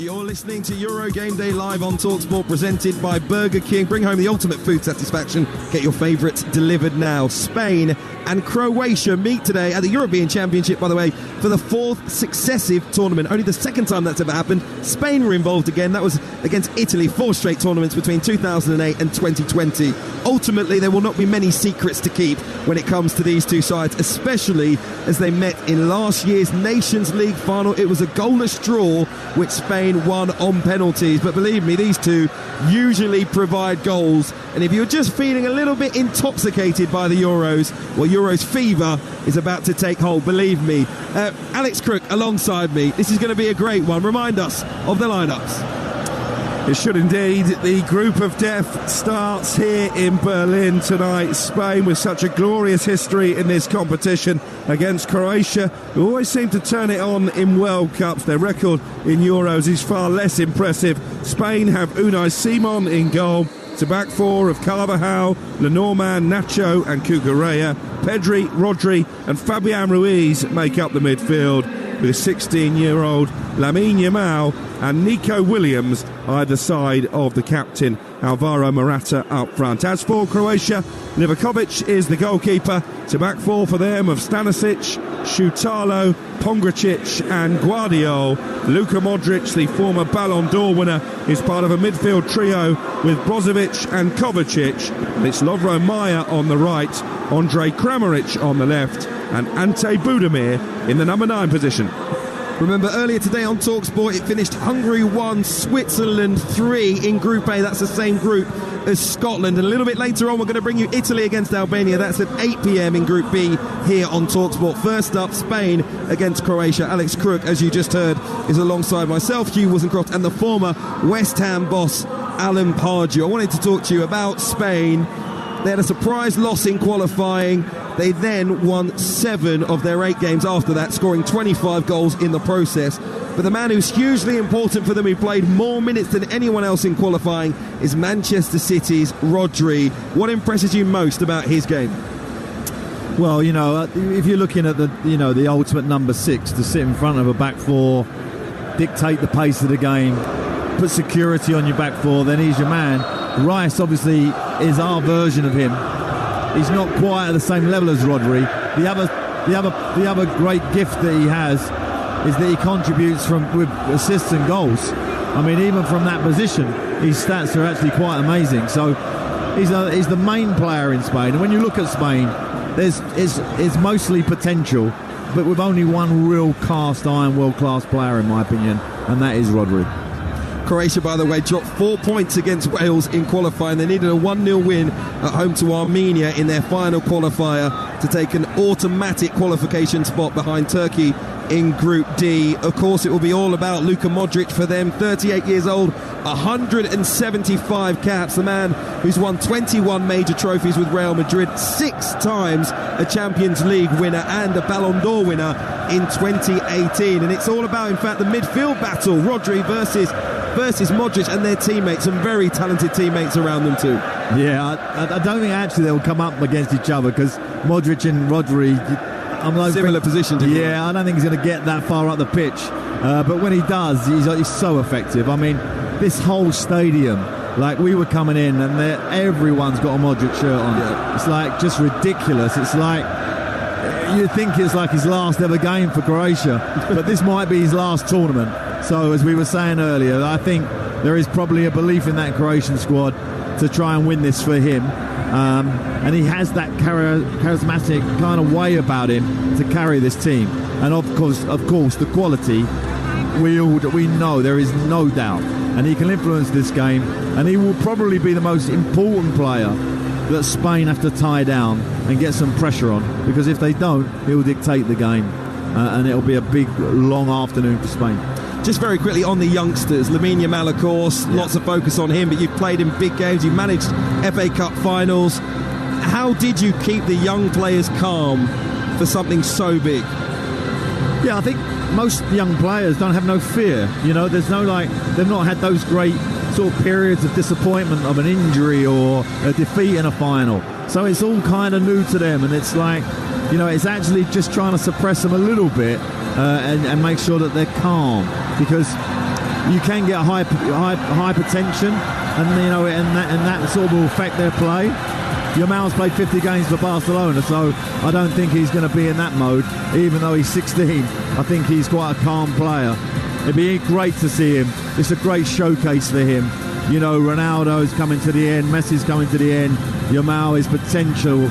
You're listening to Euro Game Day live on Talksport, presented by Burger King. Bring home the ultimate food satisfaction. Get your favourites delivered now. Spain and Croatia meet today at the European Championship, by the way, for the fourth successive tournament. Only the second time that's ever happened. Spain were involved again. That was against Italy. 4 straight tournaments between 2008 and 2020. Ultimately, there will not be many secrets to keep when it comes to these two sides, especially as they met in last year's Nations League final. It was a goalless draw, which Spain won on penalties. But believe me, these two usually provide goals. And if you're just feeling a little bit intoxicated by the Euros, well, Euros fever is about to take hold, believe me. Alex Crook alongside me. This is going to be a great one. Remind us of the lineups. It should indeed. The group of death starts here in Berlin tonight. Spain with such a glorious history in this competition against Croatia, who always seem to turn it on in World Cups. Their record in Euros is far less impressive. Spain have Unai Simon in goal. It's a back four of Carvajal, Lenormand, Nacho and Cucurella. Pedri, Rodri and Fabian Ruiz make up the midfield, with 16-year-old Lamine Yamal and Nico Williams either side of the captain, Alvaro Morata up front. As for Croatia, Livakovic is the goalkeeper. It's a back four for them of Stanisic, Šutalo, Pongracic and Guardiol. Luka Modric, the former Ballon d'Or winner, is part of a midfield trio with Brozovic and Kovacic. And it's Lovro Majer on the right, Andrej Kramaric on the left and Ante Budimir in the number 9 position. Remember, earlier today on Talksport, it finished Hungary 1, Switzerland 3 in Group A. That's the same group as Scotland. And a little bit later on, we're going to bring you Italy against Albania. That's at 8 p.m. in Group B here on Talksport. First up, Spain against Croatia. Alex Crook, as you just heard, is alongside myself, Hugh Wozencroft, and the former West Ham boss, Alan Pardew. I wanted to talk to you about Spain. They had a surprise loss in qualifying. They then won 7 of their 8 games after that, scoring 25 goals in the process. But the man who's hugely important for them, who played more minutes than anyone else in qualifying, is Manchester City's Rodri. What impresses you most about his game? Well, you know, if you're looking at the ultimate number 6 to sit in front of a back four, dictate the pace of the game, put security on your back four, then he's your man. Rice obviously is our version of him. He's not quite at the same level as Rodri. The other great gift that he has is that he contributes with assists and goals. I mean, even from that position, his stats are actually quite amazing. So he's the main player in Spain. And when you look at Spain, it's mostly potential, but with only one real cast iron world-class player, in my opinion, and that is Rodri. Croatia, by the way, dropped 4 points against Wales in qualifying. They needed a 1-0 win at home to Armenia in their final qualifier to take an automatic qualification spot behind Turkey in Group D. Of course, it will be all about Luka Modric for them. 38 years old, 175 caps. The man who's won 21 major trophies with Real Madrid, 6 times a Champions League winner and a Ballon d'Or winner in 2018. And it's all about, in fact, the midfield battle. Rodri versus Modric and their teammates, some very talented teammates around them too. Yeah, I don't think actually they'll come up against each other, because Modric and Rodri, similar positions. Yeah, I don't think he's going to get that far up the pitch. But when he does, he's so effective. I mean, this whole stadium, like, we were coming in and everyone's got a Modric shirt on. Yeah. It's like just ridiculous. It's like, you think it's like his last ever game for Croatia, but this might be his last tournament. So, as we were saying earlier, I think there is probably a belief in that Croatian squad to try and win this for him. And he has that charismatic kind of way about him to carry this team. And of course, the quality, we know, there is no doubt. And he can influence this game. And he will probably be the most important player that Spain have to tie down and get some pressure on. Because if they don't, he'll dictate the game. And it'll be a big, long afternoon for Spain. Just very quickly on the youngsters, Lamine Yamal, of course, lots of focus on him, but you've played in big games, you've managed FA Cup finals. How did you keep the young players calm for something so big? Yeah, I think most young players don't have no fear. You know, there's no, like, they've not had those great sort of periods of disappointment of an injury or a defeat in a final. So it's all kind of new to them, and it's like, you know, it's actually just trying to suppress them a little bit and make sure that they're calm, because you can get hypertension, and that sort of will affect their play. Yamal's played 50 games for Barcelona, so I don't think he's going to be in that mode. Even though he's 16, I think he's quite a calm player. It'd be great to see him. It's a great showcase for him. You know, Ronaldo's coming to the end, Messi's coming to the end. Yamal is potential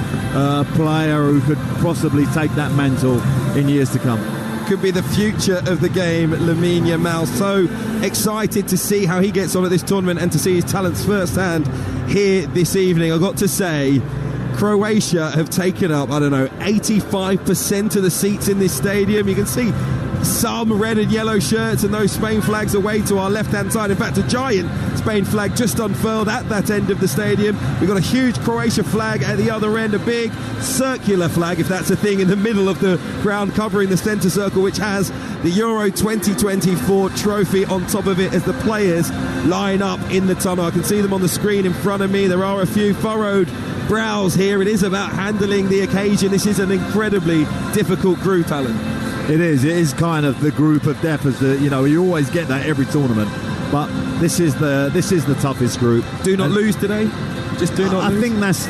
player who could possibly take that mantle in years to come. Could be the future of the game, Lamine Yamal. So excited to see how he gets on at this tournament and to see his talents firsthand here this evening. I've got to say, Croatia have taken up, 85% of the seats in this stadium. You can see some red and yellow shirts and those Spain flags away to our left-hand side. In fact, a giant Spain flag just unfurled at that end of the stadium. We've got a huge Croatia flag at the other end, a big circular flag, if that's a thing, in the middle of the ground covering the centre circle, which has the Euro 2024 trophy on top of it as the players line up in the tunnel. I can see them on the screen in front of me. There are a few furrowed brows here. It is about handling the occasion. This is an incredibly difficult group, Alan. It is kind of the group of death, as you always get that every tournament, but this is the toughest group. Do not lose today. Just do not lose. I think that's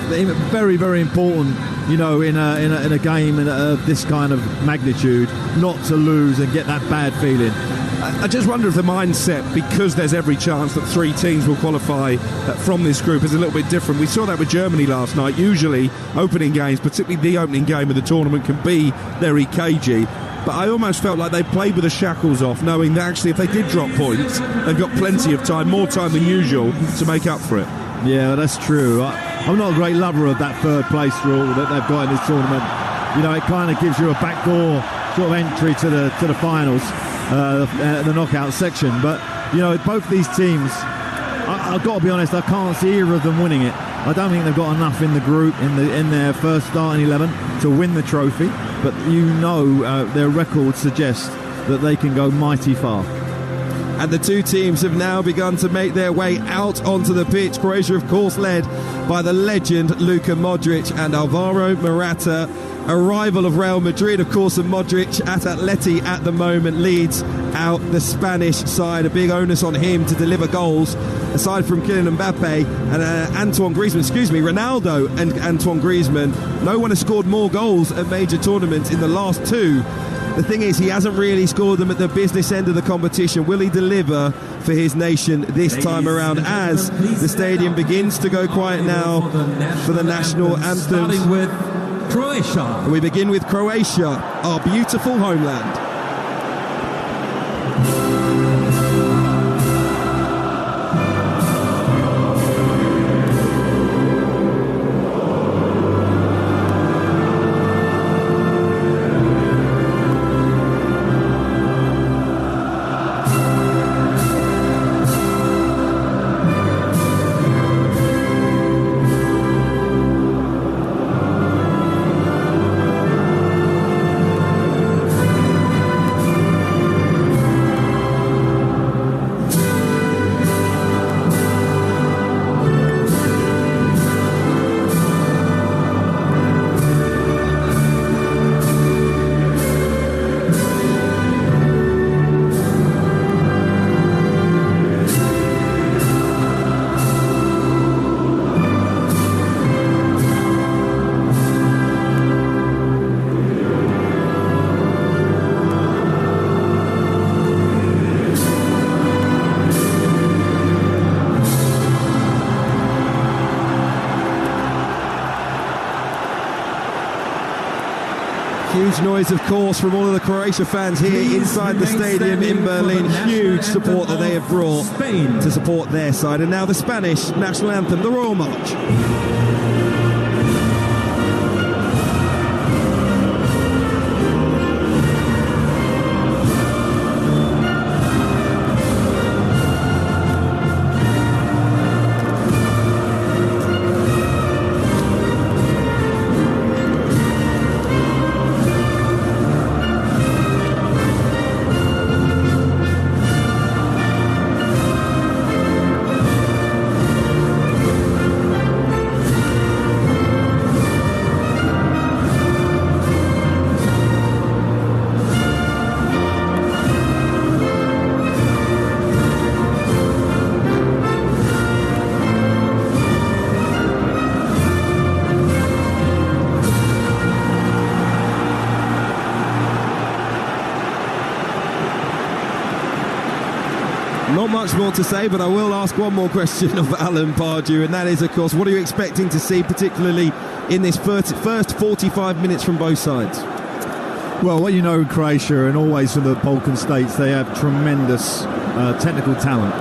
very, very important, in a game of this kind of magnitude, not to lose and get that bad feeling. I just wonder if the mindset, because there's every chance that 3 teams will qualify from this group, is a little bit different. We saw that with Germany last night. Usually opening games, particularly the opening game of the tournament, can be very cagey. But I almost felt like they played with the shackles off, knowing that actually if they did drop points, they've got plenty of time, more time than usual, to make up for it. Yeah, that's true. I'm not a great lover of that third place rule that they've got in this tournament. It kind of gives you a backdoor sort of entry to the finals, the knockout section. But both these teams, I've got to be honest, I can't see either of them winning it. I don't think they've got enough in the group in their first starting 11 to win the trophy. But their record suggests that they can go mighty far. And the two teams have now begun to make their way out onto the pitch. Croatia, of course, led by the legend Luka Modric and Alvaro Morata, a rival of Real Madrid, of course, and Modric at Atleti at the moment leads out the Spanish side. A big onus on him to deliver goals, aside from Kylian Mbappe and Ronaldo and Antoine Griezmann. No one has scored more goals at major tournaments in the last 2. The thing is, he hasn't really scored them at the business end of the competition. Will he deliver for his nation this time around as the stadium begins to go quiet now for the national anthems? Starting with Croatia. We begin with Croatia, our beautiful homeland. Huge noise, of course, from all of the Croatia fans here inside the stadium in Berlin. Huge support that they have brought to support their side. And now the Spanish national anthem, the Royal March. Not much more to say, but I will ask one more question of Alan Pardew, and that is, of course, what are you expecting to see, particularly in this first 45 minutes from both sides? Well, what you know in Croatia, and always from the Balkan states, they have tremendous technical talent.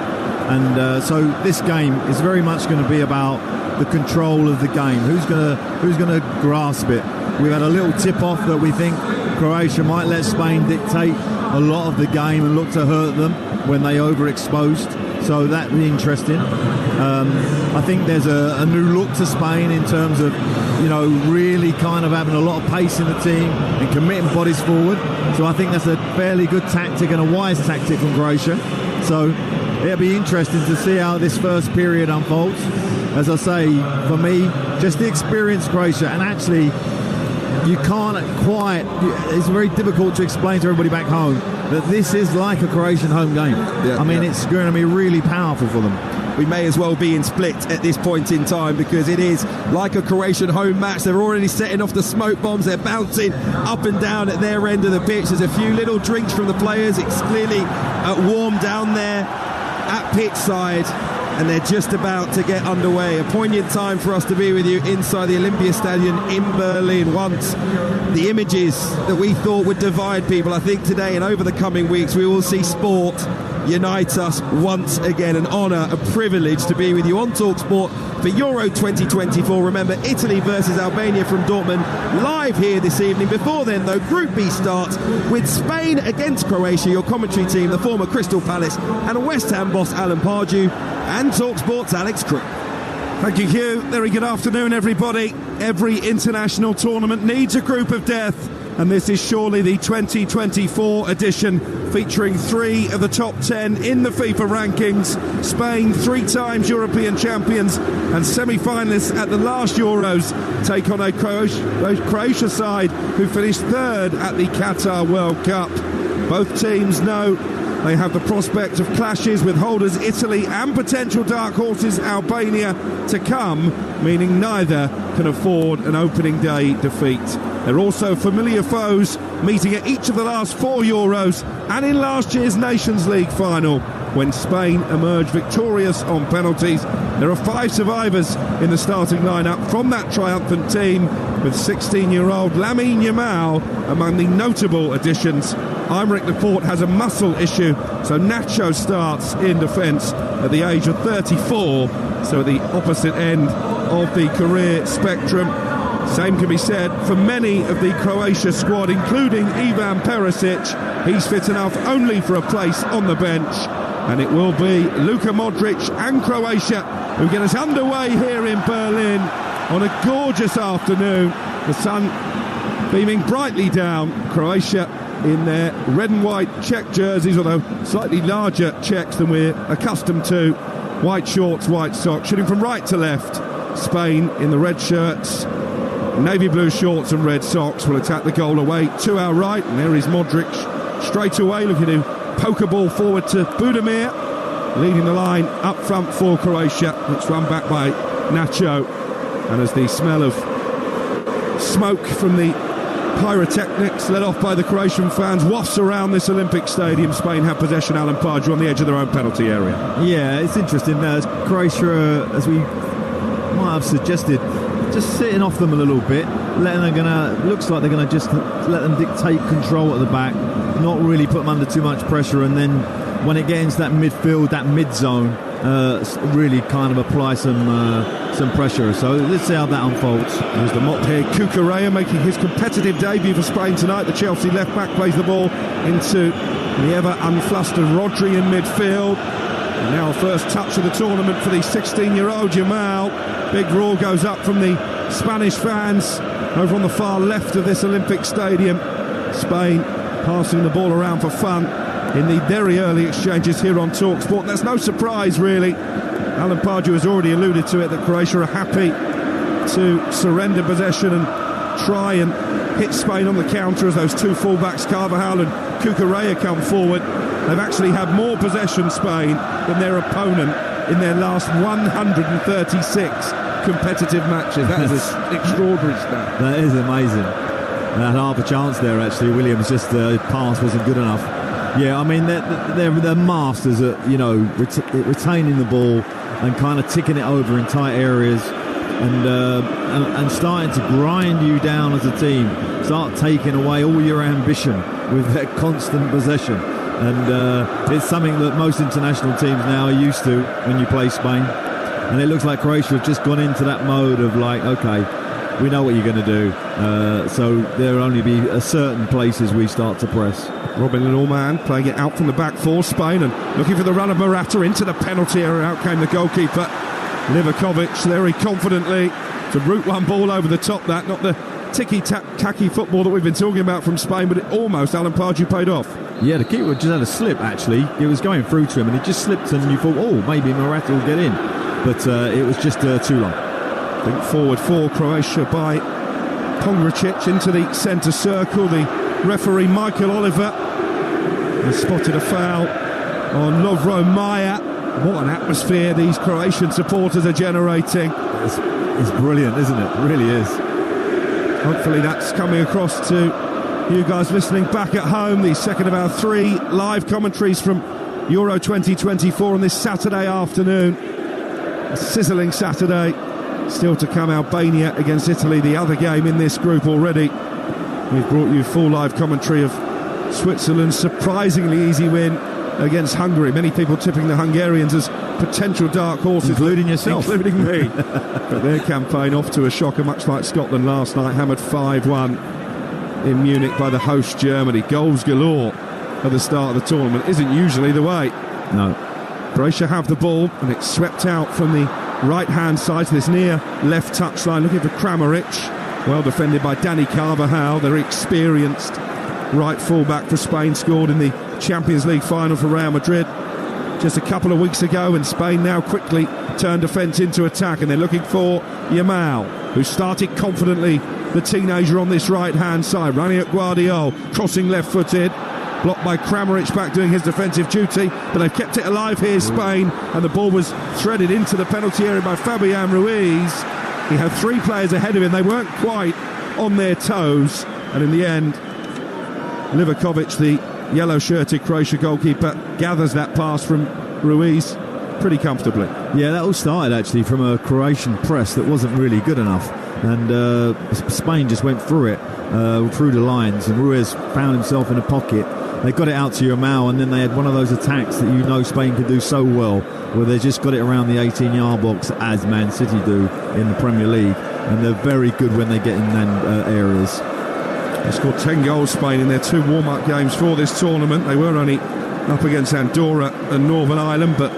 And so this game is very much going to be about the control of the game. Who's going to grasp it? We've had a little tip-off that we think Croatia might let Spain dictate a lot of the game and look to hurt them when they overexposed. So that'd be interesting. I think there's a new look to Spain in terms of, really kind of having a lot of pace in the team and committing bodies forward. So I think that's a fairly good tactic and a wise tactic from Croatia. So it'll be interesting to see how this first period unfolds. As I say, for me, just the experience Croatia, and actually you can't quite, it's very difficult to explain to everybody back home that this is like a Croatian home game. It's going to be really powerful for them. We may as well be in Split at this point in time, because it is like a Croatian home match. They're already setting off the smoke bombs. They're bouncing up and down at their end of the pitch. There's a few little drinks from the players. It's clearly warm down there at pitch side, and they're just about to get underway. A poignant time for us to be with you inside the Olympia Stadium in Berlin. Once the images that we thought would divide people, I think today and over the coming weeks we will see sport unite us once again. An honour, a privilege to be with you on Talksport for Euro 2024. Remember, Italy versus Albania from Dortmund live here this evening. Before then, though, Group B starts with Spain against Croatia. Your commentary team, the former Crystal Palace and West Ham boss Alan Pardew, and Talksport's Alex Crook. Thank you, Hugh. Very good afternoon, everybody. Every international tournament needs a group of death, and this is surely the 2024 edition, featuring 3 of the top 10 in the FIFA rankings. Spain, 3 times European champions and semi-finalists at the last Euros, take on a Croatia side who finished 3rd at the Qatar World Cup. Both teams know they have the prospect of clashes with holders Italy and potential dark horses Albania to come, meaning neither can afford an opening day defeat. They're also familiar foes, meeting at each of the last 4 Euros and in last year's Nations League final, when Spain emerged victorious on penalties. There are 5 survivors in the starting lineup from that triumphant team, with 16-year-old Lamine Yamal among the notable additions. Aymeric Laporte has a muscle issue, so Nacho starts in defence at the age of 34, so at the opposite end of the career spectrum. Same can be said for many of the Croatia squad, including Ivan Perisic. He's fit enough only for a place on the bench, and it will be Luka Modric and Croatia who get us underway here in Berlin on a gorgeous afternoon. The sun beaming brightly down. Croatia in their red and white check jerseys, although slightly larger checks than we're accustomed to. White shorts, white socks, shooting from right to left. Spain in the red shirts, navy blue shorts and red socks, will attack the goal away to our right, and there is Modric straight away looking to poke a ball forward to Budimir, leading the line up front for Croatia. It's run back by Nacho, and as the smell of smoke from the pyrotechnics led off by the Croatian fans wafts around this Olympic Stadium, Spain have possession. Alan Pardew on the edge of their own penalty area. Yeah, it's interesting. Croatia, as we might have suggested, just sitting off them a little bit, looks like they're gonna just let them dictate control at the back, not really put them under too much pressure, and then when it gets into that midfield, that mid zone, really kind of apply some pressure. So let's see how that unfolds. There's the mop here, Cucurella making his competitive debut for Spain tonight. The Chelsea left back plays the ball into the ever unflustered Rodri in midfield. And now first touch of the tournament for the 16-year-old Yamal. Big roar goes up from the Spanish fans over on the far left of this Olympic Stadium. Spain passing the ball around for fun in the very early exchanges here on Talksport. That's no surprise, really. Alan Pardew has already alluded to it, that Croatia are happy to surrender possession and try and hit Spain on the counter as those 2 fullbacks, Carvajal and Cucurella, come forward. They've actually had more possession, Spain, than their opponent in their last 136 competitive matches. That is an extraordinary stat. That is amazing. They had half a chance there, actually. Williams' pass wasn't good enough. Yeah, I mean, they're masters at, retaining the ball and kind of ticking it over in tight areas and starting to grind you down as a team, start taking away all your ambition with their constant possession. And it's something that most international teams now are used to when you play Spain. And it looks like Croatia have just gone into that mode of like, okay, we know what you're going to do. So there'll only be certain places we start to press. Robin Lenormand playing it out from the back for Spain and looking for the run of Morata into the penalty area. Out came the goalkeeper, Livakovic, very confidently to root one ball over the top. That not the ticky-tacky football that we've been talking about from Spain, but it almost, Alan Pardew, paid off. Yeah, the keeper just had a slip, actually. It was going through to him and he just slipped and you thought, oh, maybe Morata will get in. But it was just too long. Think forward for Croatia by Pongracic into the centre circle. The referee Michael Oliver has spotted a foul on Lovro Majer. What an atmosphere these Croatian supporters are generating. It's brilliant, isn't it? It really is. Hopefully that's coming across to you guys listening back at home. The second of our 3 live commentaries from Euro 2024 on this Saturday afternoon. A sizzling Saturday. Still to come, Albania against Italy, the other game in this group already. We've brought you full live commentary of Switzerland's surprisingly easy win against Hungary. Many people tipping the Hungarians as potential dark horses. Including yourself. Including me. But their campaign off to a shocker, much like Scotland last night, hammered 5-1 in Munich by the host Germany. Goals galore at the start of the tournament. Isn't usually the way. No. Croatia have the ball and it's swept out from the right-hand side to this near left touchline, looking for Kramaric. Well defended by Dani Carvajal, their experienced right full-back for Spain, scored in the Champions League final for Real Madrid just a couple of weeks ago, and Spain now quickly turn defence into attack, and they're looking for Yamal, who started confidently, the teenager on this right-hand side, running at Guardiola, crossing left-footed, blocked by Kramaric back doing his defensive duty, but they've kept it alive here, Spain, and the ball was threaded into the penalty area by Fabian Ruiz. He had 3 players ahead of him. They weren't quite on their toes, and in the end Livakovic, the yellow-shirted Croatia goalkeeper, gathers that pass from Ruiz pretty comfortably. Yeah, that all started actually from a Croatian press that wasn't really good enough, and Spain just went through it, through the lines, and Ruiz found himself in a pocket. They got it out to Yamal, and then they had one of those attacks that Spain could do so well, where they just got it around the 18-yard box, as Man City do in the Premier League, and they're very good when they get in areas. They scored 10 goals, Spain, in their 2 warm-up games for this tournament. They were only up against Andorra and Northern Ireland, but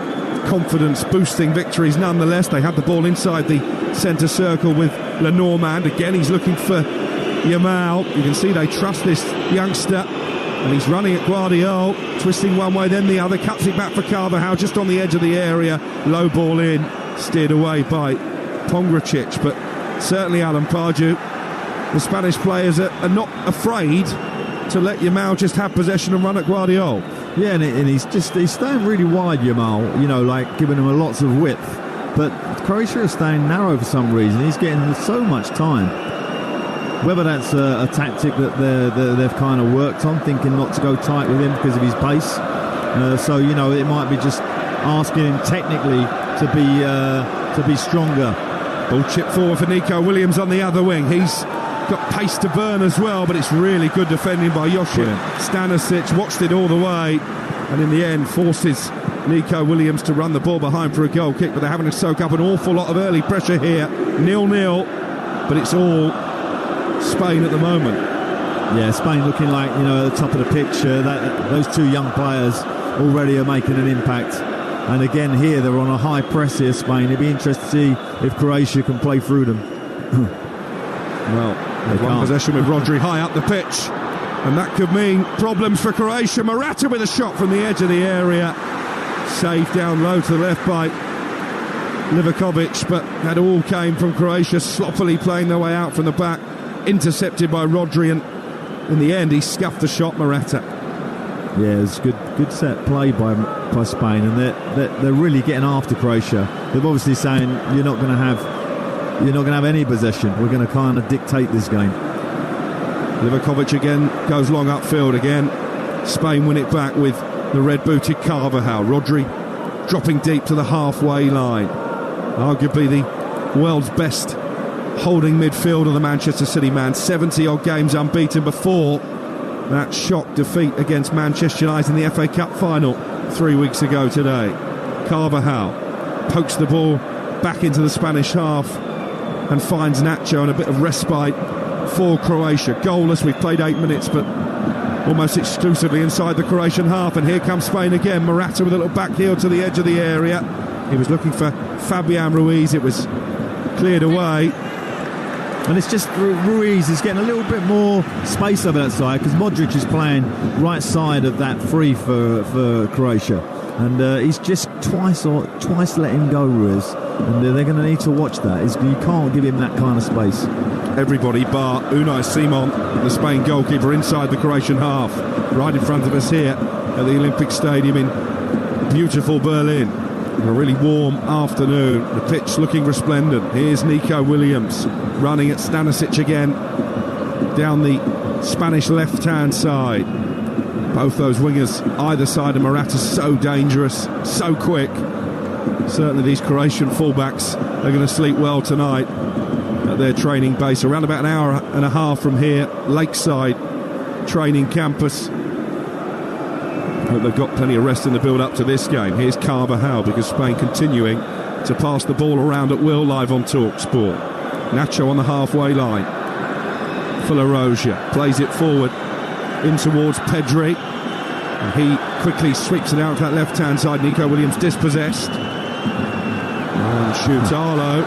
confidence-boosting victories nonetheless. They had the ball inside the centre circle with Lenormand. Again, he's looking for Yamal. You can see they trust this youngster, and he's running at Guardiola, twisting one way then the other, cuts it back for Carvajal just on the edge of the area, low ball in, steered away by Pongracic. But certainly, Alan Pardew, the Spanish players are not afraid to let Yamal just have possession and run at Guardiola. Yeah, and he's staying really wide, Yamal, like giving him lots of width, but Croatia is staying narrow for some reason. He's getting so much time. Whether that's a tactic that they've kind of worked on, thinking not to go tight with him because of his pace. So it might be just asking him technically to be stronger. Ball chip forward for Nico Williams on the other wing. He's got pace to burn as well, but it's really good defending by Josip Stanisic. Watched it all the way, and in the end forces Nico Williams to run the ball behind for a goal kick. But they're having to soak up an awful lot of early pressure here. 0-0, but it's all Spain at the moment. Yeah, Spain looking like, at the top of the pitch. Those 2 young players already are making an impact. And again here, they're on a high press here, Spain. It'd be interesting to see if Croatia can play through them. Well, they one possession with Rodri high up the pitch, and that could mean problems for Croatia. Morata with a shot from the edge of the area, saved down low to the left by Livakovic, but that all came from Croatia sloppily playing their way out from the back, intercepted by Rodri, and in the end he scuffed the shot, Morata. Yeah, it's good set play by Spain, and they're really getting after Croatia. They're obviously saying you're not going to have any possession. We're going to kind of dictate this game. Livakovic again goes long upfield again. Spain win it back with the red-booted Carvajal. Rodri dropping deep to the halfway line. Arguably the world's best holding midfielder, the Manchester City man. 70-odd games unbeaten before that shock defeat against Manchester United in the FA Cup final 3 weeks ago today. Carvajal pokes the ball back into the Spanish half and finds Nacho, and a bit of respite for Croatia. Goalless, we've played 8 minutes, but almost exclusively inside the Croatian half. And here comes Spain again. Morata with a little back heel to the edge of the area. He was looking for Fabian Ruiz. It was cleared away. And it's just Ruiz is getting a little bit more space over that side, because Modric is playing right side of that free for Croatia. And he's just twice let him go, Ruiz. And they're going to need to watch that. You can't give him that kind of space. Everybody bar Unai Simon, the Spain goalkeeper, inside the Croatian half, right in front of us here at the Olympic Stadium in beautiful Berlin. A really warm afternoon, the pitch looking resplendent. Here's Nico Williams running at Stanisic again down the Spanish left-hand side. Both those wingers either side of Morata, so dangerous, so quick. Certainly these Croatian fullbacks are going to sleep well tonight at their training base, around about an hour and a half from here, Lakeside training campus. Hope they've got plenty of rest in the build-up to this game. Here's Carvajal, because Spain continuing to pass the ball around at will, live on Talksport. Nacho on the halfway line. Fullaroja plays it forward in towards Pedri, and he quickly sweeps it out to that left-hand side. Nico Williams dispossessed. And Shutalo,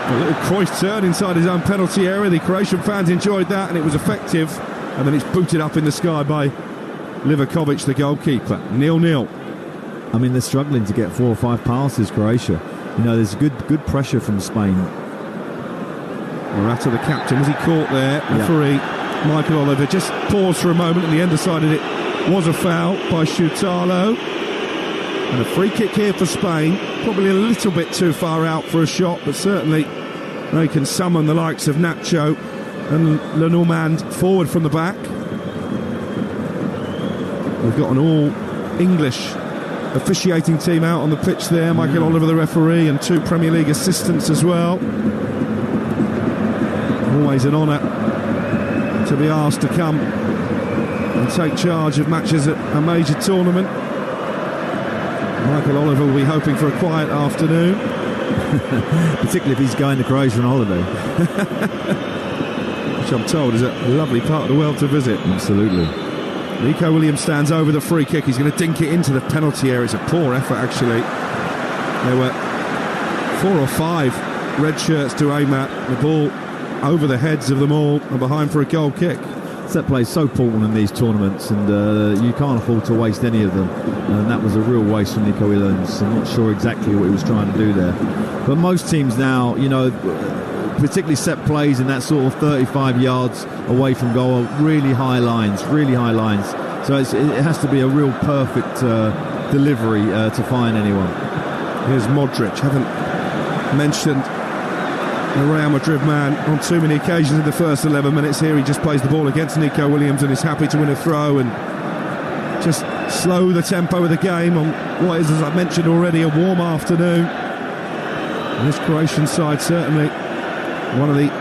a little Cruyff turn inside his own penalty area. The Croatian fans enjoyed that, and it was effective. And then it's booted up in the sky by Livakovic, the goalkeeper. 0-0. I mean, they're struggling to get 4 or 5 passes, Croatia. You know, there's good pressure from Spain. Morata, the captain, was he caught there? Referee Michael Oliver just paused for a moment, and the end decided it was a foul by Shutalo. And a free kick here for Spain. Probably a little bit too far out for a shot, but certainly they can summon the likes of Nacho and Lenormand forward from the back. We've got an all-English officiating team out on the pitch there. Michael Oliver, the referee, and 2 Premier League assistants as well. Always an honour to be asked to come and take charge of matches at a major tournament. Michael Oliver will be hoping for a quiet afternoon. Particularly if he's going to Croatia on holiday. Which I'm told is a lovely part of the world to visit. Absolutely. Nico Williams stands over the free kick. He's going to dink it into the penalty area. It's a poor effort, actually. There were 4 or 5 red shirts to aim at. The ball over the heads of them all and behind for a goal kick. Set play is so important in these tournaments, and you can't afford to waste any of them. And that was a real waste from Nico Williams. I'm not sure exactly what he was trying to do there. But most teams now, you know, particularly set plays in that sort of 35 yards away from goal, really high lines. So it has to be a real perfect delivery to find anyone. Here's Modric. Haven't mentioned the Real Madrid man on too many occasions in the first 11 minutes. Here he just plays the ball against Nico Williams and is happy to win a throw and just slow the tempo of the game on what is, as I mentioned already, a warm afternoon. And this Croatian side certainly one of the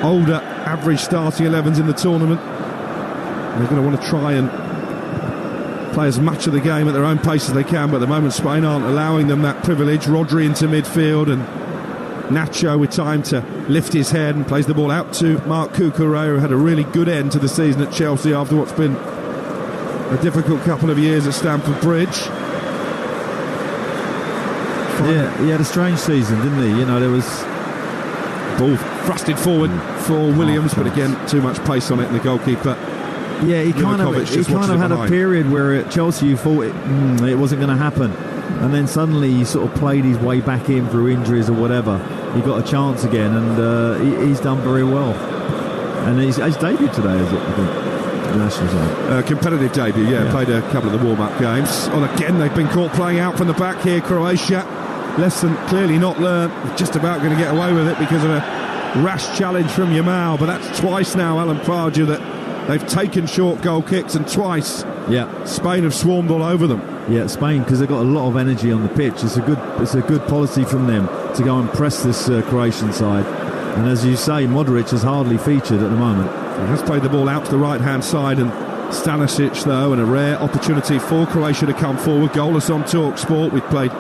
older average starting 11s in the tournament. They're going to want to try and play as much of the game at their own pace as they can, but at the moment Spain aren't allowing them that privilege. Rodri into midfield, and Nacho with time to lift his head and plays the ball out to Marc Cucurella, who had a really good end to the season at Chelsea after what's been a difficult couple of years at Stamford Bridge. Yeah, he had a strange season, didn't he? You know, there was ball thrusted forward for Williams, but again too much pace on it, and the goalkeeper. Yeah, he kind of had a period where at Chelsea you thought it wasn't going to happen, and then suddenly he sort of played his way back in through injuries or whatever. He got a chance again, and he's done very well. And his debut today, is it? I think the national side. Competitive debut, yeah. Played a couple of the warm-up games. And again, they've been caught playing out from the back here. Croatia, lesson clearly not learned. Just about going to get away with it because of a rash challenge from Yamal. But that's twice now, Alan Pardew, that They've taken short goal kicks, and twice Spain have swarmed all over them. Yeah, Spain, because they've got a lot of energy on the pitch. It's a good policy from them to go and press this Croatian side. And as you say, Modric has hardly featured at the moment. He has played the ball out to the right-hand side, and Stanisic, though, and a rare opportunity for Croatia to come forward. Goalless on Talksport. We've played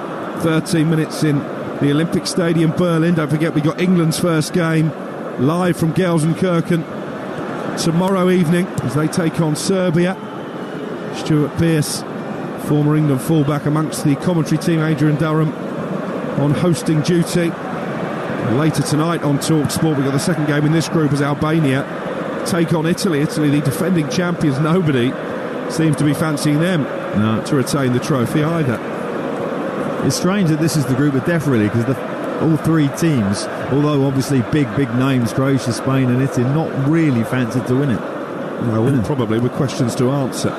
13 minutes in the Olympic Stadium, Berlin. Don't forget, we got England's first game live from Gelsenkirchen tomorrow evening as they take on Serbia. Stuart Pearce, former England fullback, amongst the commentary team. Adrian Durham on hosting duty. Later tonight on Talksport, we've got the second game in this group as Albania take on Italy. Italy, the defending champions. Nobody seems to be fancying them to retain the trophy either. It's strange that this is the group of death, really, because all three teams, although obviously big names, Croatia, Spain and Italy, not really fancied to win it. No, probably with questions to answer.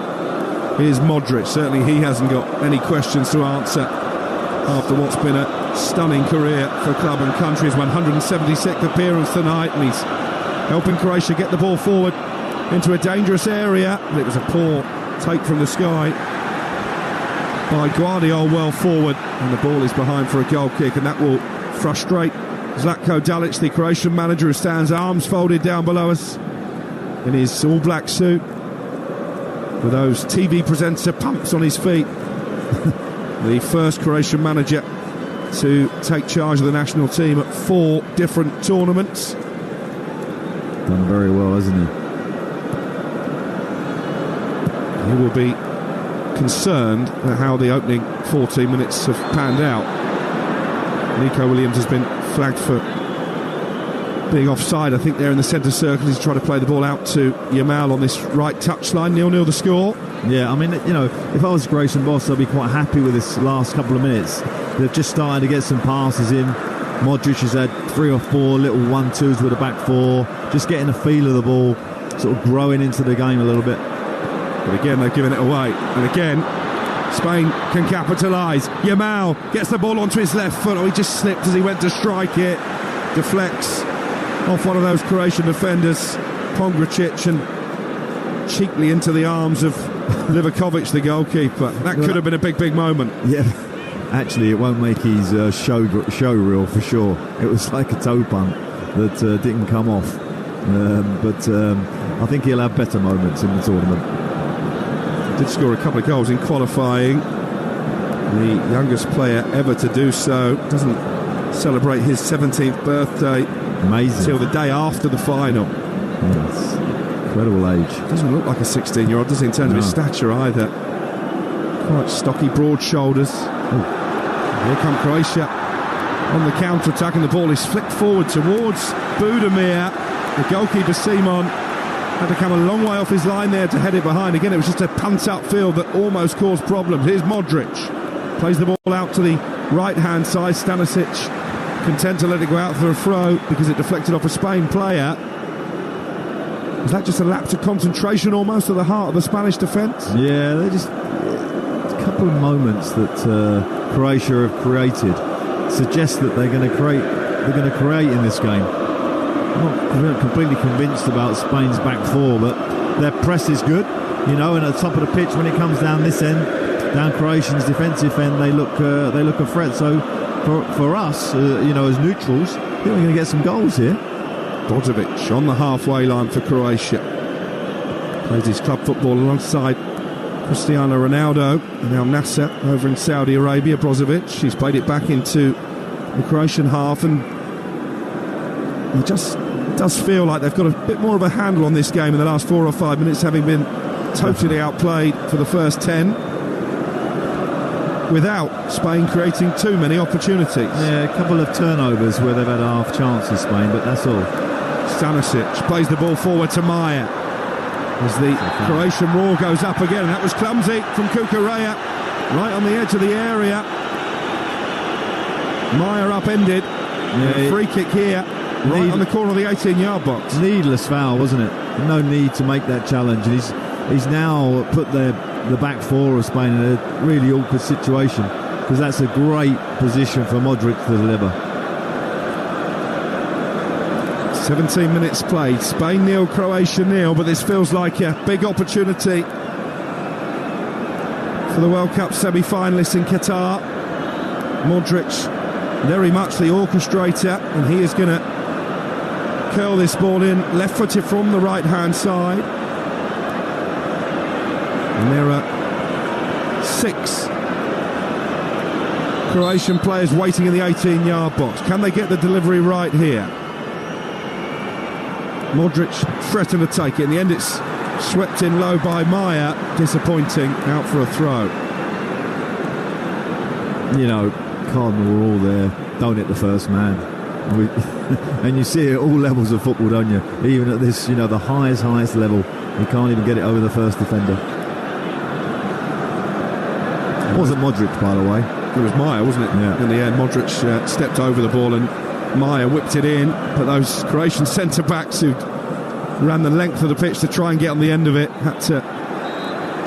Here's Modric. Certainly he hasn't got any questions to answer after what's been a stunning career for club and country. His 176th appearance tonight, and he's helping Croatia get the ball forward into a dangerous area. It was a poor take from the sky by Guardiol, well forward, and the ball is behind for a goal kick, and that will frustrate Zlatko Dalic, the Croatian manager, who stands arms folded down below us in his all-black suit with those TV presenter pumps on his feet. The first Croatian manager to take charge of the national team at 4 different tournaments. Done very well, hasn't he? He will be concerned at how the opening 14 minutes have panned out. Nico Williams has been flagged for being offside, I think, there in the centre circle. He's trying to play the ball out to Yamal on this right touchline. 0-0 the score. Yeah, I mean, you know, if I was a Croatian boss, I'd be quite happy with this last couple of minutes. They've just started to get some passes in. Modric has had 3 or 4 little 1-2s with the back 4, just getting a feel of the ball, sort of growing into the game a little bit. But again, they've given it away. And again, Spain can capitalise. Yamal gets the ball onto his left foot. Oh, he just slipped as he went to strike it. Deflects off one of those Croatian defenders, Pongracic, and cheaply into the arms of Livakovic, the goalkeeper. That could have been a big moment. Yeah, actually, it won't make his show reel for sure. It was like a toe punt that didn't come off. But I think he'll have better moments in the tournament. He did score a couple of goals in qualifying. The youngest player ever to do so. Doesn't celebrate his 17th birthday until the day after the final. Yes. Incredible age. Doesn't look like a 16-year-old, does he, in terms of his stature either. Quite stocky, broad shoulders. Here come Croatia on the counter-attack, and the ball is flicked forward towards Budimir. The goalkeeper, Simon, had to come a long way off his line there to head it behind. Again, it was just a punt upfield that almost caused problems. Here's Modric. Plays the ball out to the right-hand side. Stanisic content to let it go out for a throw because it deflected off a Spain player. Was that just a lapse of concentration almost at the heart of the Spanish defence? Yeah, they're just a couple of moments that Croatia have created suggest that they're going to create in this game. I'm not completely convinced about Spain's back 4, but their press is good, you know, and at the top of the pitch when it comes down this end, down Croatian's defensive end, they look a threat. So for us, you know, as neutrals, I think we're going to get some goals here. Brozovic on the halfway line for Croatia. Plays his club football alongside Cristiano Ronaldo and Al Nassr over in Saudi Arabia. Brozovic, he's played it back into the Croatian half, and it just does feel like they've got a bit more of a handle on this game in the last 4 or 5 minutes, having been totally outplayed for the first 10 without Spain creating too many opportunities. Yeah, a couple of turnovers where they've had half chances, Spain, but that's all. Stanisic plays the ball forward to Maya as the Croatian roar goes up again, and that was clumsy from Kukureya, right on the edge of the area. Maya upended. A free kick here, right on the corner of the 18-yard box. Needless foul, wasn't it? No need to make that challenge, and he's now put the back 4 of Spain in a really awkward situation, because that's a great position for Modric to deliver. 17 minutes played. Spain 0, Croatia 0, but this feels like a big opportunity for the World Cup semi-finalists in Qatar. Modric, very much the orchestrator, and he is going to curl this ball in, left-footed from the right-hand side. And there are 6 Croatian players waiting in the 18-yard box. Can they get the delivery right here? Modric threatened to take it. In the end, it's swept in low by Maya. Disappointing, out for a throw. You know, Cardinal were all there. Don't hit the first man. And you see it at all levels of football, don't you? Even at this, the highest level, you can't even get it over the first defender. It wasn't Modric, by the way. It was Maya, wasn't it? Yeah. In the end, Modric stepped over the ball and Maya whipped it in. But those Croatian centre-backs who ran the length of the pitch to try and get on the end of it had to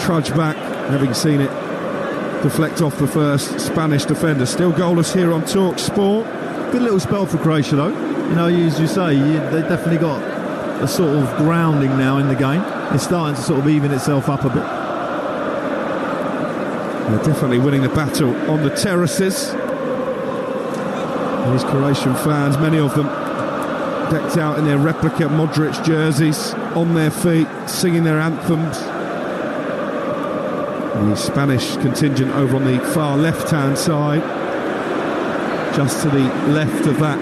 trudge back, having seen it deflect off the first Spanish defender. Still goalless here on Talksport. Good little spell for Croatia, though. As you say, they definitely got a sort of grounding now in the game. It's starting to sort of even itself up a bit. They're definitely winning the battle on the terraces. These Croatian fans, many of them decked out in their replica Modric jerseys, on their feet, singing their anthems. And the Spanish contingent over on the far left-hand side, just to the left of that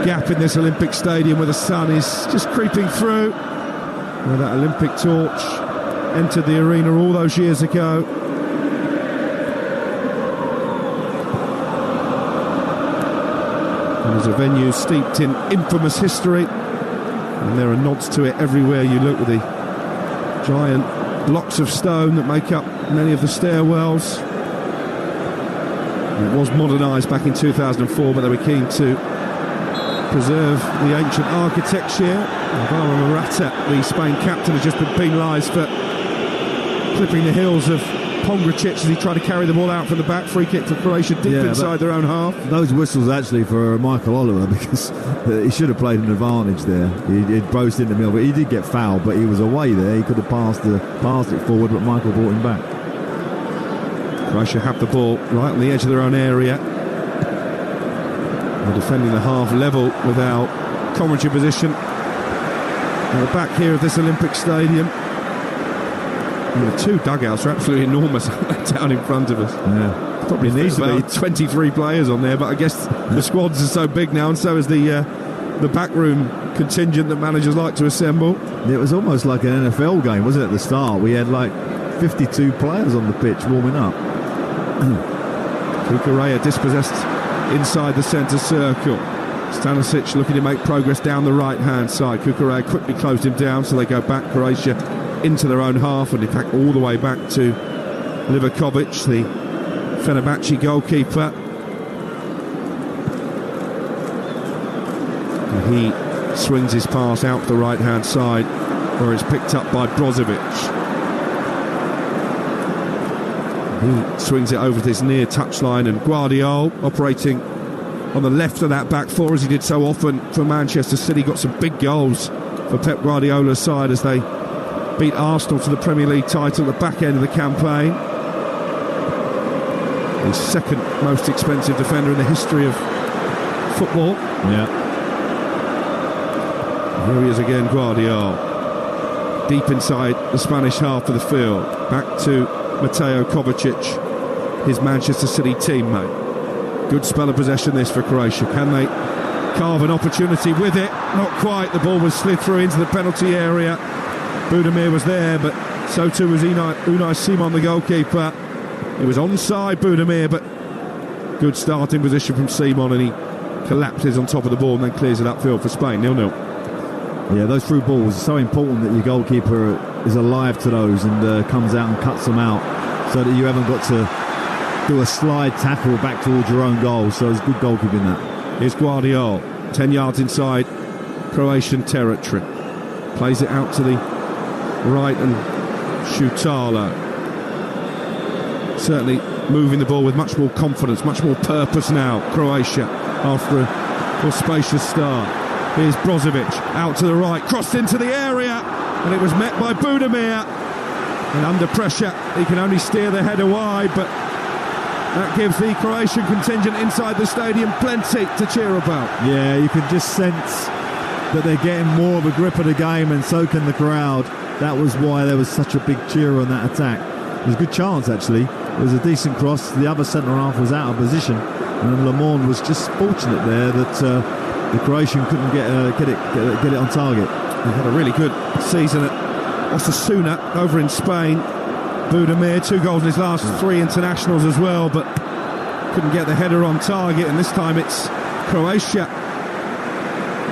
gap in this Olympic stadium where the sun is just creeping through, where that Olympic torch entered the arena all those years ago. It was a venue steeped in infamous history, and there are nods to it everywhere you look, with the giant blocks of stone that make up many of the stairwells. It was modernised back in 2004, but they were keen to preserve the ancient architecture. Alvaro Morata, the Spain captain, has just been penalised for clipping the heels of Pongracic as he tried to carry the ball out from the back. Free kick for Croatia deep inside their own half. Those whistles actually for Michael Oliver, because he should have played an advantage there. He'd braced in the middle, but he did get fouled, but he was away there. He could have passed it forward, but Michael brought him back. Croatia have the ball right on the edge of their own area. They're defending the half level without commentary position. At the back here of this Olympic stadium. And the 2 dugouts are absolutely enormous down in front of us. Yeah, probably needs to be 23 players on there, but I guess the squads are so big now, and so is the backroom contingent that managers like to assemble. It was almost like an NFL game, wasn't it, at the start? We had like 52 players on the pitch warming up. Kukurea dispossessed inside the centre circle. Stanisic looking to make progress down the right-hand side. Kukurea quickly closed him down, so they go back, Croatia, into their own half, and in fact all the way back to Livakovic, the Fenerbahce goalkeeper. And he swings his pass out the right-hand side, where it's picked up by Brozovic. He swings it over this near touchline, and Guardiola, operating on the left of that back four as he did so often for Manchester City, got some big goals for Pep Guardiola's side as they beat Arsenal to the Premier League title at the back end of the campaign. The second most expensive defender in the history of football. Yeah. Here he is again, Guardiola. Deep inside the Spanish half of the field. Back to Mateo Kovacic, his Manchester City teammate. Good spell of possession this for Croatia. Can they carve an opportunity with it? Not quite. The ball was slid through into the penalty area. Budimir was there, but so too was Unai Simon, the goalkeeper. It was onside, Budimir, but good starting position from Simon, and he collapses on top of the ball and then clears it upfield for Spain. 0-0. Yeah, those through balls are so important that your goalkeeper is alive to those and comes out and cuts them out, so that you haven't got to do a slide tackle back towards your own goal. So it's good goalkeeping that. Here's Guardiola, 10 yards inside Croatian territory. Plays it out to the right, and Šutalo certainly moving the ball with much more confidence, much more purpose now, Croatia, after a auspicious start. Here's Brozovic out to the right, crossed into the area, and it was met by Budimir. And under pressure, he can only steer the header wide, but that gives the Croatian contingent inside the stadium plenty to cheer about. Yeah, you can just sense that they're getting more of a grip of the game, and so can the crowd. That was why there was such a big cheer on that attack. It was a good chance, actually. It was a decent cross. The other centre-half was out of position, and Lemond was just fortunate there that the Croatian couldn't get it on target. He had a really good season at Osasuna over in Spain. Budimir, 2 goals in his last 3 internationals as well, but couldn't get the header on target, and this time it's Croatia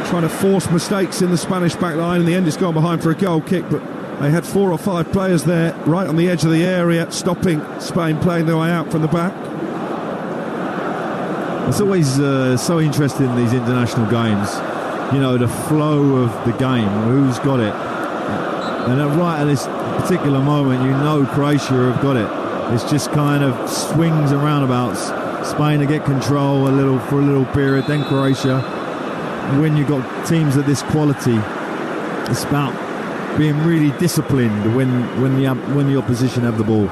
trying to force mistakes in the Spanish back line. In the end, it's gone behind for a goal kick, but they had 4 or 5 players there right on the edge of the area, stopping Spain playing their way out from the back. It's always so interesting in these international games, you know, the flow of the game, who's got it. And right at this particular moment, you know Croatia have got it. It's just kind of swings and roundabouts. Spain to get control for a little period, then Croatia. When you've got teams of this quality, it's about being really disciplined when the opposition have the ball.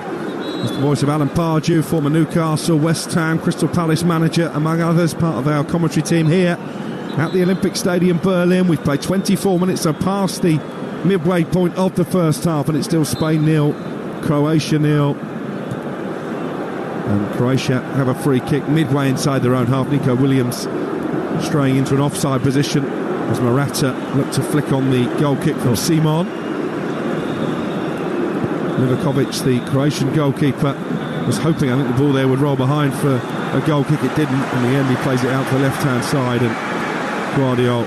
It's the voice of Alan Pardew, former Newcastle, West Ham, Crystal Palace manager, among others, part of our commentary team here at the Olympic Stadium, Berlin. We've played 24 minutes, so past the midway point of the first half, and it's still Spain 0, Croatia 0. And Croatia have a free kick midway inside their own half. Nico Williams straying into an offside position as Morata looked to flick on the goal kick from Simon. Livakovic, the Croatian goalkeeper, was hoping, I think, the ball there would roll behind for a goal kick. It didn't. In the end, he plays it out to the left-hand side, and Guardiola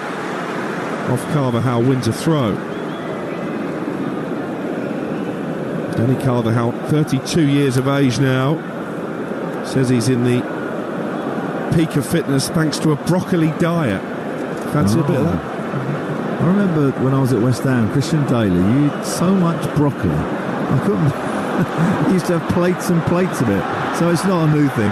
off Carvajal wins a throw. Danny Carvajal, 32 years of age now, says he's in the peak of fitness thanks to a broccoli diet. Fancy a bit of that? I remember when I was at West Ham, Christian Daly, you eat so much broccoli. I couldn't. I used to have plates and plates of it, so it's not a new thing.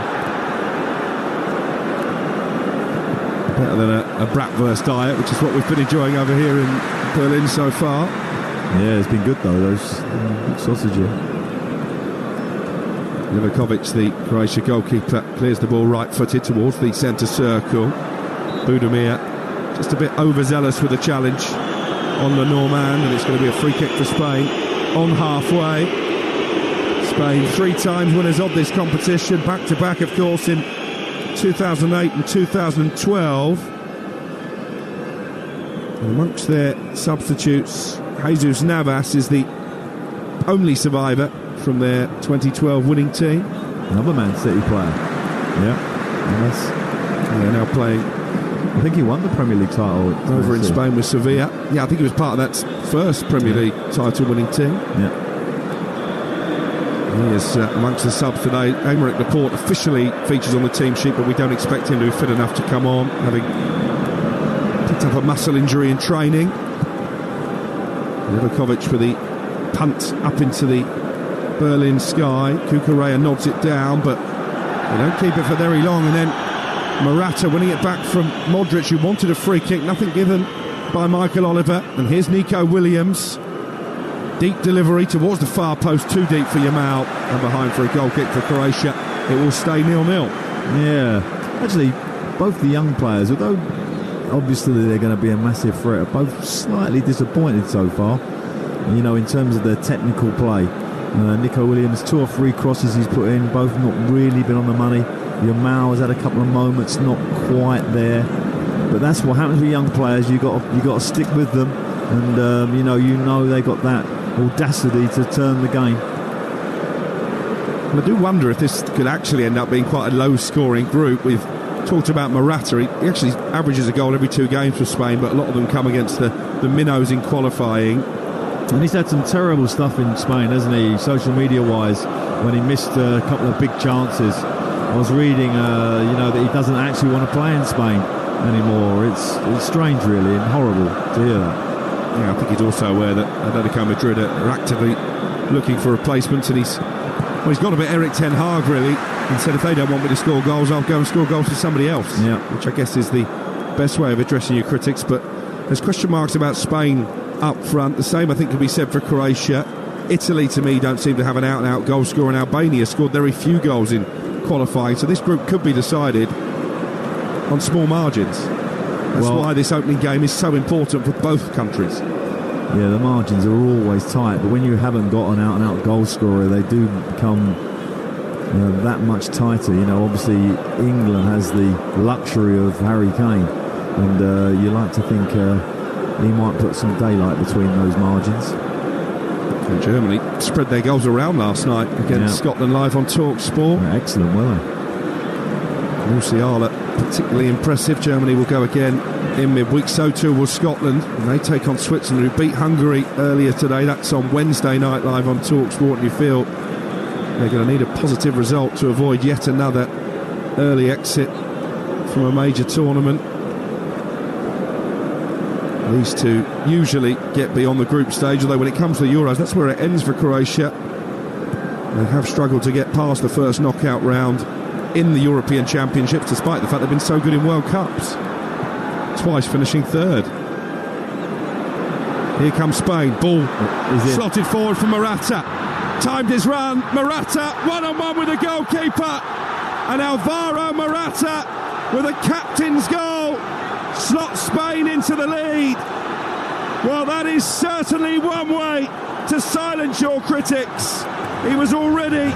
Better than a bratwurst diet, which is what we've been enjoying over here in Berlin so far. Yeah, it's been good though, those good sausage here. Livakovic, the Croatia goalkeeper, clears the ball right-footed towards the centre circle. Budimir just a bit overzealous with the challenge on the Normand, and it's going to be a free kick for Spain on halfway. Spain 3 times winners of this competition, back-to-back of course in 2008 and 2012. And amongst their substitutes, Jesus Navas is the only survivor from their 2012 winning team. Another Man City player. Yeah. They're now playing, I think he won the Premier League title over in Spain with Sevilla. Yeah, I think he was part of that first Premier League title winning team. Yeah. He is amongst the subs today. Aymeric Laporte officially features on the team sheet, but we don't expect him to be fit enough to come on, having picked up a muscle injury in training. Livakovic with the punt up into the Berlin sky. Kukurea nods it down, but they don't keep it for very long, and then Morata winning it back from Modric, who wanted a free kick, nothing given by Michael Oliver. And here's Nico Williams, deep delivery towards the far post, too deep for Yamal, and behind for a goal kick for Croatia. It will stay 0-0. Yeah, actually both the young players, although obviously they're going to be a massive threat, are both slightly disappointed so far, you know, in terms of their technical play. Nico Williams, 2 or 3 crosses he's put in, both not really been on the money. Yamal has had a couple of moments, not quite there, but that's what happens with young players. You got to stick with them, and you know they got that audacity to turn the game. I do wonder if this could actually end up being quite a low-scoring group. We've talked about Morata. He actually averages a goal every 2 games for Spain, but a lot of them come against the minnows in qualifying. And he's had some terrible stuff in Spain, hasn't he, social media-wise, when he missed a couple of big chances. I was reading, that he doesn't actually want to play in Spain anymore. It's strange, really, and horrible to hear that. Yeah, I think he's also aware that Atletico Madrid are actively looking for replacements, and he's got a bit Erik ten Hag, really. He said, if they don't want me to score goals, I'll go and score goals for somebody else. Yeah. Which I guess is the best way of addressing your critics, but There's question marks about Spain up front. The same, I think, can be said for Croatia. Italy, to me, don't seem to have an out-and-out goal scorer, and Albania scored very few goals in qualifying. So this group could be decided on small margins. That's why this opening game is so important for both countries. Yeah, the margins are always tight, but when you haven't got an out-and-out goal scorer, they do become that much tighter. You know, obviously England has the luxury of Harry Kane, and you like to think he might put some daylight between those margins. And Germany spread their goals around last night against Scotland live on Talksport. Yeah, excellent, were they? Musiala, particularly impressive. Germany will go again in midweek. So too will Scotland. And they take on Switzerland, who beat Hungary earlier today. That's on Wednesday night live on Talksport. And you feel they're going to need a positive result to avoid yet another early exit from a major tournament. These two usually get beyond the group stage, although when it comes to the Euros, that's where it ends for Croatia. They have struggled to get past the first knockout round in the European Championships, despite the fact they've been so good in World Cups. Twice finishing third. Here comes Spain. Ball slotted forward for Morata. Timed his run. Morata one-on-one with the goalkeeper. And Alvaro Morata with a captain's goal slots Spain into the lead. Well, that is certainly one way to silence your critics. He was already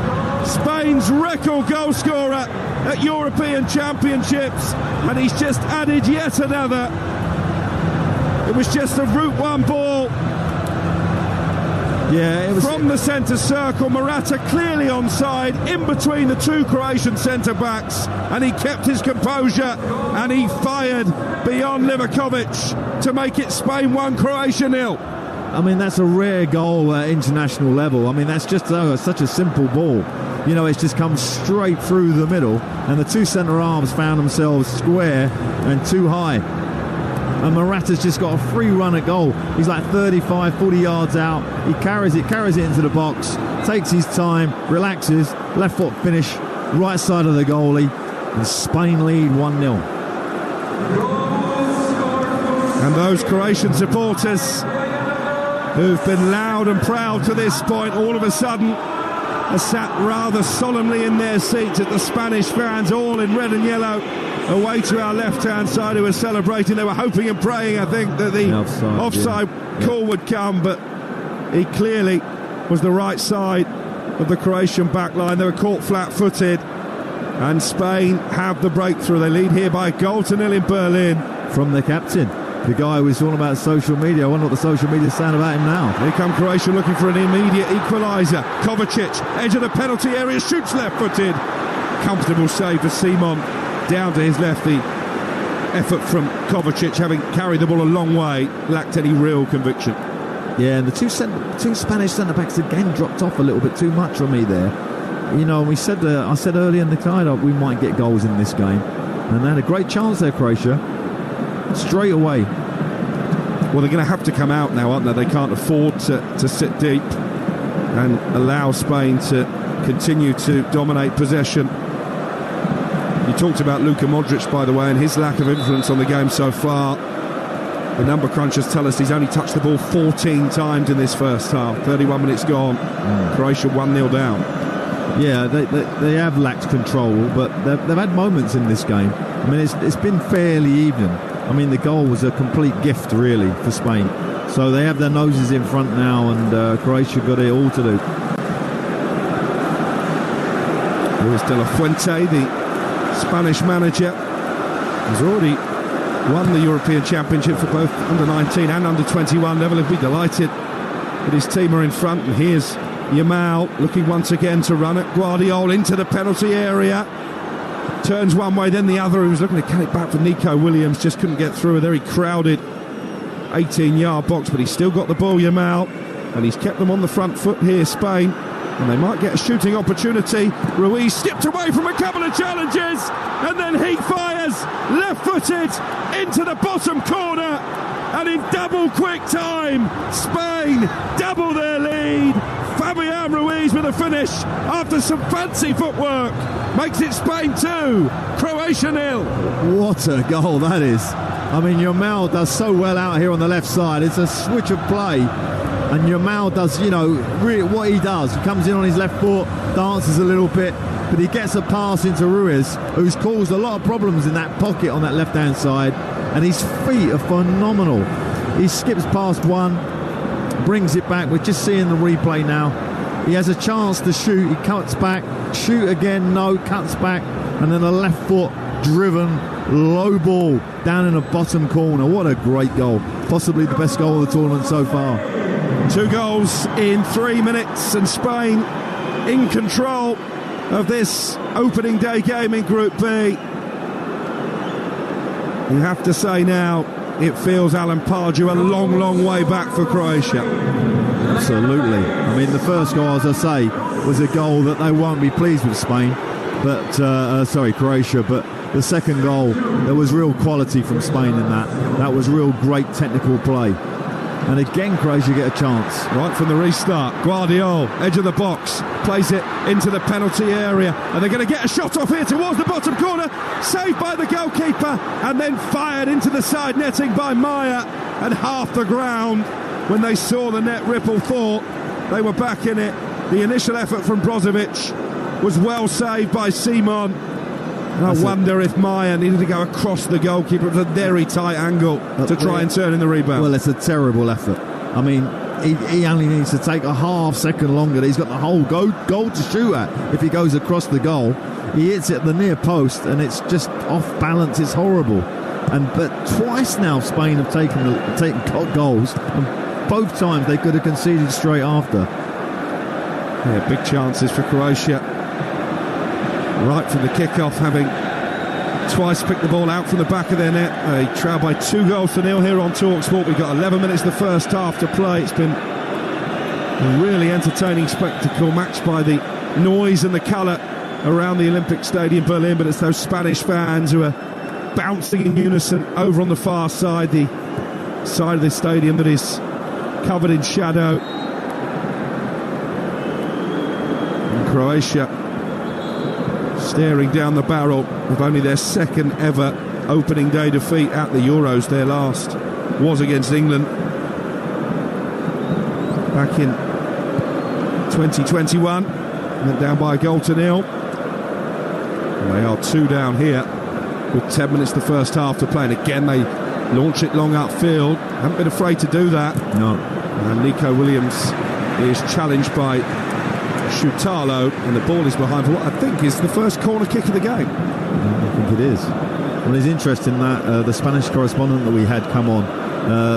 Spain's record goal scorer at European Championships, and he's just added yet another. It was just a route one ball. Yeah, it was from the centre circle. Morata clearly onside, in between the two Croatian centre-backs, and he kept his composure, and he fired beyond Livakovic to make it Spain 1, Croatia 0. I mean, that's a rare goal at international level. I mean, that's just such a simple ball. You know, it's just come straight through the middle, and the two centre arms found themselves square and too high. And Morata's just got a free run at goal. He's like 35, 40 yards out. He carries it into the box, takes his time, relaxes, left foot finish, right side of the goalie, and Spain lead 1-0. And those Croatian supporters who've been loud and proud to this point, all of a sudden are sat rather solemnly in their seats at the Spanish fans, all in red and yellow, away to our left-hand side, who are celebrating. They were hoping and praying, I think, that the offside call would come, but he clearly was the right side of the Croatian back line. They were caught flat-footed, and Spain have the breakthrough. They lead here by a goal to 0 in Berlin. From the captain, the guy who was all about social media. I wonder what the social media is saying about him now. Here come Croatia looking for an immediate equaliser. Kovacic, edge of the penalty area, shoots left-footed. Comfortable save for Simon. Down to his left, the effort from Kovacic, having carried the ball a long way, lacked any real conviction. Yeah, and the two Spanish centre-backs again dropped off a little bit too much for me there. You know, I said earlier in the tie we might get goals in this game, and they had a great chance there, Croatia, straight away. Well, they're going to have to come out now, aren't they? They can't afford to sit deep and allow Spain to continue to dominate possession. You talked about Luka Modric, by the way, and his lack of influence on the game so far. The number crunchers tell us he's only touched the ball 14 times in this first half. 31 minutes gone. Croatia 1-0 down. Yeah, they have lacked control, but they've had moments in this game. I mean, it's been fairly even. I mean, the goal was a complete gift, really, for Spain. So they have their noses in front now, and Croatia got it all to do. Luis de la Fuente, the Spanish manager, has already won the European Championship for both under-19 and under-21 level. He'll be delighted that his team are in front. And here's Yamal looking once again to run at Guardiola into the penalty area. Turns one way, then the other. He was looking to cut it back for Nico Williams, just couldn't get through a very crowded 18-yard box, but he's still got the ball, Yamal, and he's kept them on the front foot here, Spain, and they might get a shooting opportunity. Ruiz skipped away from a couple of challenges, and then he fires left-footed into the bottom corner, and in double quick time, Spain double their lead. Fabian Ruiz with a finish after some fancy footwork makes it Spain 2, Croatia 0. What a goal that is. I mean, Yamal does so well out here on the left side. It's a switch of play, and Yamal does, really what he does. He comes in on his left foot, dances a little bit, but he gets a pass into Ruiz, who's caused a lot of problems in that pocket on that left-hand side, and his feet are phenomenal. He skips past one, brings it back. We're just seeing the replay now. He has a chance to shoot. He cuts back, shoot again, no, cuts back, and then a left foot driven low ball down in the bottom corner. What a great goal. Possibly the best goal of the tournament so far. 2 goals in 3 minutes, and Spain in control of this opening day game in Group B. You have to say now, it feels, Alan Pardew, a long, long way back for Croatia. Absolutely. I mean, the first goal, as I say, was a goal that they won't be pleased with Spain, but Croatia. But the second goal, there was real quality from Spain in that. That was real great technical play. And again, Croatia get a chance. Right from the restart, Guardiola, edge of the box, plays it into the penalty area, and they're going to get a shot off here towards the bottom corner, saved by the goalkeeper, and then fired into the side netting by Maya, and half the ground, when they saw the net ripple, thought they were back in it. The initial effort from Brozovic was well saved by Simon. And I wonder if Maya needed to go across the goalkeeper. It was a very tight angle to try and turn in the rebound. Well, it's a terrible effort. I mean, he only needs to take a half second longer. He's got the whole goal to shoot at. If he goes across the goal, he hits it at the near post, and it's just off balance. It's horrible. But twice now Spain have taken goals, and both times they could have conceded straight after. Yeah, big chances for Croatia. Right from the kickoff, having twice picked the ball out from the back of their net. They trail by 2-0 here on Talksport. We've got 11 minutes the first half to play. It's been a really entertaining spectacle, matched by the noise and the colour around the Olympic Stadium Berlin, but it's those Spanish fans who are bouncing in unison over on the far side, the side of the stadium that is covered in shadow. And Croatia staring down the barrel of only their second ever opening day defeat at the Euros. Their last was against England back in 2021. Went down by a 0-0. And they are 2 down here with 10 minutes the first half to play. And again, they launch it long upfield. Haven't been afraid to do that. No. And Nico Williams is challenged by Shutalo, and the ball is behind for what I think is the first corner kick of the game. I think it is. Well, it's interesting that the Spanish correspondent that we had come on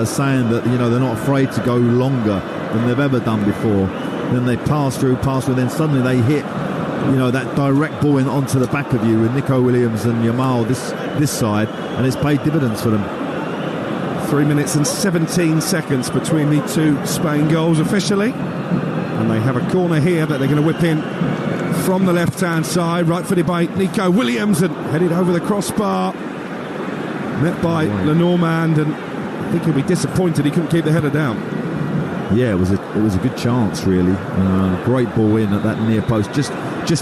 saying that they're not afraid to go longer than they've ever done before. Then they pass through, then suddenly they hit that direct ball onto the back of you with Nico Williams and Yamal this side, and it's paid dividends for them. 3 minutes and 17 seconds between the 2 Spain goals officially. And they have a corner here that they're going to whip in from the left-hand side, right footed by Nico Williams, and headed over the crossbar, met by Lenormand, and I think he'll be disappointed he couldn't keep the header down. Yeah, it was a good chance, really. Great ball in at that near post, just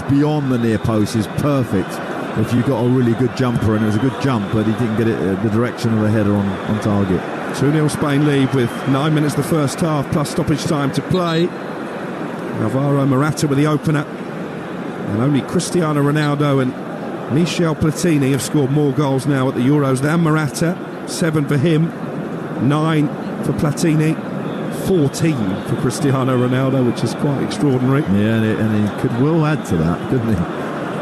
beyond the near post is perfect if you've got a really good jumper, and it was a good jump, but he didn't get it the direction of the header on target. 2-0 Spain lead with 9 minutes the first half plus stoppage time to play. Alvaro Morata with the opener, and only Cristiano Ronaldo and Michel Platini have scored more goals now at the Euros than Morata. 7 for him, 9 for Platini, 14 for Cristiano Ronaldo, which is quite extraordinary. Yeah, and he could well add to that, couldn't he?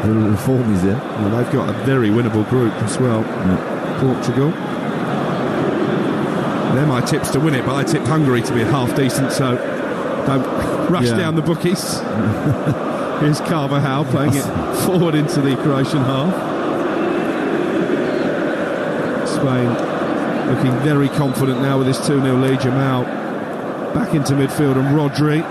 The form he's in. Well, they've got a very winnable group as well. Yeah. Portugal. They're my tips to win it, but I tip Hungary to be half decent, so don't rush down the bookies. Here's Carvajal playing it forward into the Croatian half. Spain looking very confident now with this 2-0 lead. Jamal back into midfield, and Rodri.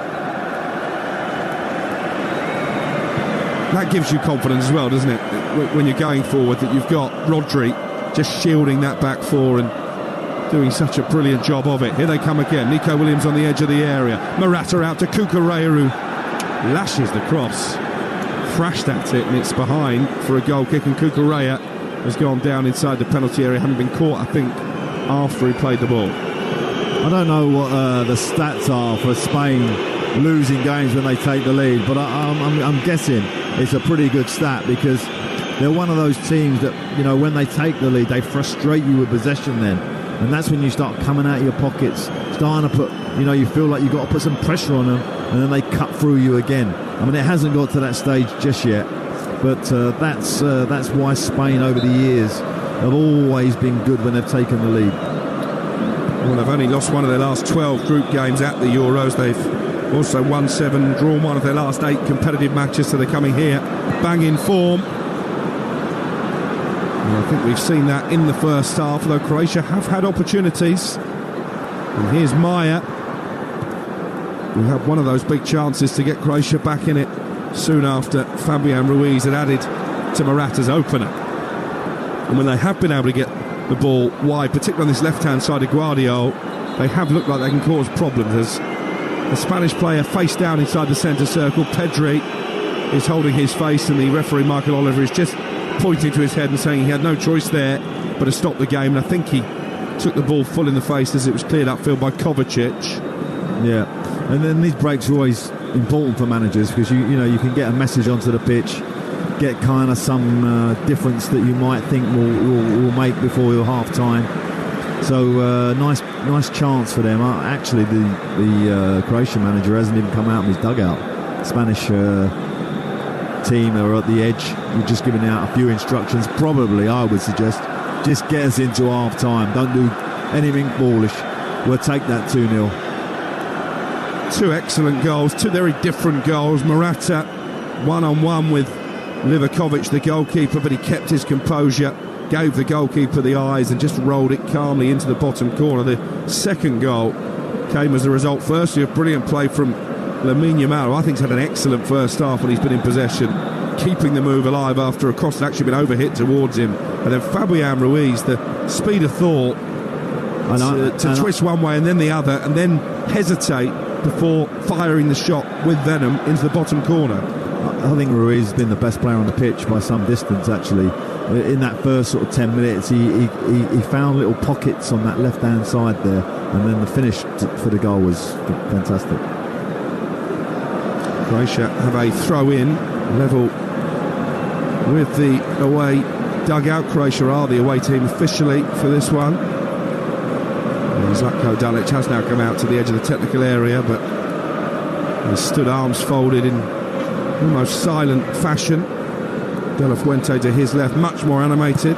That gives you confidence as well, doesn't it? When you're going forward, that you've got Rodri just shielding that back four and doing such a brilliant job of it. Here they come again. Nico Williams on the edge of the area. Morata out to Cucurella, who lashes the cross. Thrashed at it, and it's behind for a goal kick, and Cucurella has gone down inside the penalty area, having been caught, I think, after he played the ball. I don't know what the stats are for Spain losing games when they take the lead, but I'm guessing it's a pretty good stat, because they're one of those teams that, you know, when they take the lead, they frustrate you with possession then. And that's when you start coming out of your pockets, starting to put, you know, you feel like you've got to put some pressure on them, and then they cut through you again. I mean, it hasn't got to that stage just yet, but that's why Spain over the years have always been good when they've taken the lead. Well, they've only lost one of their last 12 group games at the Euros. They've also won 7, drawn one of their last 8 competitive matches, so they're coming here banging form. And I think we've seen that in the first half, though Croatia have had opportunities. And here's Maya, who had one of those big chances to get Croatia back in it soon after Fabian Ruiz had added to Morata's opener. And when they have been able to get the ball wide, particularly on this left-hand side of Guardiola, they have looked like they can cause problems. As the Spanish player face down inside the centre circle, Pedri is holding his face, and the referee Michael Oliver is just pointing to his head and saying he had no choice there but to stop the game. And I think he took the ball full in the face as it was cleared upfield by Kovacic. Yeah, and then these breaks are always important for managers, because you know you can get a message onto the pitch, get kind of some difference that you might think will make before your half time. So nice chance for them. Actually, the Croatian manager hasn't even come out of his dugout. Spanish team are at the edge. We're just giving out a few instructions. Probably, I would suggest, just get us into half time. Don't do anything ballish. We'll take that 2-0. 2 excellent goals, 2 very different goals. Morata one-on-one with Livakovic, the goalkeeper, but he kept his composure, gave the goalkeeper the eyes and just rolled it calmly into the bottom corner. The second goal came as a result, firstly, of brilliant play from Lamine Yamal, who I think has had an excellent first half when he's been in possession, keeping the move alive after a cross had actually been overhit towards him. And then Fabian Ruiz, the speed of thought to twist one way and then the other, and then hesitate before firing the shot with venom into the bottom corner. I think Ruiz has been the best player on the pitch by some distance, actually. In that first sort of 10 minutes, he found little pockets on that left-hand side there, and then the finish for the goal was fantastic. Croatia have a throw-in level with the away dugout. Croatia are the away team officially for this one. Zlatko Dalic has now come out to the edge of the technical area, but he stood arms folded in almost silent fashion. De La Fuente to his left, much more animated.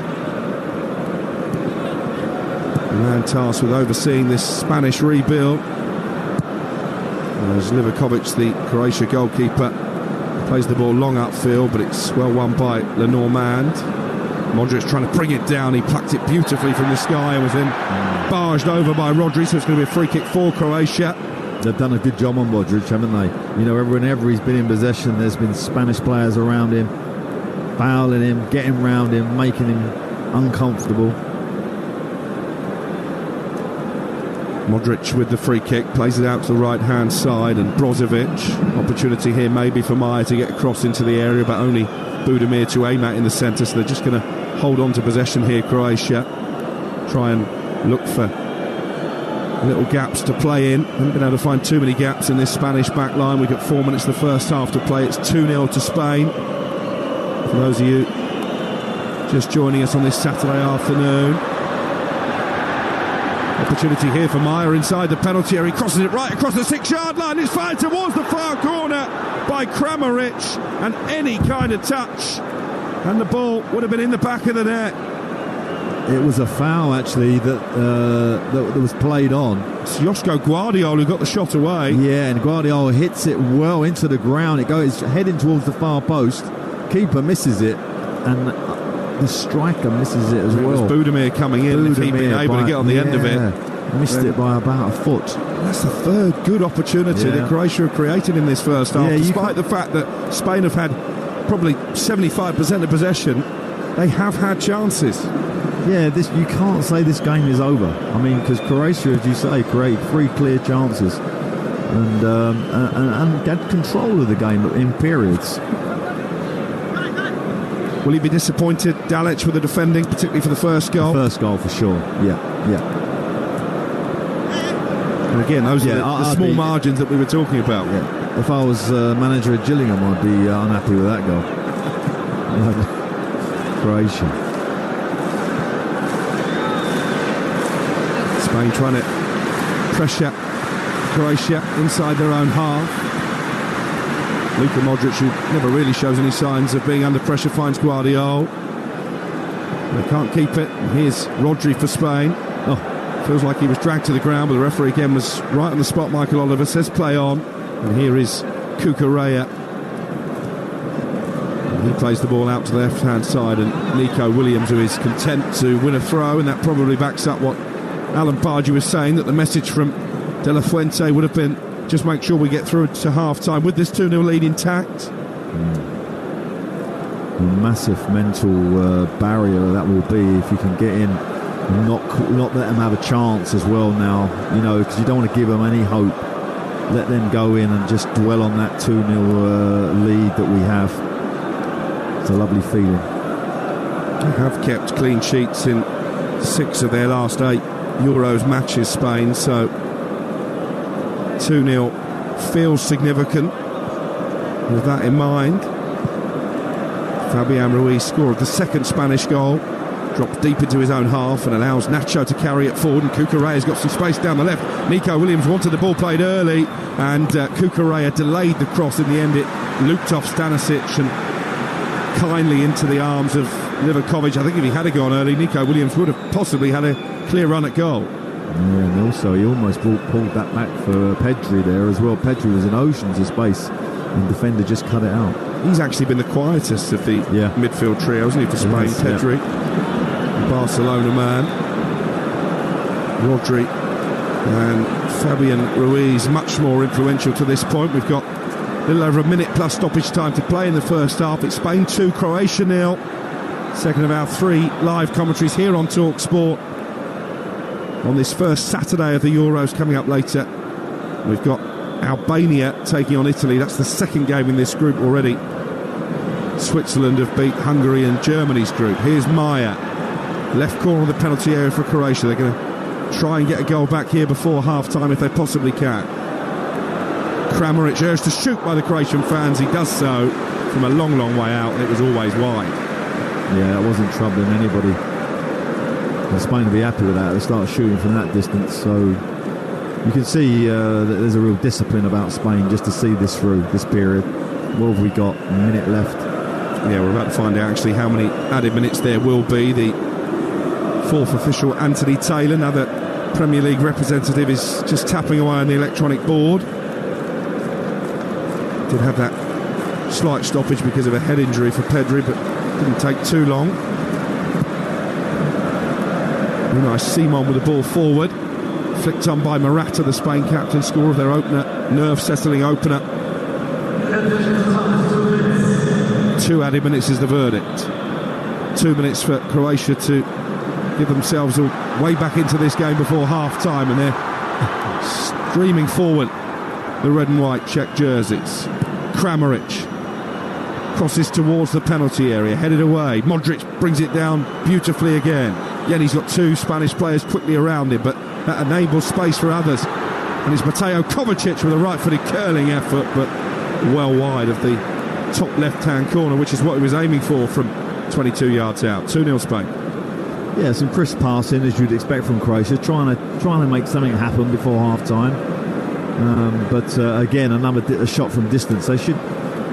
The man tasked with overseeing this Spanish rebuild. As Livakovic, the Croatia goalkeeper, plays the ball long upfield, but it's well won by Lenormand. Modric trying to bring it down. He plucked it beautifully from the sky and was then barged over by Rodri, so it's going to be a free kick for Croatia. They've done a good job on Modric, haven't they? You know, whenever he's been in possession, there's been Spanish players around him, fouling him, getting round him, making him uncomfortable. Modric with the free kick, plays it out to the right-hand side, and Brozovic. Opportunity here maybe for Maya to get across into the area, but only Budimir to aim at in the centre, so they're just going to hold on to possession here, Croatia. Try and look for little gaps to play in. Haven't been able to find too many gaps in this Spanish back line. We've got 4 minutes of the first half to play. It's 2-0 to Spain. For those of you just joining us on this Saturday afternoon, opportunity here for Maya inside the penalty area. He crosses it right across the 6-yard line. It's fired towards the far corner by Kramaric, and any kind of touch and the ball would have been in the back of the net. It was a foul, actually, that was played on. It's Josko Guardiola who got the shot away. Yeah, and Guardiola hits it well into the ground. It goes heading towards the far post. Keeper misses it, and the striker misses it as well. It was Budimir coming in, if he'd been able to get on the end of it. Missed it by about a foot. That's the third good opportunity that Croatia have created in this first half. Despite the fact that Spain have had probably 75% of possession, they have had chances. Yeah, you can't say this game is over. I mean, because Croatia, as you say, created 3 clear chances and had control of the game in periods. Will he be disappointed, Dalic, with the defending, particularly for the first goal? The first goal, for sure, yeah. Yeah. And again, those are the small margins that we were talking about. Yeah. If I was manager of Gillingham, I'd be unhappy with that goal. Croatia. Spain trying to pressure Croatia inside their own half. Luka Modric, who never really shows any signs of being under pressure, finds Guardiola. They can't keep it. And here's Rodri for Spain. Oh, feels like he was dragged to the ground, but the referee again was right on the spot. Michael Oliver says play on. And here is Cucurella. He plays the ball out to the left-hand side, and Nico Williams, who is content to win a throw, and that probably backs up what Alan Pardew was saying, that the message from De La Fuente would have been just make sure we get through to half-time with this 2-0 lead intact. A massive mental barrier that will be if you can get in and not let them have a chance as well now, you know, because you don't want to give them any hope. Let them go in and just dwell on that 2-0 lead that we have. It's a lovely feeling. They have kept clean sheets in 6 of their last 8 Euros matches, Spain, so 2-0 feels significant. With that in mind, Fabian Ruiz scored the second Spanish goal, drops deep into his own half and allows Nacho to carry it forward, and Cucurella's got some space down the left. Nico Williams wanted the ball played early, and Cucurella delayed the cross. In the end, it looped off Stanisic and kindly into the arms of Livakovic. I think if he had gone early, Nico Williams would have possibly had a clear run at goal. Yeah, and also he almost pulled that back for Pedri there as well. Pedri was in oceans of space, and the defender just cut it out. He's actually been the quietest of the midfield trio, hasn't he, for Spain? Yes, Pedri, the Barcelona man, Rodri and Fabian Ruiz, much more influential to this point. We've got a little over a minute plus stoppage time to play in the first half. It's Spain 2, Croatia 0. Second of our 3 live commentaries here on Talksport on this first Saturday of the Euros. Coming up later, we've got Albania taking on Italy. That's the second game in this group already. Switzerland have beat Hungary in Germany's group. Here's Maya, left corner of the penalty area for Croatia. They're going to try and get a goal back here before half-time if they possibly can. Kramaric urged to shoot by the Croatian fans. He does so from a long, long way out, and it was always wide. Yeah, it wasn't troubling anybody. And Spain will be happy with that. They start shooting from that distance, so you can see that there's a real discipline about Spain just to see this through this period. What have we got? A minute left. Yeah, we're about to find out actually how many added minutes there will be. The 4th official, Anthony Taylor, another Premier League representative, is just tapping away on the electronic board. Did have that slight stoppage because of a head injury for Pedri, but didn't take too long. Very nice Simon with the ball forward. Flicked on by Morata, the Spain captain, score of their opener, nerve-settling opener. 2 added minutes is the verdict. 2 minutes for Croatia to give themselves way back into this game before half-time, and they're streaming forward, the red and white Czech jerseys. Kramaric crosses towards the penalty area, headed away. Modric brings it down beautifully again. Yeah, he's got 2 Spanish players quickly around him, but that enables space for others. And it's Mateo Kovacic with a right-footed curling effort, but well wide of the top left-hand corner, which is what he was aiming for from 22 yards out. 2-0 Spain. Yeah, some crisp passing as you'd expect from Croatia, trying to make something happen before half-time. But again, a shot from distance. They should,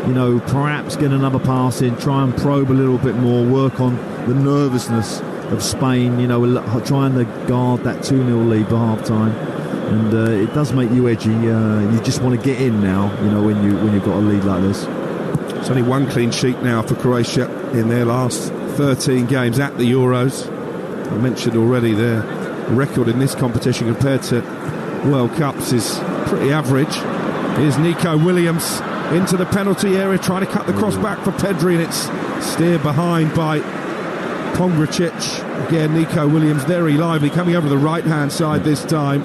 perhaps get another pass in, try and probe a little bit more, work on the nervousness of Spain, trying to guard that 2-0 lead for half-time. And it does make you edgy. You just want to get in now, when you've got a lead like this. It's only 1 clean sheet now for Croatia in their last 13 games at the Euros. I mentioned already their record in this competition compared to World Cups is pretty average. Here's Nico Williams into the penalty area, trying to cut the cross back for Pedri, and it's steered behind by Pongracic. Again, Nico Williams very lively, coming over the right-hand side this time.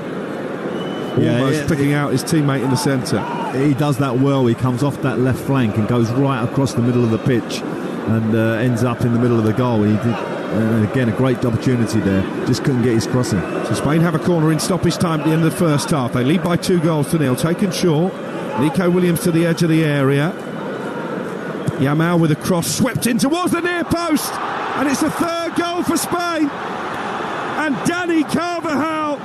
Almost picking out his teammate in the centre. He does that well. He comes off that left flank and goes right across the middle of the pitch and ends up in the middle of the goal. He And again, a great opportunity there. Just couldn't get his crossing. So Spain have a corner in stoppage time at the end of the first half. They lead by 2-0. Taken short. Nico Williams to the edge of the area. Yamal with a cross swept in towards the near post. And it's the third goal for Spain. And Dani Carvajal,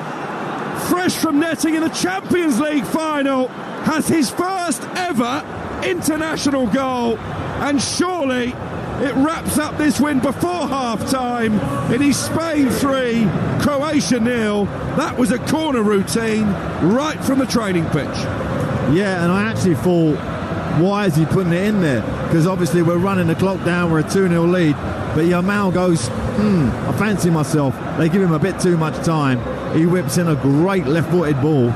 fresh from netting in the Champions League final, has his first ever international goal. And surely it wraps up this win before half-time. It is Spain 3, Croatia 0. That was a corner routine right from the training pitch. Yeah, and I actually thought, why is he putting it in there? Because obviously we're running the clock down, we're a 2-0 lead. But Yamal goes, I fancy myself. They give him a bit too much time. He whips in a great left-footed ball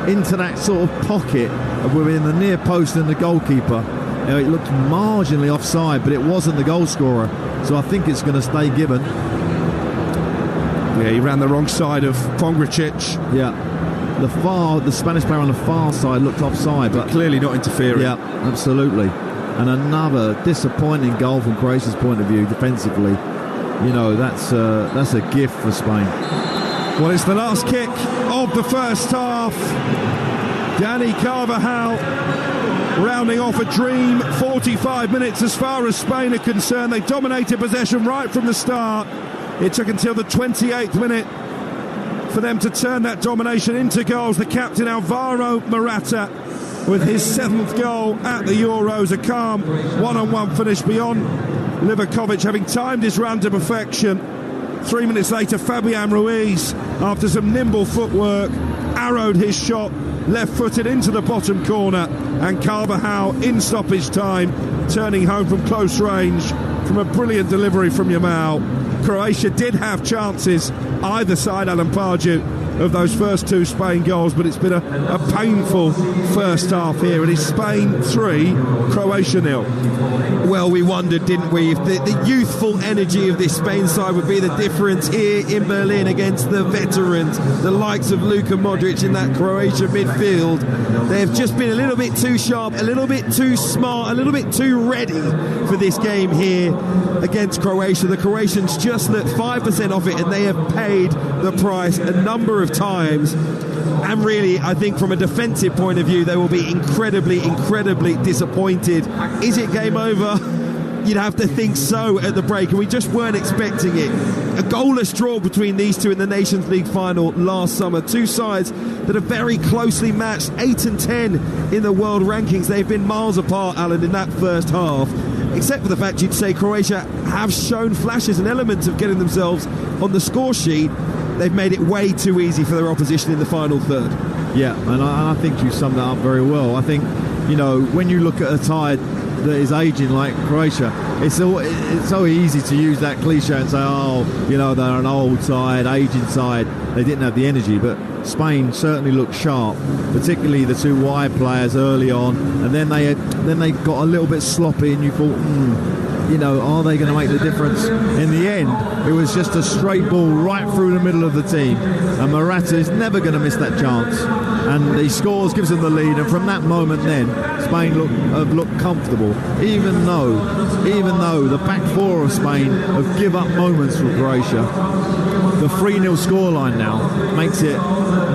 into that sort of pocket within the near post and the goalkeeper. It looked marginally offside, but it wasn't the goal scorer. So I think it's going to stay given. Yeah, he ran the wrong side of Pongracic. Yeah. The Spanish player on the far side looked offside, but clearly not interfering. Yeah, absolutely. And another disappointing goal from Croatia's point of view defensively. You know, that's a gift for Spain. Well, it's the last kick of the first half. Dani Carvajal rounding off a dream 45 minutes as far as Spain are concerned. They dominated possession right from the start. It took until the 28th minute for them to turn that domination into goals. The captain Alvaro Morata with his 7th goal at the Euros. A calm one-on-one finish beyond Livakovic having timed his run to perfection. 3 minutes later, Fabian Ruiz, after some nimble footwork, arrowed his shot left-footed into the bottom corner, and Carvajal in stoppage time turning home from close range from a brilliant delivery from Yamal. Croatia did have chances either side, Alan Pardew, of those first 2 Spain goals, but it's been a painful first half here. It is Spain 3, Croatia 0. Well, we wondered, didn't we, if the youthful energy of this Spain side would be the difference here in Berlin against the veterans, the likes of Luka Modric in that Croatia midfield. They've just been a little bit too sharp, a little bit too smart, a little bit too ready for this game here against Croatia. The Croatians just let 5% off it, and they have paid the price a number of times. And really, I think from a defensive point of view, they will be incredibly disappointed. Is it game over? You'd have to think so at the break, and we just weren't expecting it. A goalless draw between these two in the Nations League final last summer. Two sides that are very closely matched, 8 and 10 in the world rankings. They've been miles apart, Alan, in that first half, except for the fact you'd say Croatia have shown flashes and elements of getting themselves on the score sheet. They've made it way too easy for their opposition in the final third. Yeah, and I think you summed that up very well. I think, you know, when you look at a side that is aging like Croatia, it's so easy to use that cliche and say, oh, you know, they're an old side, aging side. They didn't have the energy, but Spain certainly looked sharp, particularly the two wide players early on, and then they got a little bit sloppy, and you thought, you know, are they going to make the difference? In the end, it was just a straight ball right through the middle of the team, and Morata is never going to miss that chance. And he scores, gives them the lead, and from that moment then, Spain have looked comfortable, even though the back four of Spain have give up moments from Croatia. The 3-0 scoreline now makes it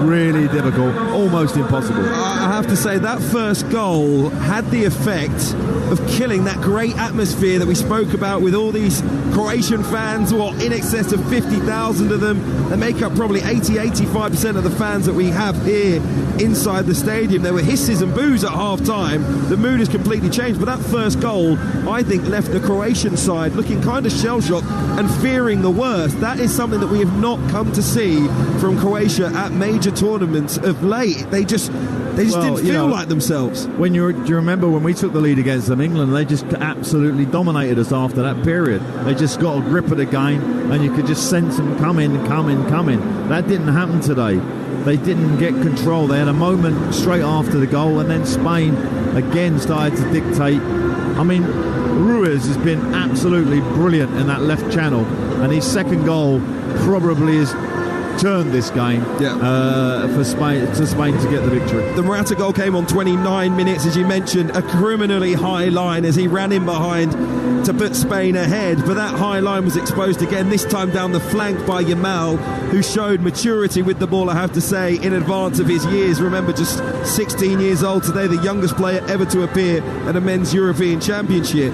really difficult, almost impossible. I have to say that first goal had the effect of killing that great atmosphere that we spoke about with all these Croatian fans, in excess of 50,000 of them. They make up probably 80-85% of the fans that we have here inside the stadium. There were hisses and boos at half-time. The mood has completely changed, but that first goal, I think, left the Croatian side looking kind of shell-shocked and fearing the worst. That is something that we have not come to see from Croatia at major tournaments of late. They just didn't feel like themselves. Do you remember when we took the lead against them, England? They just absolutely dominated us after that period. They just got a grip of the game, and you could just sense them coming. That didn't happen today. They didn't get control. They had a moment straight after the goal, and then Spain again started to dictate. I mean, Ruiz has been absolutely brilliant in that left channel, and his second goal probably is turned this game for Spain to get the victory. The Morata goal came on 29 minutes, as you mentioned, a criminally high line as he ran in behind to put Spain ahead. But that high line was exposed again, this time down the flank by Yamal, who showed maturity with the ball, I have to say, in advance of his years. Remember, just 16 years old today, the youngest player ever to appear at a men's European Championship.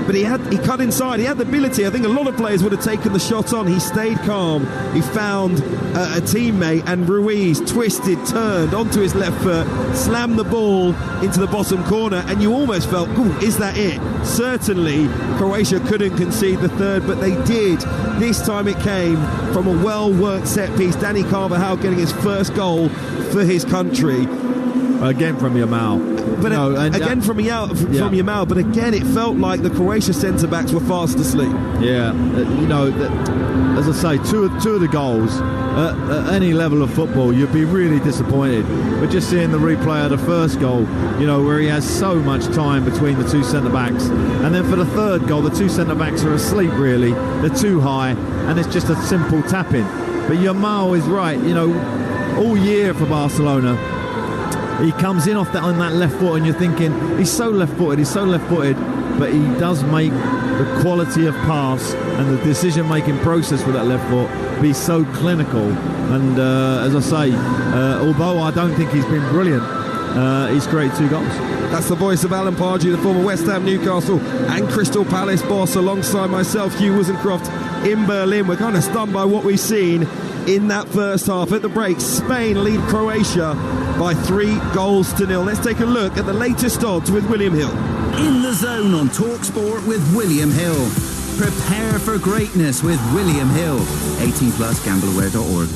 But he cut inside, he had the ability. I think a lot of players would have taken the shot on. He stayed calm, he found a teammate, and Ruiz twisted, turned onto his left foot, slammed the ball into the bottom corner, and you almost felt, ooh, is that it? Certainly Croatia couldn't concede the third, but they did. This time it came from a well-worked set piece. Dani Carvajal getting his first goal for his country. Again from Yamal. But from Yamal, but again it felt like the Croatia centre-backs were fast asleep. Yeah, as I say, two of the goals, at any level of football, you'd be really disappointed. But just seeing the replay of the first goal, where he has so much time between the two centre-backs. And then for the third goal, the two centre-backs are asleep, really. They're too high, and it's just a simple tap-in. But Yamal is right, all year for Barcelona, he comes in on that left foot, and you're thinking, he's so left-footed, but he does make the quality of pass and the decision-making process with that left foot be so clinical. And as I say, although I don't think he's been brilliant, he's created 2 goals. That's the voice of Alan Pardew, the former West Ham, Newcastle and Crystal Palace boss, alongside myself, Hugh Woozencroft, in Berlin. We're kind of stunned by what we've seen in that first half. At the break, Spain lead Croatia by 3-0. Let's take a look at the latest odds with William Hill. In the Zone on Talksport with William Hill. Prepare for greatness with William Hill. 18 plus, gambleware.org.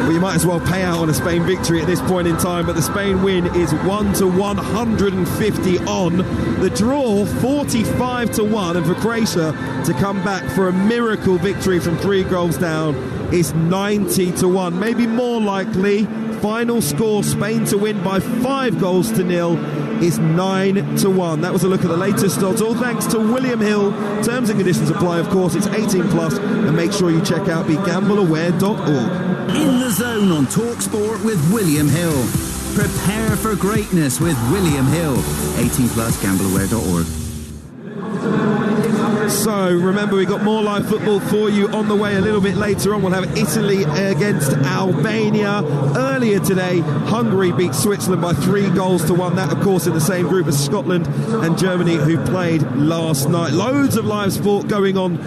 Well, you might as well pay out on a Spain victory at this point in time, but the Spain win is 1 to 150 on. The draw 45 to 1, and for Croatia to come back for a miracle victory from 3 goals down is 90 to 1. Maybe more likely, final score Spain to win by 5-0 is 9 to 1. That was a look at the latest odds, all thanks to William Hill. Terms and conditions apply, of course. It's 18 plus, and make sure you check out begambleaware.org. In the Zone on Talksport with William Hill. Prepare for greatness with William Hill. 18 plus, gambleware.org. So remember, we've got more live football for you on the way a little bit later on. We'll have Italy against Albania. Earlier today, Hungary beat Switzerland by 3-1. That, of course, in the same group as Scotland and Germany, who played last night. Loads of live sport going on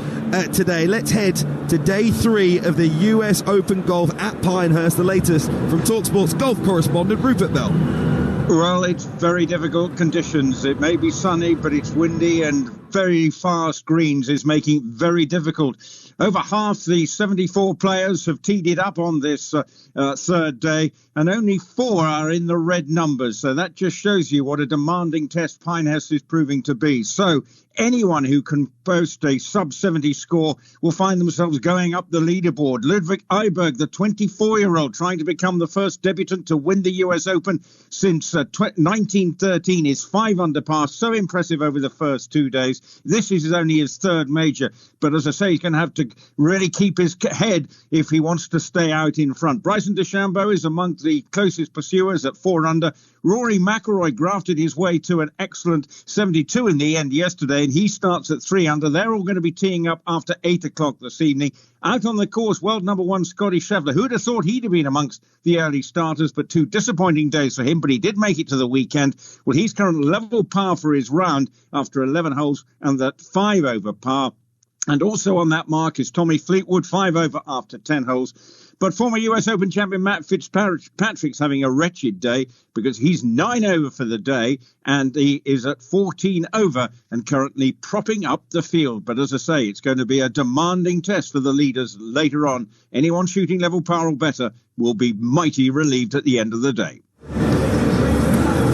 today. Let's head to day 3 of the US Open Golf at Pinehurst. The latest from TalkSport's golf correspondent Rupert Bell. Well, it's very difficult conditions. It may be sunny, but it's windy, and very fast greens is making it very difficult. Over half the 74 players have teed it up on this third day, and only 4 are in the red numbers. So that just shows you what a demanding test Pinehurst is proving to be. So anyone who can boast a sub-70 score will find themselves going up the leaderboard. Ludwig Eiberg, the 24-year-old, trying to become the first debutant to win the US Open since 1913, is 5 under par. So impressive over the first 2 days. This is only his 3rd major. But as I say, he's going to have to really keep his head if he wants to stay out in front. Bryson DeChambeau is among the closest pursuers at 4 under. Rory McIlroy grafted his way to an excellent 72 in the end yesterday, and he starts at 3 under. They're all going to be teeing up after 8 o'clock this evening. Out on the course, world number 1 Scotty Scheffler. Who'd have thought he'd have been amongst the early starters, but 2 disappointing days for him, but he did make it to the weekend. Well, he's currently level par for his round after 11 holes and that 5 over par. And also on that mark is Tommy Fleetwood, 5 over after 10 holes. But former US Open champion Matt Fitzpatrick's having a wretched day because he's 9 over for the day and he is at 14 over and currently propping up the field. But as I say, it's going to be a demanding test for the leaders later on. Anyone shooting level par or better will be mighty relieved at the end of the day.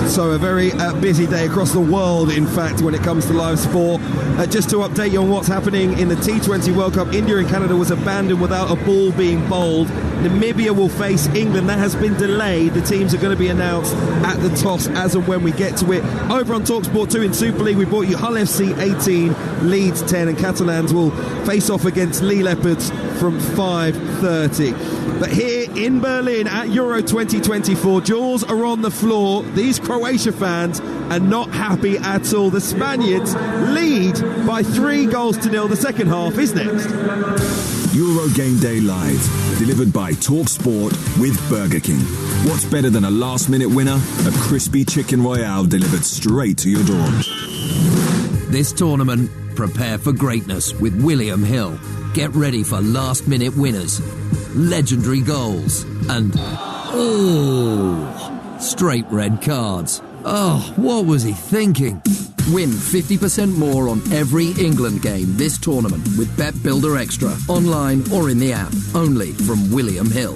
So a very busy day across the world, in fact, when it comes to live sport. Just to update you on what's happening in the T20 World Cup, India and Canada was abandoned without a ball being bowled. Namibia will face England. That has been delayed. The teams are going to be announced at the toss as and when we get to it. Over on Talksport 2 in Super League, we brought you Hull FC 18, Leeds 10, and Catalans will face off against Lee Leopards from 5:30. But here in Berlin at Euro 2024, jaws are on the floor. These Croatia fans are not happy at all. The Spaniards lead by 3-0. The second half is next. Euro Game Day Live, delivered by Talksport with Burger King. What's better than a last-minute winner? A crispy chicken royale delivered straight to your door. This tournament, prepare for greatness with William Hill. Get ready for last-minute winners, legendary goals, and straight red cards. Oh, what was he thinking? Win 50% more on every England game this tournament with Bet Builder Extra, online or in the app. Only from William Hill.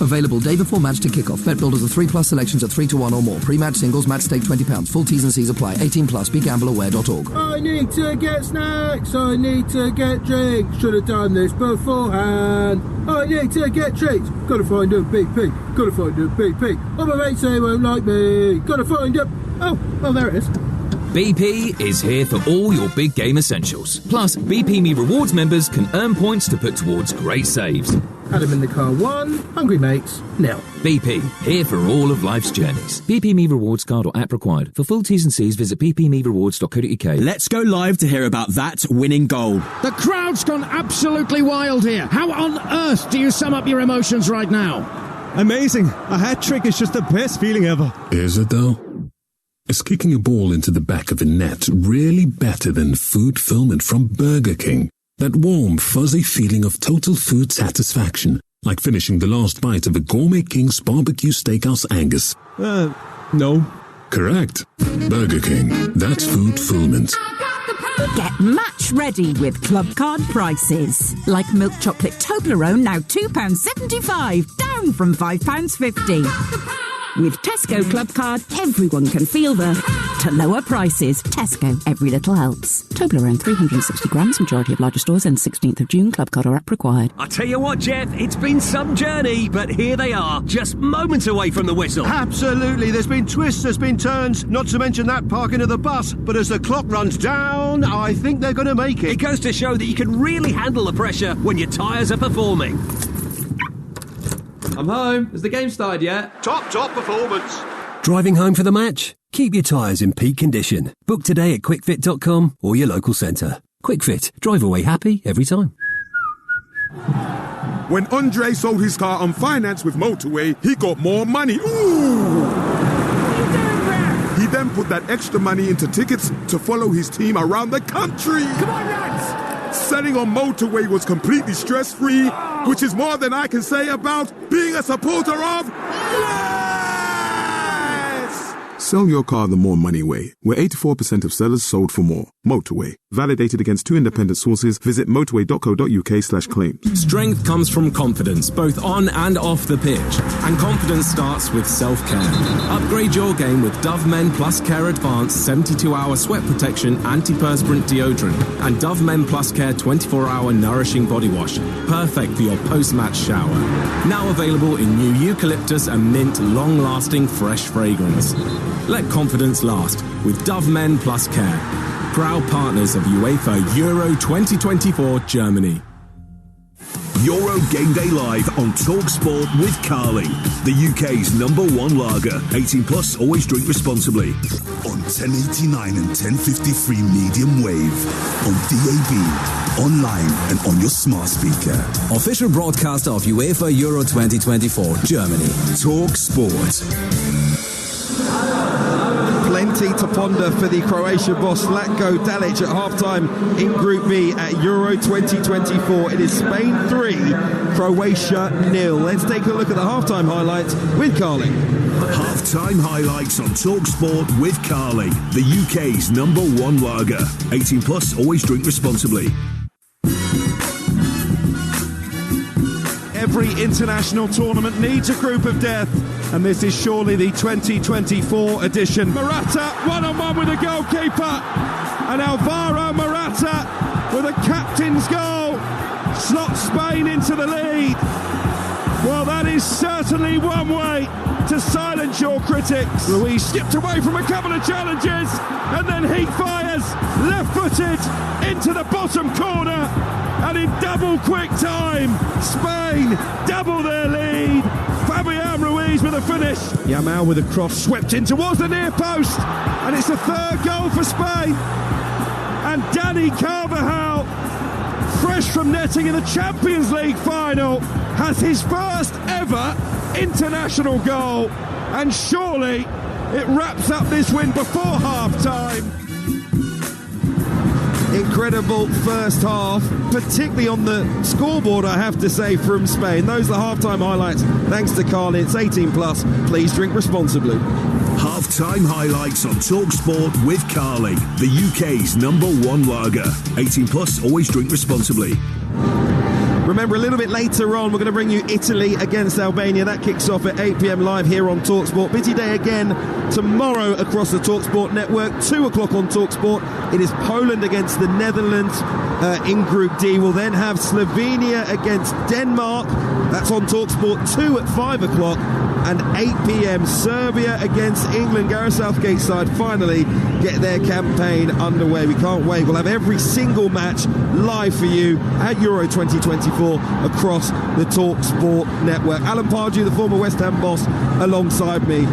Available day before match to kick-off. Bet Builders with 3+ selections at 3-1 or more. Pre-match singles, match stake £20. Full T's and C's apply. 18+, begambleaware.org. I need to get snacks, I need to get drinks. Should have done this beforehand. I need to get treats. Gotta find a BP, gotta find a BP. Oh, my mates, they won't like me. Gotta find a... Oh, there it is. BP is here for all your big game essentials. Plus, BP Me Rewards members can earn points to put towards great saves. Adam in the car 1, hungry mates, nil. BP, here for all of life's journeys. BP Me Rewards card or app required. For full T's and C's, visit bpmerewards.co.uk. Let's go live to hear about that winning goal. The crowd's gone absolutely wild here. How on earth do you sum up your emotions right now? Amazing. A hat-trick is just the best feeling ever. Is it though? Is kicking a ball into the back of the net really better than food fulfillment from Burger King? That warm, fuzzy feeling of total food satisfaction, like finishing the last bite of a Gourmet King's Barbecue Steakhouse Angus. No. Correct. Burger King. That's food fulfillment. Get match ready with Club Card prices. Like milk chocolate Toblerone, now £2.75, down from £5.50. With Tesco Club Card, everyone can feel the to lower prices. Tesco, every little helps. Toblerone 360 grams, majority of larger stores, and 16th of June. Club Card or app required. I tell you what, Jeff, it's been some journey, but here they are, just moments away from the whistle. Absolutely, there's been twists, there's been turns, not to mention that parking of the bus, but as the clock runs down, I think they're going to make it. It goes to show that you can really handle the pressure when your tyres are performing. I'm home. Has the game started yet? Top performance. Driving home for the match? Keep your tyres in peak condition. Book today at quickfit.com or your local centre. Quickfit. Drive away happy every time. When Andre sold his car on finance with Motorway, he got more money. Ooh! He then put that extra money into tickets to follow his team around the country. Come on, lads! Selling on Motorway was completely stress-free, which is more than I can say about being a supporter of... Yes! Sell your car the more money way, where 84% of sellers sold for more. Motorway. Validated against 2 independent sources. Visit motorway.co.uk/claims. Strength comes from confidence, both on and off the pitch. And confidence starts with self-care. Upgrade your game with Dove Men Plus Care Advanced 72-hour sweat protection antiperspirant deodorant and Dove Men Plus Care 24-hour nourishing body wash. Perfect for your post-match shower. Now available in new eucalyptus and mint long-lasting fresh fragrance. Let confidence last with Dove Men Plus Care. Proud partners of UEFA Euro 2024 Germany. Euro Game Day Live on Talksport with Carling, the UK's #1 lager. 18 plus, always drink responsibly. On 1089 and 1053 medium wave, on DAB, online and on your smart speaker. Official broadcaster of UEFA Euro 2024 Germany. Talksport. Plenty to ponder for the Croatia boss Zlatko Dalic at halftime in Group B at Euro 2024. It is Spain 3, Croatia 0. Let's take a look at the halftime highlights with Carling. Halftime highlights on Talksport with Carling, the UK's #1 lager. 18 plus, always drink responsibly. Every international tournament needs a group of death. and this is surely the 2024 edition. Morata, one-on-one with the goalkeeper, and Alvaro Morata with a captain's goal slots Spain into the lead. Well, that is certainly one way to silence your critics. Ruiz skipped away from a couple of challenges, and then he fires left-footed into the bottom corner, and in double quick time, Spain double their lead. Fabian Ruiz with a finish. Yamal with a cross swept in towards the near post, and it's the third goal for Spain. And Dani Carvajal, fresh from netting in the Champions League final, has his first ever international goal, and surely it wraps up this win before half-time. Incredible first half, particularly on the scoreboard, I have to say, from Spain. Those are the half-time highlights. Thanks to Carly. It's 18+. Please drink responsibly. Half-time highlights on Talksport with Carling, the UK's #1 lager. 18+, always drink responsibly. Remember, a little bit later on, we're going to bring you Italy against Albania. That kicks off at 8 p.m. live here on Talksport. Busy day again tomorrow across the Talksport network. 2 o'clock on Talksport. It is Poland against the Netherlands in Group D. We'll then have Slovenia against Denmark. That's on Talksport 2 at 5 o'clock. And 8 p.m. Serbia against England. Gareth Southgate's side finally get their campaign underway. We can't wait. We'll have every single match live for you at Euro 2024 across the Talksport network. Alan Pardew, the former West Ham boss, alongside me.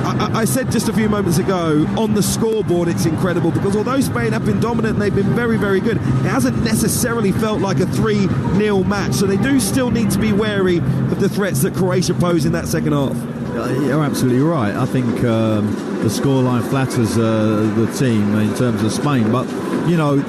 I said just a few moments ago, on the scoreboard it's incredible, because although Spain have been dominant and they've been very, very good, it hasn't necessarily felt like a 3-0 match. So they do still need to be wary of the threats that Croatia pose in that second half. You're absolutely right. I think the scoreline flatters the team in terms of Spain. But, you know,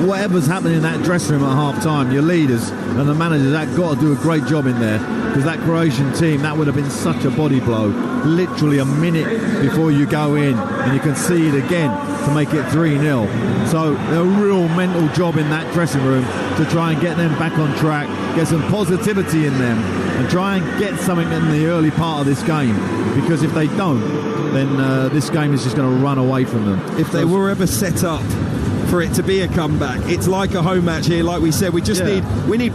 whatever's happening in that dressing room at half-time, your leaders and the managers have got to do a great job in there, because that Croatian team, that would have been such a body blow. Literally a minute before you go in, and you can see it again to make it 3-0. So a real mental job in that dressing room to try and get them back on track, get some positivity in them, and try and get something in the early part of this game. Because if they don't, then this game is just going to run away from them. If they were ever set up for it to be a comeback, it's like a home match here. Like we said, we just need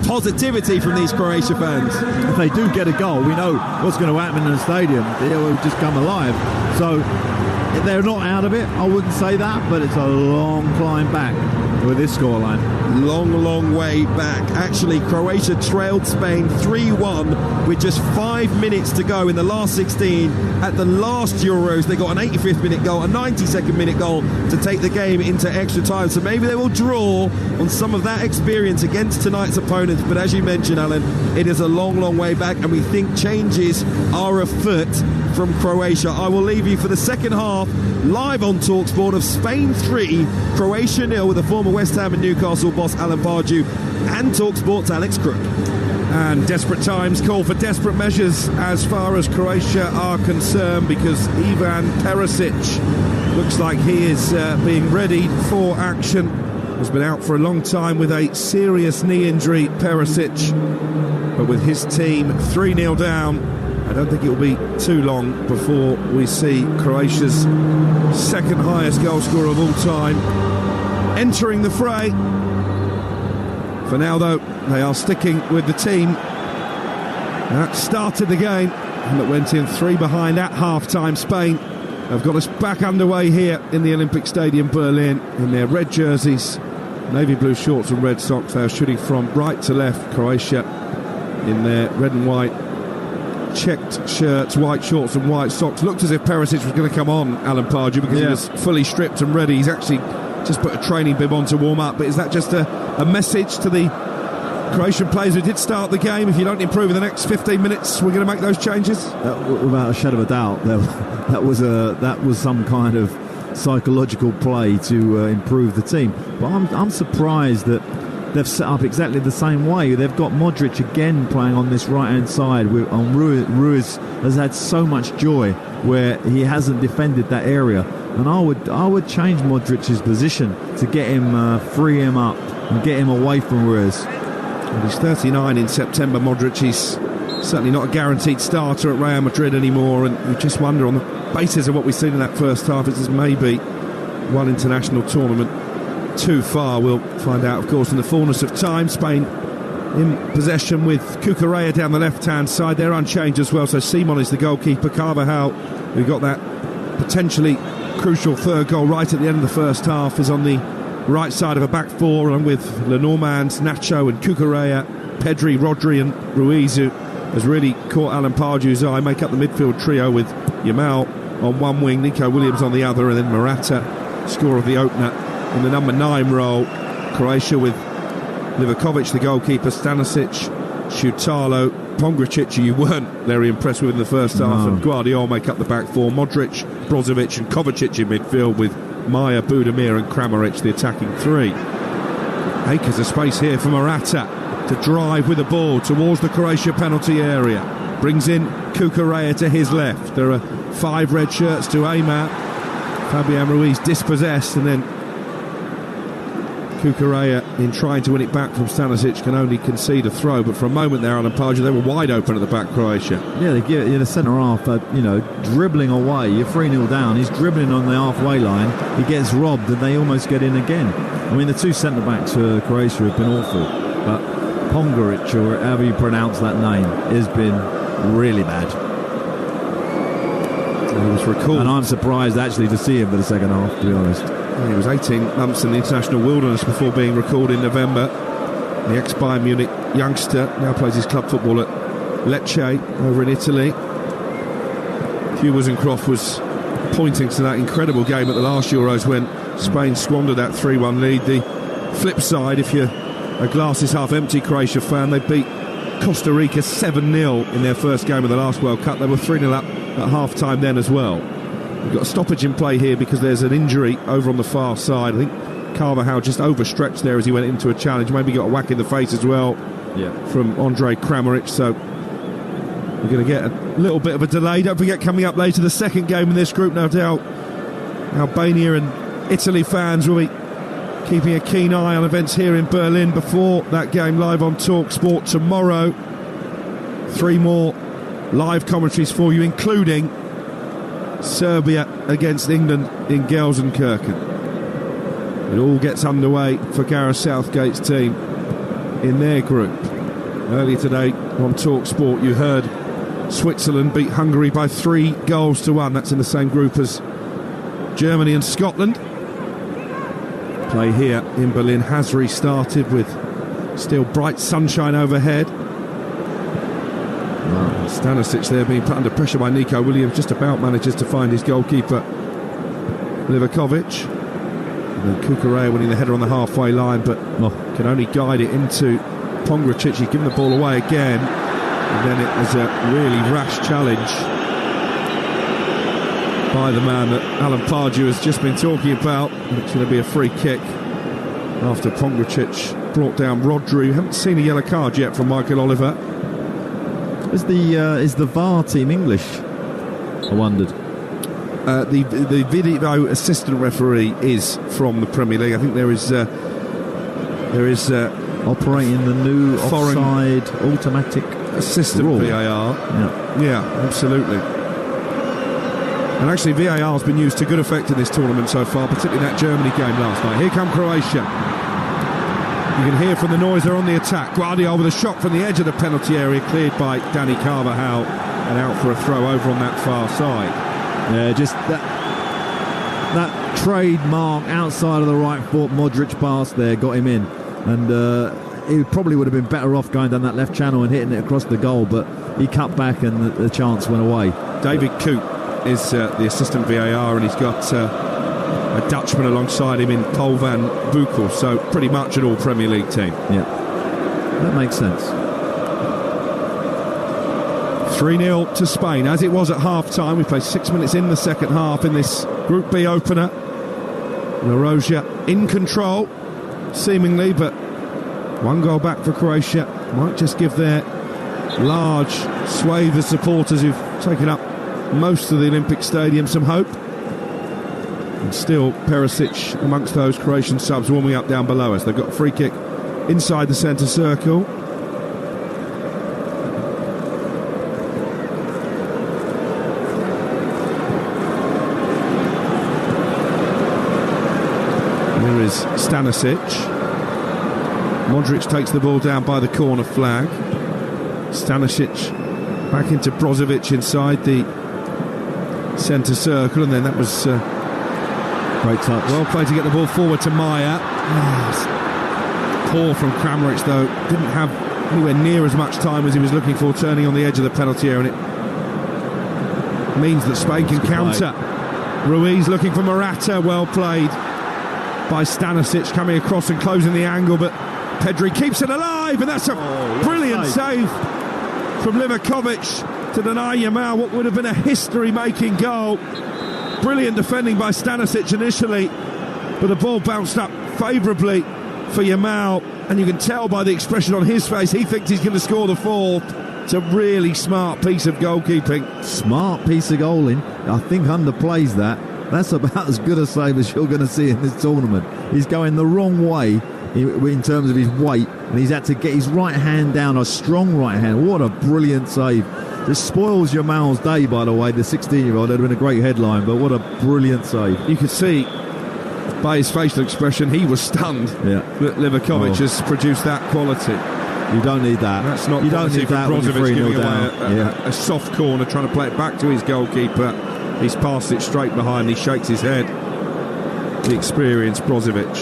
positivity from these Croatia fans. If they do get a goal, we know what's going to happen in the stadium. It will just come alive. So if they're not out of it, I wouldn't say that, but it's a long climb back with this scoreline. Long way back. Actually, Croatia trailed Spain 3-1 with just 5 minutes to go in the last 16. At the last Euros, they got an 85th minute goal, a 92nd minute goal to take the game into extra time. So maybe they will draw on some of that experience against tonight's opponents. But as you mentioned, Alan, it is a long way back, and we think changes are afoot from Croatia. I will leave you for the second half live on Talksport of Spain 3, Croatia 0, with the former West Ham and Newcastle boss Alan Pardew and Talksport's Alex Crook. And desperate times call for desperate measures as far as Croatia are concerned, because Ivan Perisic looks like he is being ready for action. Has been out for a long time with a serious knee injury, Perisic, but with his team 3-0 down, I don't think it will be too long before we see Croatia's second highest goal scorer of all time entering the fray. For now, though, they are sticking with the team that started the game and that went in 3 behind at half-time. Spain have got us back underway here in the Olympic Stadium, Berlin, in their red jerseys, navy blue shorts and red socks. They are shooting from right to left. Croatia in their red and white checked shirts, white shorts and white socks. Looked as if Perisic was going to come on, Alan Pardew, because he was fully stripped and ready. He's actually just put a training bib on to warm up. But is that just a message to the Croatian players who did start the game? If you don't improve in the next 15 minutes, we're going to make those changes? Without a shadow of a doubt, that was some kind of psychological play to improve the team. But I'm surprised that they've set up exactly the same way. They've got Modric again playing on this right-hand side. Ruiz has had so much joy where he hasn't defended that area. And I would change Modric's position to get him, free him up and get him away from Ruiz. Well, he's 39 in September, Modric. He's certainly not a guaranteed starter at Real Madrid anymore, and you just wonder, on the basis of what we've seen in that first half, is this maybe one international tournament too far. We'll find out, of course, in the fullness of time. Spain in possession with Cucurella down the left-hand side. They're unchanged as well, so Simon is the goalkeeper. Carvajal, who got that potentially crucial third goal right at the end of the first half, is on the right side of a back four, along with Lenormand, Nacho and Cucurella. Pedri, Rodri and Ruiz, who has really caught Alan Pardew's eye, make up the midfield trio with Yamal on one wing, Nico Williams on the other, and then Morata, scorer of the opener, in the number 9 role. Croatia with Livakovic, the goalkeeper, Stanisic, Šutalo, Pongracic, who you weren't very impressed with in the first half, and Guardiola make up the back four. Modric, Brozovic and Kovacic in midfield, with Maya, Budimir and Kramaric the attacking three. Acres of space here for Morata to drive with the ball towards the Croatia penalty area. Brings in Cucurella to his left. There are 5 red shirts to aim at. Fabian Ruiz dispossessed, and then Cucurella, in trying to win it back from Stanisic, can only concede a throw. But for a moment there, Alan Pardew, they were wide open at the back, Croatia. Yeah, they give it in the centre half, dribbling away. You're 3-0 down. He's dribbling on the halfway line. He gets robbed, and they almost get in again. I mean, the 2 centre backs for Croatia have been awful, but Pongaric, or however you pronounce that name, has been really bad. He was recalled, and I'm surprised actually to see him for the second half, to be honest. He was 18 months in the international wilderness before being recalled in November. The ex-Bayern Munich youngster now plays his club football at Lecce over in Italy. Hugh Woozencroft was pointing to that incredible game at the last Euros when Spain squandered that 3-1 lead. The flip side, if you're a glasses-half-empty Croatia fan, they beat Costa Rica 7-0 in their first game of the last World Cup. They were 3-0 up at half-time then as well. We've got a stoppage in play here because there's an injury over on the far side. I think Carvajal just overstretched there as he went into a challenge. Maybe got a whack in the face as well from Andre Kramaric. So we're going to get a little bit of a delay. Don't forget, coming up later, the second game in this group, no doubt. Albania and Italy fans will be keeping a keen eye on events here in Berlin before that game, live on Talksport tomorrow. 3 more live commentaries for you, including Serbia against England in Gelsenkirchen. It all gets underway for Gareth Southgate's team in their group. Earlier today on TalkSport, you heard Switzerland beat Hungary by 3-1. That's in the same group as Germany and Scotland. Play here in Berlin has restarted with still bright sunshine overhead. Stanisic there being put under pressure by Nico Williams, just about manages to find his goalkeeper Livakovic. And then Cucurella winning the header on the halfway line, but can only guide it into Pongracic. He's given the ball away again, and then it was a really rash challenge by the man that Alan Pardew has just been talking about. It's going to be a free kick after Pongracic brought down Rodri. We haven't seen a yellow card yet from Michael Oliver. Is the VAR team English? I wondered. The video assistant referee is from the Premier League. I think there is operating the new foreign offside automatic assistant rule. VAR. Yeah, absolutely. And actually, VAR has been used to good effect in this tournament so far, particularly that Germany game last night. Here come Croatia. You can hear from the noise they're on the attack. Guardiola with a shot from the edge of the penalty area, cleared by Dani Carvajal, and out for a throw over on that far side. Yeah, just that trademark outside of the right foot Modric pass there got him in, and he probably would have been better off going down that left channel and hitting it across the goal, but he cut back and the chance went away. David Koop is the assistant VAR, and he's got a Dutchman alongside him in Paul van Boekel, so pretty much an all Premier League team. Yeah, that makes sense. 3-0 to Spain, as it was at half-time. We played 6 minutes in the second half in this Group B opener. Croatia in control, seemingly, but 1 goal back for Croatia might just give their large swathe of supporters who've taken up most of the Olympic Stadium some hope. And still Perisic amongst those Croatian subs warming up down below us. They've got a free kick inside the centre circle. is Stanisic. Modric takes the ball down by the corner flag. Stanisic back into Brozovic inside the centre circle, and then that was great touch. Well played to get the ball forward to Maya. Poor from Kramaric, though. Didn't have anywhere near as much time as he was looking for, turning on the edge of the penalty area, and it means that Spain can counter. Ruiz looking for Morata. Well played by Stanisic, coming across and closing the angle, but Pedri keeps it alive, and that's a brilliant save from Livakovic to deny Yamal what would have been a history-making goal. Brilliant defending by Stanisic initially, but the ball bounced up favourably for Yamal, and you can tell by the expression on his face he thinks he's going to score the fourth. It's a really smart piece of goalkeeping. Smart piece of goaling. I think underplays that. That's about as good a save as you're going to see in this tournament. He's going the wrong way in terms of his weight, and he's had to get his right hand down, a strong right hand. What a brilliant save. This spoils Yamal's day, by the way, the 16-year-old. That would have been a great headline, but what a brilliant save. You could see by his facial expression he was stunned that Livakovic has produced that quality. You don't need that. That's not. You don't need that when you're 3-0 down. A soft corner, trying to play it back to his goalkeeper. He's passed it straight behind. He shakes his head. The experienced Brozovic.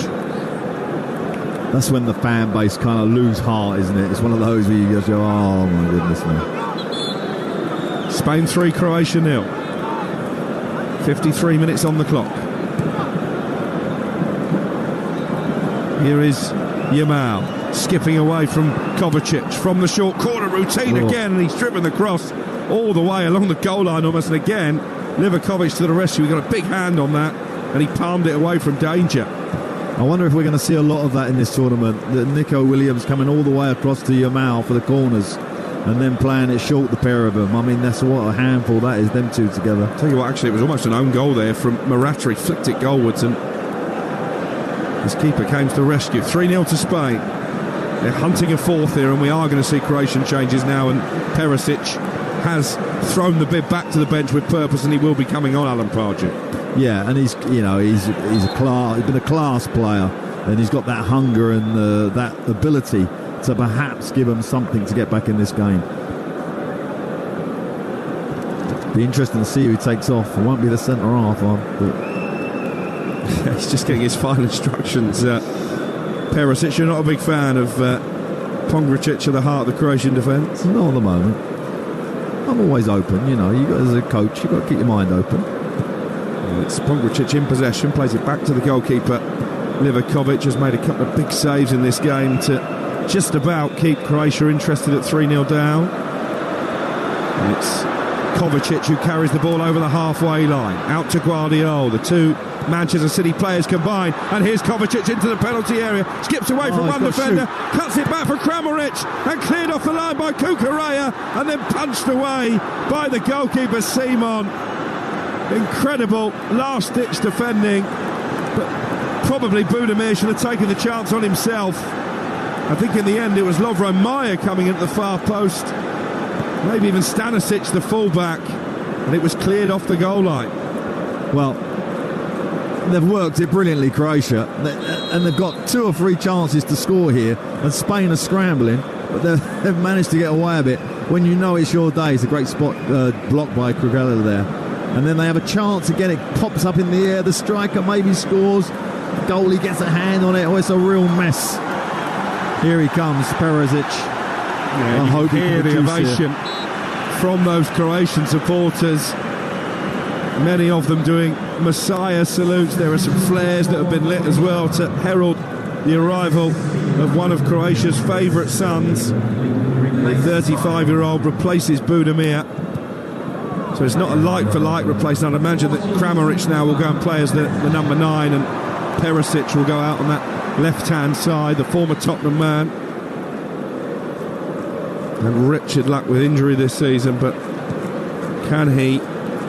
That's when the fan base kind of lose heart, isn't it? It's one of those where you just go, oh my goodness me. Spain 3, Croatia 0. 53 minutes on the clock. Here is Yamal skipping away from Kovacic from the short corner routine again, and he's driven the cross all the way along the goal line almost, and again Livakovic to the rescue. He got a big hand on that, and he palmed it away from danger. I wonder if we're going to see a lot of that in this tournament. Nico Williams coming all the way across to Yamal for the corners and then playing it short, the pair of them. I mean, that's what a handful that is, them two together. Tell you what, actually, it was almost an own goal there from Morata. He flicked it goalwards, and his keeper came to the rescue. 3-0 to Spain. They're hunting a fourth here, and we are going to see Croatian changes now, and Perisic has thrown the bid back to the bench with purpose, and he will be coming on, Alan Pardew. Yeah, and he's been a class player, and he's got that hunger and that ability to perhaps give him something to get back in this game. Be interesting to see who he takes off. It won't be the centre half on, but he's just getting his final instructions. Perisic, you're not a big fan of Pongracic at the heart of the Croatian defence? Not at the moment. I'm always open, you know. As a coach, you've got to keep your mind open. It's Pongracic in possession, plays it back to the goalkeeper. Livakovic has made a couple of big saves in this game to just about keep Croatia interested at 3-0 down. And it's Kovacic who carries the ball over the halfway line. Out to Guardiola. The two Manchester City players combine, and here's Kovacic into the penalty area. Skips away from one defender, cuts it back for Kramaric, and cleared off the line by Kukureya, and then punched away by the goalkeeper Simon. Incredible last-ditch defending, but probably Budimir should have taken the chance on himself. I think in the end it was Lovro Majer coming into the far post, maybe even Stanisic, the fullback, and it was cleared off the goal line. Well, they've worked it brilliantly, Croatia, and they've got 2 or 3 chances to score here, and Spain are scrambling, but they've managed to get away a bit. When you know it's your day, it's a great spot blocked by Krugela there. And then they have a chance again, it pops up in the air, the striker maybe scores, the goalie gets a hand on it. Oh, it's a real mess. Here he comes, Perisic. I hope you hear the ovation from those Croatian supporters, many of them doing Messiah salutes. There are some flares that have been lit as well to herald the arrival of one of Croatia's favourite sons. The 35-year-old replaces Budimir. So it's not a like-for-like replacement. I'd imagine that Kramaric now will go and play as the number 9, and Perisic will go out on that left-hand side, the former Tottenham man. And wretched luck with injury this season, but can he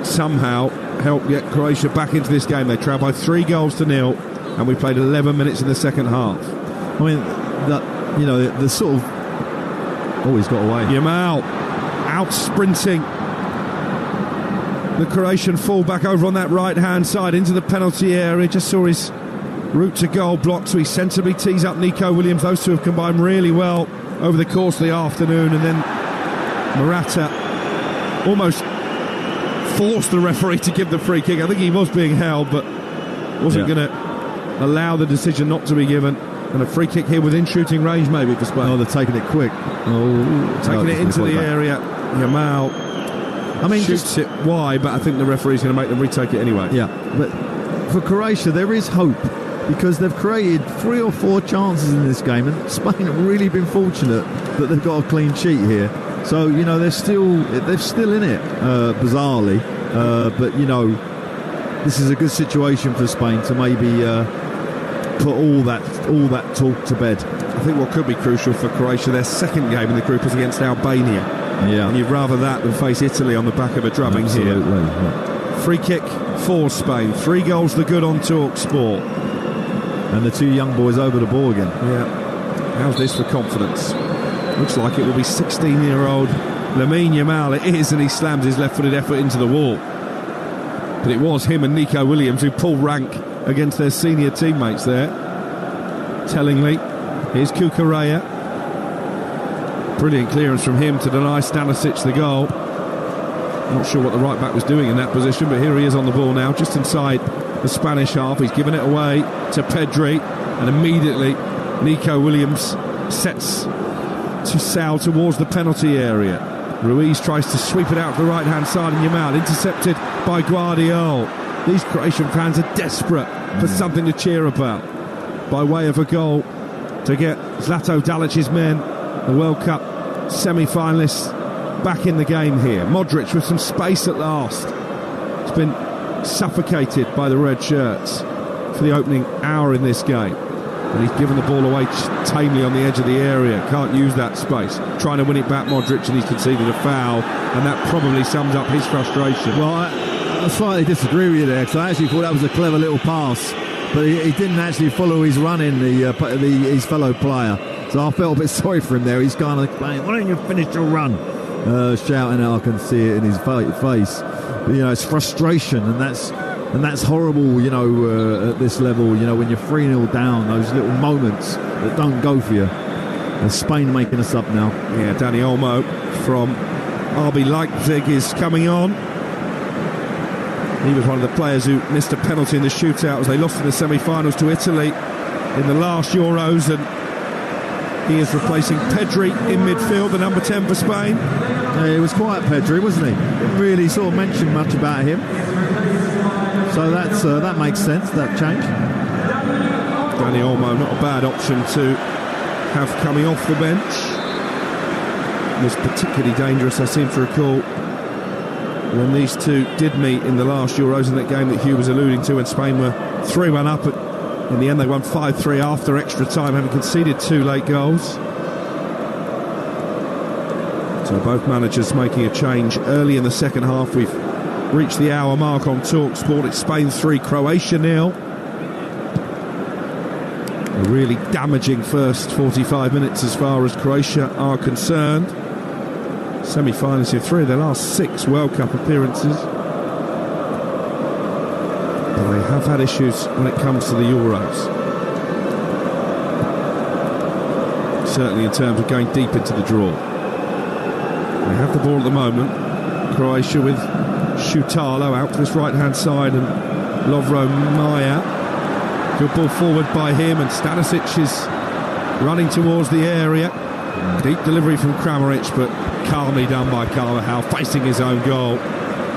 somehow help get Croatia back into this game? They trail by 3-0, and we played 11 minutes in the second half. I mean, the sort of... Oh, he's got away. Yamal out-sprinting the Croatian fullback over on that right-hand side into the penalty area. Just saw his route to goal blocked, so he sensibly tees up Nico Williams. Those two have combined really well over the course of the afternoon, and then Morata almost forced the referee to give the free kick. I think he was being held, but wasn't going to allow the decision not to be given. And a free kick here within shooting range maybe for Spain. Oh, they're taking it quick. Taking it into the area. Yamal shoots it wide, but I think the referee's going to make them retake it anyway. Yeah, but for Croatia there is hope, because they've created 3 or 4 chances in this game, and Spain have really been fortunate that they've got a clean sheet here. So, you know, they're still in it, bizarrely. But, you know, this is a good situation for Spain to maybe put all that talk to bed. I think what could be crucial for Croatia, their second game in the group is against Albania. Yeah. And you'd rather that than face Italy on the back of a drubbing here. Yeah. Free kick for Spain. 3 goals the good on Talksport. And the 2 young boys over the ball again. Yeah. How's this for confidence? Looks like it will be 16-year-old Lamine Yamal. It is, and he slams his left-footed effort into the wall. But it was him and Nico Williams who pulled rank against their senior teammates there. Tellingly, here's Kukureya. Brilliant clearance from him to deny Stanisic the goal. Not sure what the right back was doing in that position, but here he is on the ball now, just inside the Spanish half. He's given it away to Pedri, and immediately Nico Williams sets to sail towards the penalty area. Ruiz tries to sweep it out to the right-hand side, and Yamal intercepted by Guardiol. These Croatian fans are desperate for something to cheer about, by way of a goal to get Zlato Dalic's men, the World Cup semi-finalists, back in the game here. Modric with some space at last. It's been suffocated by the red shirts for the opening hour in this game. And he's given the ball away tamely on the edge of the area. Can't use that space. Trying to win it back, Modric, and he's conceded a foul. And that probably sums up his frustration. Well, I slightly disagree with you there, because I actually thought that was a clever little pass. But he didn't actually follow his run in, his fellow player. So I felt a bit sorry for him there. He's kind of playing, why don't you finish your run? Shouting out, I can see it in his face. But, you know, it's frustration, and that's horrible, you know, at this level, you know, when you're 3-0 down, those little moments that don't go for you. And Spain making us up now. Yeah, Dani Olmo from RB Leipzig is coming on. He was one of the players who missed a penalty in the shootout as they lost in the semi-finals to Italy in the last Euros, and he is replacing Pedri in midfield, the number 10 for Spain. Yeah, it was quiet, Pedri, wasn't he? Didn't really sort of mention much about him. So that makes sense, that change. Dani Olmo, not a bad option to have coming off the bench. Was particularly dangerous, I seem to recall, when these two did meet in the last Euros, in that game that Hugh was alluding to, when Spain were 3-1 up. In the end, they won 5-3 after extra time, having conceded 2 late goals. So both managers making a change early in the second half. We've reached the hour mark on Talksport. It's Spain 3, Croatia 0. A really damaging first 45 minutes as far as Croatia are concerned. Semi-finalists in 3 of their last 6 World Cup appearances. But they have had issues when it comes to the Euros. Certainly in terms of going deep into the draw. They have the ball at the moment. Croatia with Šutalo out to this right-hand side, and Lovro Majer. Good ball forward by him, and Stanisic is running towards the area. Deep delivery from Kramaric, but calmly done by Carvajal, facing his own goal.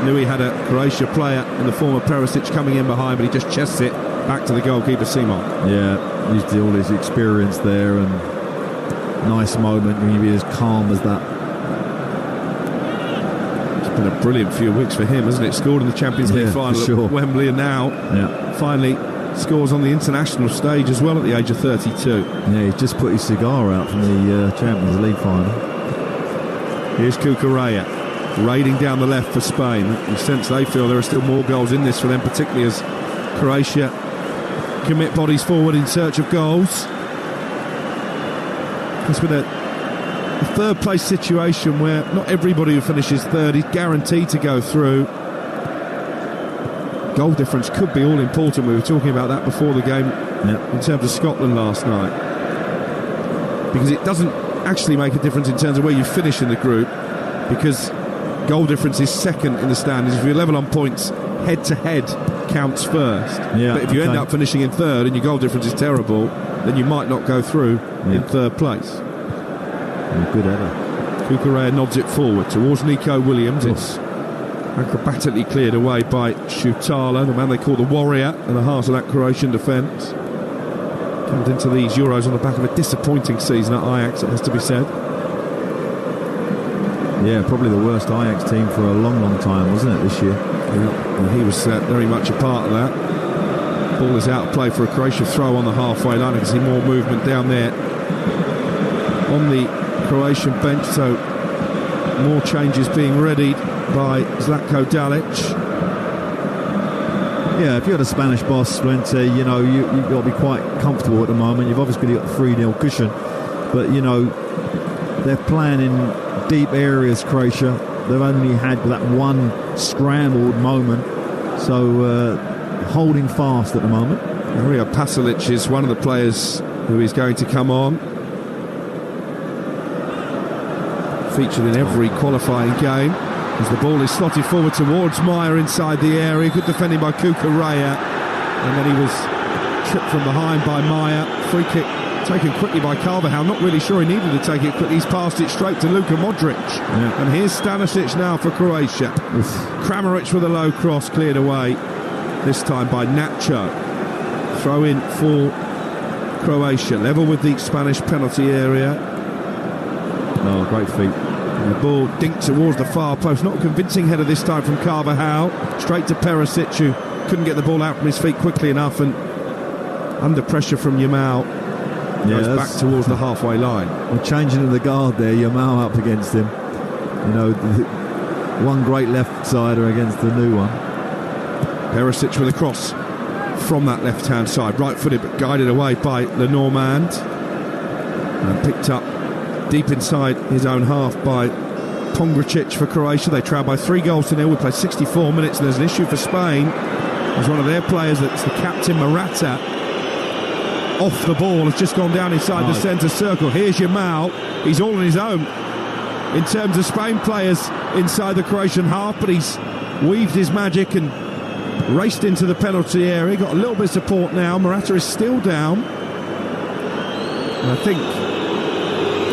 Knew he had a Croatia player in the form of Perisic coming in behind, but he just chests it back to the goalkeeper, Simon. Yeah, used all his experience there, and nice moment when you be as calm as that. It's been a brilliant few weeks for him, hasn't it? Scored in the Champions League final at Wembley, and now finally scores on the international stage as well at the age of 32. Yeah, he just put his cigar out from the Champions League final. Here's Kukureya raiding down the left for Spain. You sense they feel there are still more goals in this for them, particularly as Croatia commit bodies forward in search of goals. It's been a third place situation where not everybody who finishes third is guaranteed to go through. goal difference could be all important. We were talking about that before the game in terms of Scotland last night, because it doesn't actually make a difference in terms of where you finish in the group, because goal difference is second in the standings. If you're level on points, head-to-head counts first. But if you end up finishing in third and your goal difference is terrible, then you might not go through in third place. Good header. Cucurella nods it forward towards Nico Williams. It's acrobatically cleared away by Šutalo, the man they call the warrior, at the heart of that Croatian defence. Comes into these Euros on the back of a disappointing season at Ajax, it has to be said. Yeah, probably the worst Ajax team for a long, long time, wasn't it, this year? And he was very much a part of that. Ball is out of play for a Croatia throw on the halfway line. I can see more movement down there on the Croatian bench, so more changes being readied by Zlatko Dalic. Yeah, if you're the Spanish boss, Splinter, you've got to be quite comfortable at the moment. You've obviously got the 3-0 cushion, but they're playing in deep areas, Croatia. They've only had that one scrambled moment, so holding fast at the moment. Mario Pasalic is one of the players who is going to come on. Featured in every qualifying game, as the ball is slotted forward towards Meyer inside the area. Good defending by Cucurella, and then he was tripped from behind by Meyer. Free kick taken quickly by Carvajal. Not really sure he needed to take it quickly. He's passed it straight to Luka Modric. And here's Stanisic now for Croatia. Kramaric with a low cross, cleared away, this time by Nacho. Throw in for Croatia, level with the Spanish penalty area. Oh, great feet. And the ball dinked towards the far post. Not a convincing header this time from Carvajal. Straight to Perisic, who couldn't get the ball out from his feet quickly enough, and under pressure from Yamal, goes back towards the halfway line. Well, changing of the guard there, Yamal up against him. One great left-sider against the new one. Perisic with a cross from that left-hand side. Right-footed, but guided away by Le Normand. And picked up deep inside his own half by Pongracic for Croatia. They trail by 3-0. We play 64 minutes, and there's an issue for Spain. As one of their players, that's the captain, Morata, off the ball, has just gone down inside the centre circle. Here's Yamal. He's all on his own in terms of Spain players inside the Croatian half, but he's weaved his magic and raced into the penalty area. Got a little bit of support now. Morata is still down. And I think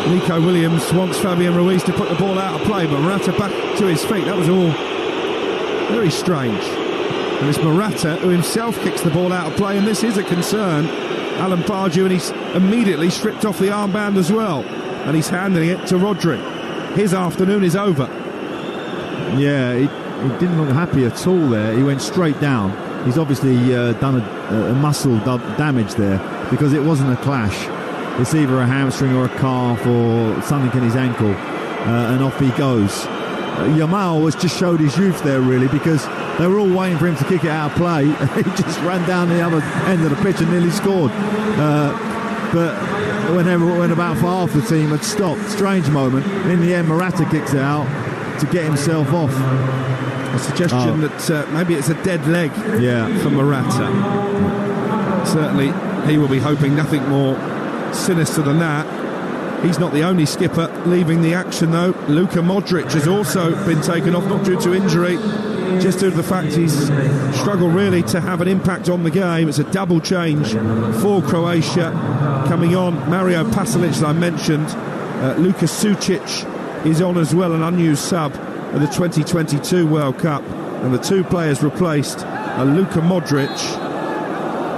Nico Williams wants Fabian Ruiz to put the ball out of play, but Morata back to his feet. That was all very strange. And it's Morata who himself kicks the ball out of play, and this is a concern. Alan Pardew, and he's immediately stripped off the armband as well, and he's handing it to Rodri. His afternoon is over. Yeah, he didn't look happy at all there. He went straight down. He's obviously done a muscle damage there, because it wasn't a clash. It's either a hamstring or a calf or something in his ankle, and off he goes. Yamal has just showed his youth there, really, because they were all waiting for him to kick it out of play. He just ran down the other end of the pitch and nearly scored. But when about half the team had stopped, strange moment. In the end, Morata kicks it out to get himself off. A suggestion that maybe it's a dead leg for Morata. Certainly, he will be hoping nothing more sinister than that. He's not the only skipper leaving the action, though. Luka Modric has also been taken off, not due to injury, just due to the fact he's struggled really to have an impact on the game. It's a double change for Croatia. Coming on, Mario Pasalic, as I mentioned. Luka Sucic is on as well, an unused sub at the 2022 World Cup. And the two players replaced are Luka Modric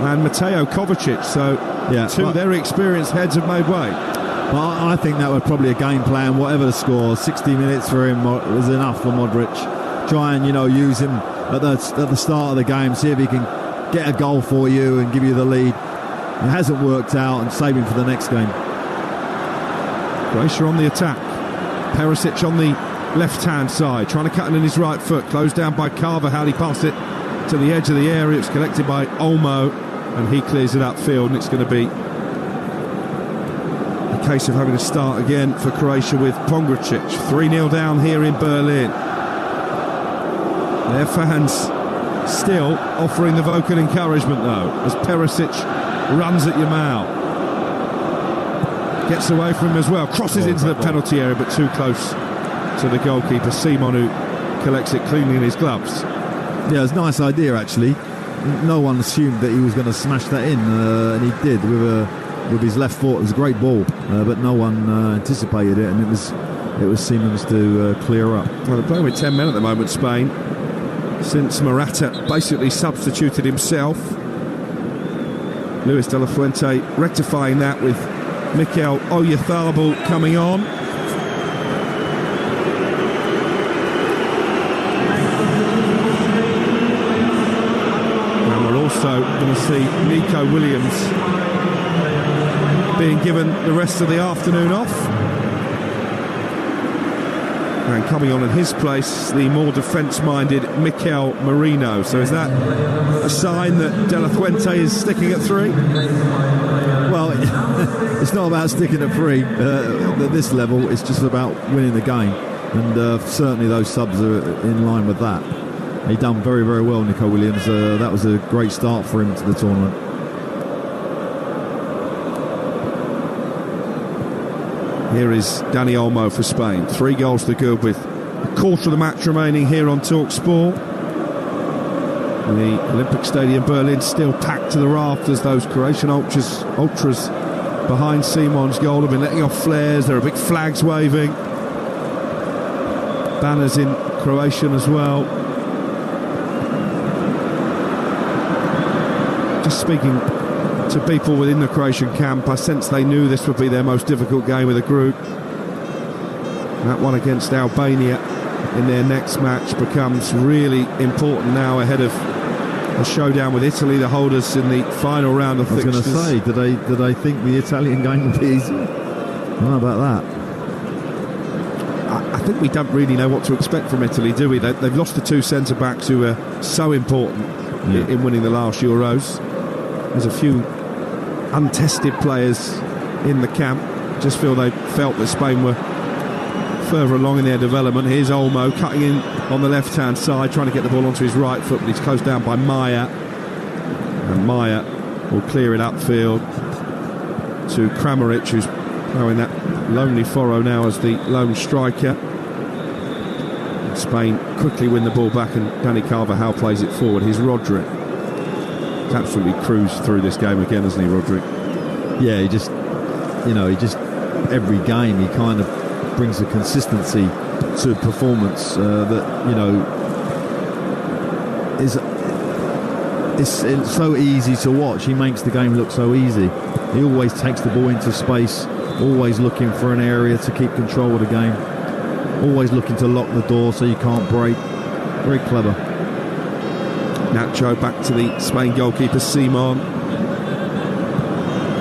and Mateo Kovacic. So two very experienced heads have made way. Well, I think that was probably a game plan, whatever the score. 60 minutes for him was enough for Modric. Try and, use him at the start of the game, see if he can get a goal for you and give you the lead. It hasn't worked out, and save him for the next game. Croatia on the attack. Perisic on the left-hand side, trying to cut in his right foot. Closed down by Carvajal. He passed it to the edge of the area. It's collected by Olmo, and he clears it upfield, and it's going to be a case of having to start again for Croatia with Pongracic. 3-0 down here in Berlin. Their fans Still offering the vocal encouragement, though, as Perisic runs at Yamal. Gets away from him as well, crosses into the penalty area, but too close to the goalkeeper, Simon, who collects it cleanly in his gloves. Yeah, it's a nice idea, actually. No one assumed that he was going to smash that in, and he did with his left foot. It was a great ball, but no one anticipated it, and it was Siemens to clear up. Well, they're playing with 10 men at the moment, Spain, since Morata basically substituted himself. Luis de la Fuente rectifying that with Mikel Oyarzabal coming on. And we're also going to see Nico Williams being given the rest of the afternoon off. And coming on in his place, the more defence-minded Mikel Merino. So is that a sign that De La Fuente is sticking at 3? Well, it's not about sticking at 3 at this level. It's just about winning the game. And certainly those subs are in line with that. He done very, very well, Nico Williams. That was a great start for him to the tournament. Here is Dani Olmo for Spain. 3 goals to good with a quarter of the match remaining here on Talksport. The Olympic Stadium Berlin still packed to the rafters. Those Croatian ultras behind Simon's goal have been letting off flares. There are big flags waving. Banners in Croatian as well. Just speaking to people within the Croatian camp, I sense they knew this would be their most difficult game of the group. That one against Albania in their next match becomes really important now ahead of a showdown with Italy, the holders in the final round of fixtures. I was going to say, did they think the Italian game would be easy? I don't know about that. I think we don't really know what to expect from Italy, do we? They've lost the 2 centre-backs who are so important in winning the last Euros. There's a few untested players in the camp. Just felt that Spain were further along in their development. Here's Olmo cutting in on the left-hand side, trying to get the ball onto his right foot, but he's closed down by Maya. And Maya will clear it upfield to Kramaric, who's now in that lonely furrow now as the lone striker. Spain quickly win the ball back, and Dani Carvajal plays it forward. Here's Rodric. He's absolutely cruised through this game again, hasn't he, Rodric? Yeah, he just every game he kind of brings a consistency to performance that it's so easy to watch. He makes the game look so easy. He always takes the ball into space, always looking for an area to keep control of the game, always looking to lock the door so you can't break. Very clever. Nacho back to the Spain goalkeeper, Simon.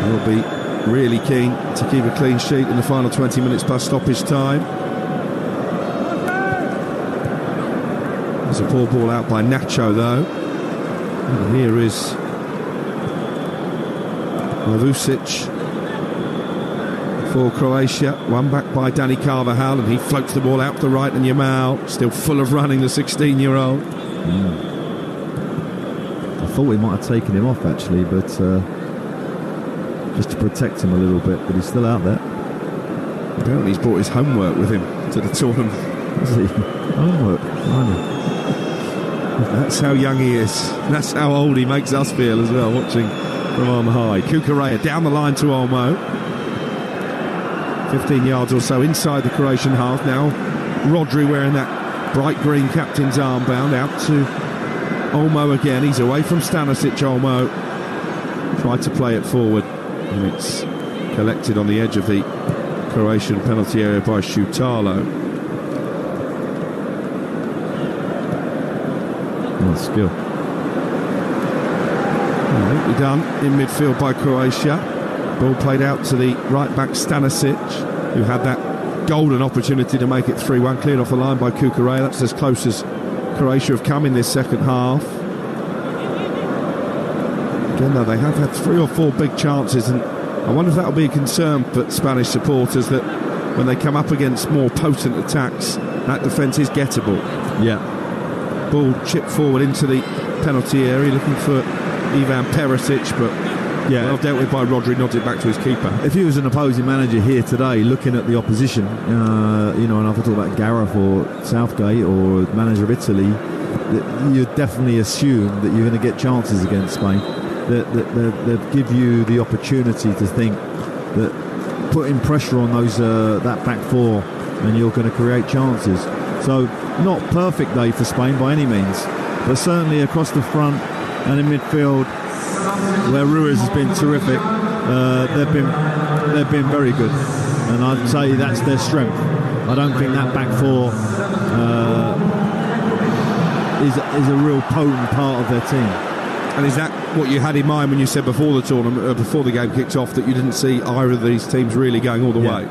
He'll be really keen to keep a clean sheet in the final 20 minutes plus stoppage time. There's a poor ball out by Nacho, though. And here is Vucic for Croatia. One back by Dani Carvajal, and he floats the ball out to the right, and Yamal still full of running, the 16-year-old. I thought we might have taken him off, actually, but just to protect him a little bit, but he's still out there. Apparently he's brought his homework with him to the tournament. Is he? Homework? That's how young he is. That's how old he makes us feel as well, watching from on high. Kukureya down the line to Olmo. 15 yards or so inside the Croatian half. Now Rodri wearing that bright green captain's armband, out to Olmo again. He's away from Stanisic. Olmo tried to play it forward, and it's collected on the edge of the Croatian penalty area by Šutalo. Nice skill. Neatly done in midfield by Croatia. Ball played out to the right back Stanisic, who had that golden opportunity to make it 3-1, cleared off the line by Kukureya. That's as close as Croatia have come in this second half. Again, though, they have had 3 or 4 big chances, and I wonder if that will be a concern for Spanish supporters, that when they come up against more potent attacks, that defence is gettable. Yeah. Ball chipped forward into the penalty area, looking for Ivan Perisic, but well dealt with by Rodri, nods it back to his keeper. If he was an opposing manager here today, looking at the opposition, and if I talk about Gareth or Southgate or manager of Italy, you'd definitely assume that you're going to get chances against Spain. They'd give you the opportunity to think that putting pressure on those that back four, and you're going to create chances. So not perfect day for Spain by any means, but certainly across the front and in midfield, where Ruiz has been terrific, they've been very good, and I'd say that's their strength. I don't think that back four is a real potent part of their team. And is that what you had in mind when you said before the tournament, before the game kicked off, that you didn't see either of these teams really going all the way?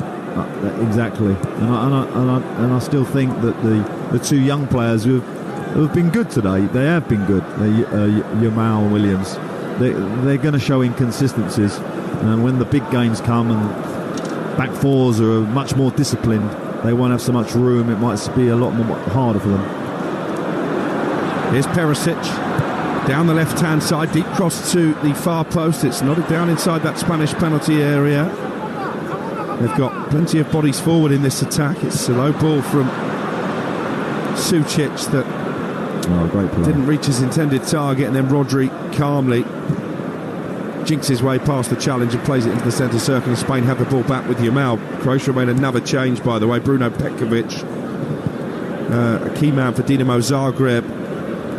Exactly, and I still think that the two young players who have been good today, they have been good. Yamal and Williams, they're going to show inconsistencies, and when the big games come and back fours are much more disciplined, they won't have so much room. It might be a lot more harder for them. Here's Perisic down the left-hand side, deep cross to the far post. It's nodded down inside that Spanish penalty area. They've got plenty of bodies forward in this attack. It's a low ball from Sucic that great play. Didn't reach his intended target, and then Rodri calmly jinks his way past the challenge and plays it into the centre circle, and Spain have the ball back with Yamal. Croatia made another change, by the way. Bruno Petkovic, a key man for Dinamo Zagreb,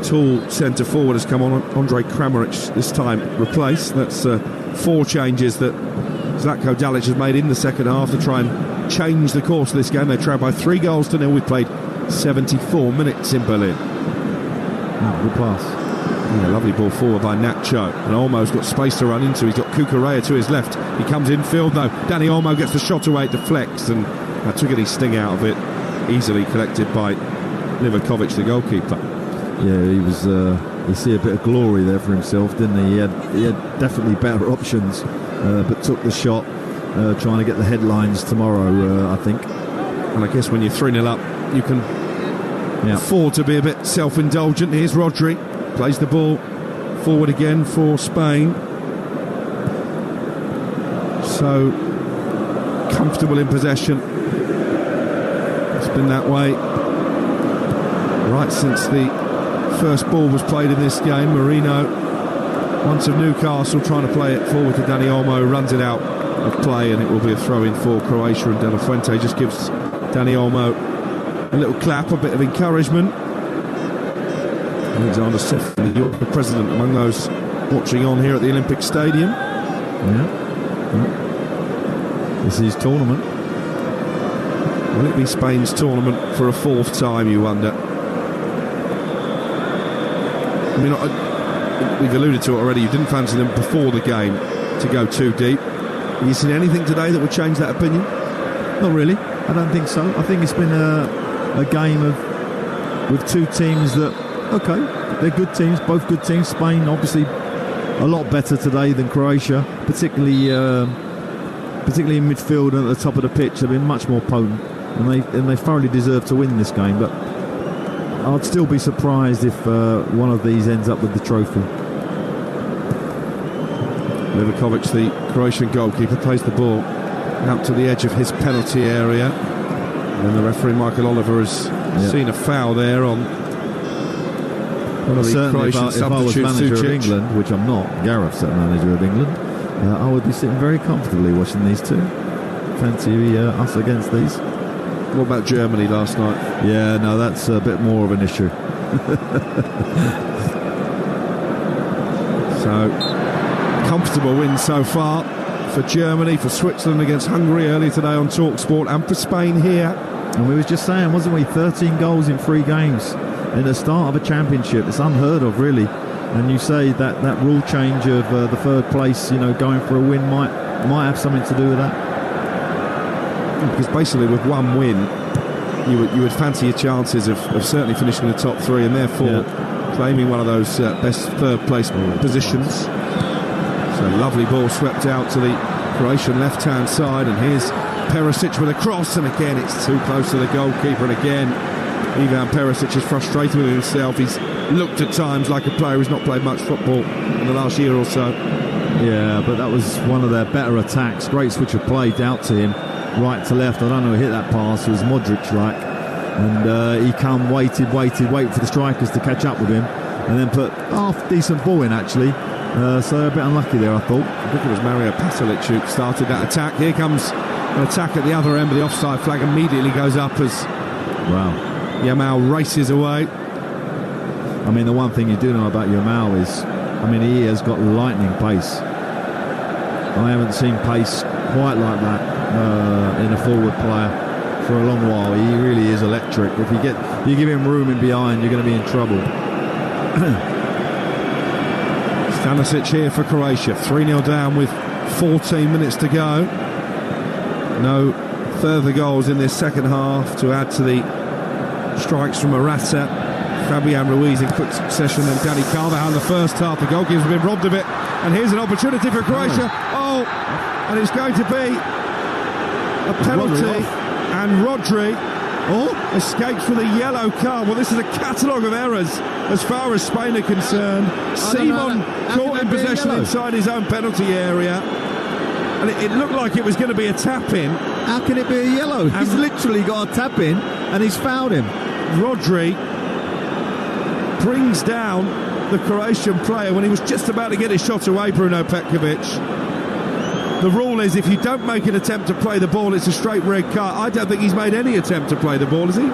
tall centre forward, has come on. Andre Kramaric this time replaced. That's 4 changes that Zlatko Dalic has made in the second half to try and change the course of this game. They trailed by 3-0. We've played 74 minutes in Berlin. Good pass. Yeah, lovely ball forward by Nacho, and Olmo's got space to run into. He's got Cucurella to his left. He comes infield though. Dani Olmo gets the shot away, it deflects, and took any sting out of it. Easily collected by Livakovic, the goalkeeper. Yeah, he was. You see a bit of glory there for himself, didn't he? He had definitely better options, but took the shot, trying to get the headlines tomorrow, I think. And I guess when you're 3-0 up, you can afford to be a bit self-indulgent. Here's Rodri, plays the ball forward again for Spain. So comfortable in possession. It's been that way right since the first ball was played in this game. Marino, once of Newcastle, trying to play it forward to Dani Olmo, runs it out of play, and it will be a throw-in for Croatia, and De La Fuente just gives Dani Olmo a little clap, a bit of encouragement. Alexander Sefton, the president, among those watching on here at the Olympic Stadium. This is tournament. Will it be Spain's tournament for a 4th time, you wonder? I mean, we've alluded to it already. You didn't fancy them before the game to go too deep. Have you seen anything today that would change that opinion? Not really. I don't think so. I think it's been a game with two teams that, they're good teams, both good teams. Spain, obviously, a lot better today than Croatia, particularly in midfield and at the top of the pitch. They've been much more potent, and they thoroughly deserve to win this game. But I'd still be surprised if one of these ends up with the trophy. Livakovic, the Croatian goalkeeper, plays the ball out to the edge of his penalty area. And the referee, Michael Oliver, has seen a foul there on one of the Croatian substitutes. If I was manager of England, which I'm not, Gareth's the manager of England, I would be sitting very comfortably watching these two. Fancy us against these. What about Germany last night? Yeah, no, that's a bit more of an issue. So, comfortable win so far for Germany, for Switzerland against Hungary earlier today on Talksport, and for Spain here. And we was just saying, wasn't we, 13 goals in 3 games in the start of a championship. It's unheard of, really. And you say that rule change of the 3rd place, going for a win might have something to do with that. Because basically with one win you would fancy your chances of certainly finishing in the top 3, and therefore claiming one of those best 3rd place positions. So lovely ball swept out to the Croatian left hand side, and here's Perisic with a cross, and again it's too close to the goalkeeper, and again Ivan Perisic is frustrated with himself. He's looked at times like a player who's not played much football in the last year or so. Yeah, but that was one of their better attacks. Great switch of play out to him, right to left. I don't know who hit that pass. It was Modric, right? And he waited for the strikers to catch up with him, and then put half decent ball in, actually. So a bit unlucky there, I thought. I think it was Mario Pasalic who started that attack. Here comes an attack at the other end, but the offside flag immediately goes up as Yamal races away. I mean, the one thing you do know about Yamal is, I mean, he has got lightning pace. I haven't seen pace quite like that in a forward player for a long while. He really is electric. If you give him room in behind, you're going to be in trouble. Stanisic here for Croatia, 3-0 down with 14 minutes to go. No further goals in this second half to add to the strikes from Morata, Fabian Ruiz in quick succession, and Dani Carvajal in the first half. The goalkeeper's been robbed of it, and here's an opportunity for Croatia. And it's going to be a penalty, and Rodri escapes with a yellow card. Well, this is a catalogue of errors as far as Spain are concerned. Simon caught in possession inside his own penalty area, and it looked like it was going to be a tap-in. How can it be a yellow? He's literally got a tap-in, and he's fouled him. Rodri brings down the Croatian player when he was just about to get his shot away, Bruno Petkovic. The rule is if you don't make an attempt to play the ball, it's a straight red card. I don't think he's made any attempt to play the ball, has he?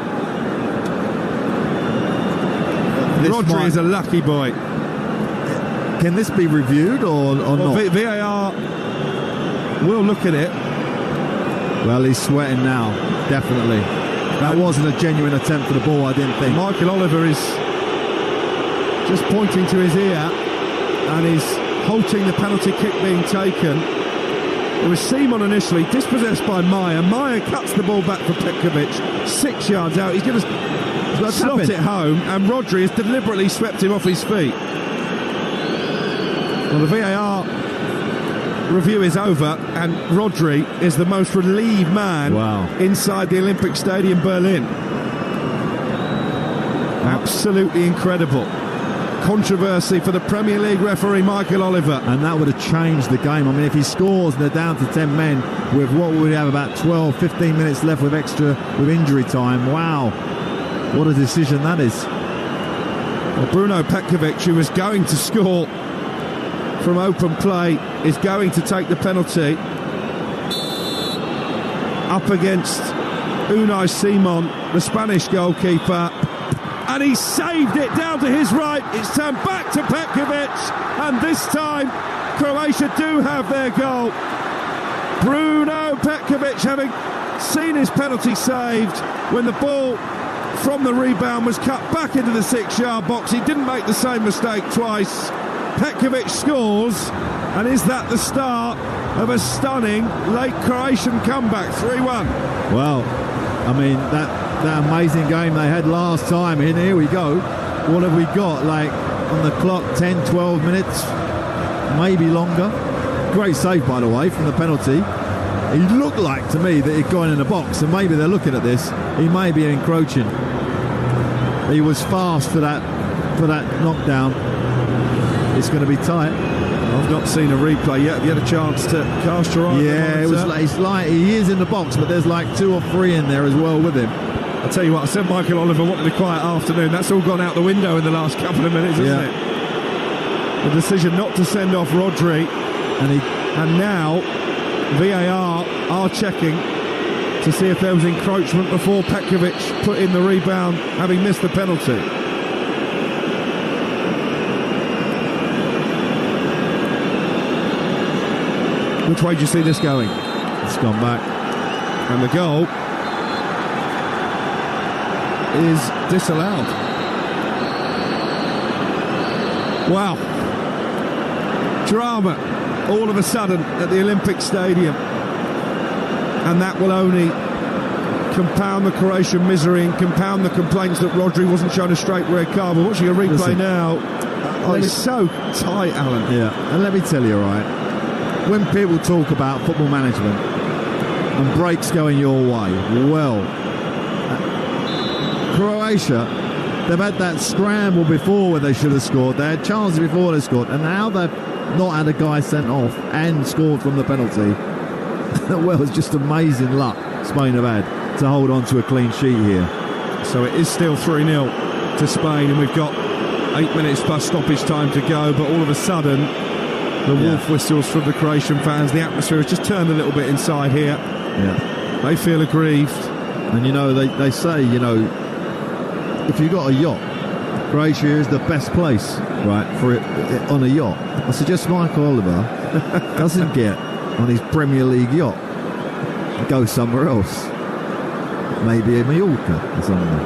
Rodri is a lucky boy. Can this be reviewed or not? VAR will look at it. Well, he's sweating now, definitely. That wasn't a genuine attempt for the ball, I didn't think. Michael Oliver is just pointing to his ear and is halting the penalty kick being taken. It was Simon initially, dispossessed by Maya. Maya cuts the ball back for Petkovic, 6 yards out. He's going to slot it home, and Rodri has deliberately swept him off his feet. Well, the VAR review is over, and Rodri is the most relieved man inside the Olympic Stadium, Berlin. Absolutely incredible. Controversy for the Premier League referee Michael Oliver. And that would have changed the game. I mean, if he scores and they're down to 10 men with what would we have, about 12, 15 minutes left with injury time. Wow. What a decision that is. Well, Bruno Petkovic, who was going to score from open play, is going to take the penalty up against Unai Simon, the Spanish goalkeeper. And he saved it down to his right. It's turned back to Petkovic, and this time Croatia do have their goal. Bruno Petkovic, having seen his penalty saved when the ball from the rebound was cut back into the 6-yard box. He didn't make the same mistake twice. Petkovic scores, and is that the start of a stunning late Croatian comeback? 3-1. Well, I mean, that amazing game they had last time, and here we go. What have we got? Like, on the clock, 10, 12 minutes, maybe longer. Great save, by the way, from the penalty. He looked like, to me, that he'd gone in the box, and maybe they're looking at this. He may be encroaching. He was fast for that knockdown. It's going to be tight. I've not seen a replay yet. Have you had a chance to cast your eye? Yeah, it's like he is in the box, but there's like 2 or 3 in there as well with him. I'll tell you what, I said Michael Oliver wanted a quiet afternoon. That's all gone out the window in the last couple of minutes, isn't it? The decision not to send off Rodri, and now VAR are checking to see if there was encroachment before Petkovic put in the rebound, having missed the penalty. Which way do you see this going? It's gone back. And the goal is disallowed. Wow. Drama all of a sudden at the Olympic Stadium. And that will only compound the Croatian misery and compound the complaints that Rodri wasn't shown a straight red card. We're watching a replay now. It's so tight, Alan. Yeah, and let me tell you, right, when people talk about football management and breaks going your way, well, Croatia They've had that scramble before where they should have scored. They had chances before they scored, and now they've not had a guy sent off and scored from the penalty. Well, it's just amazing luck Spain have had to hold on to a clean sheet here. So it is still 3-0 to Spain, and we've got 8 minutes plus stoppage time to go, but all of a sudden the wolf whistles from the Croatian fans. The atmosphere has just turned a little bit inside here. Yeah, they feel aggrieved. And you know, they say, you know, if you've got a yacht, Croatia is the best place, right, for it on a yacht. I suggest Michael Oliver doesn't get on his Premier League yacht, go somewhere else, maybe a Mallorca or something.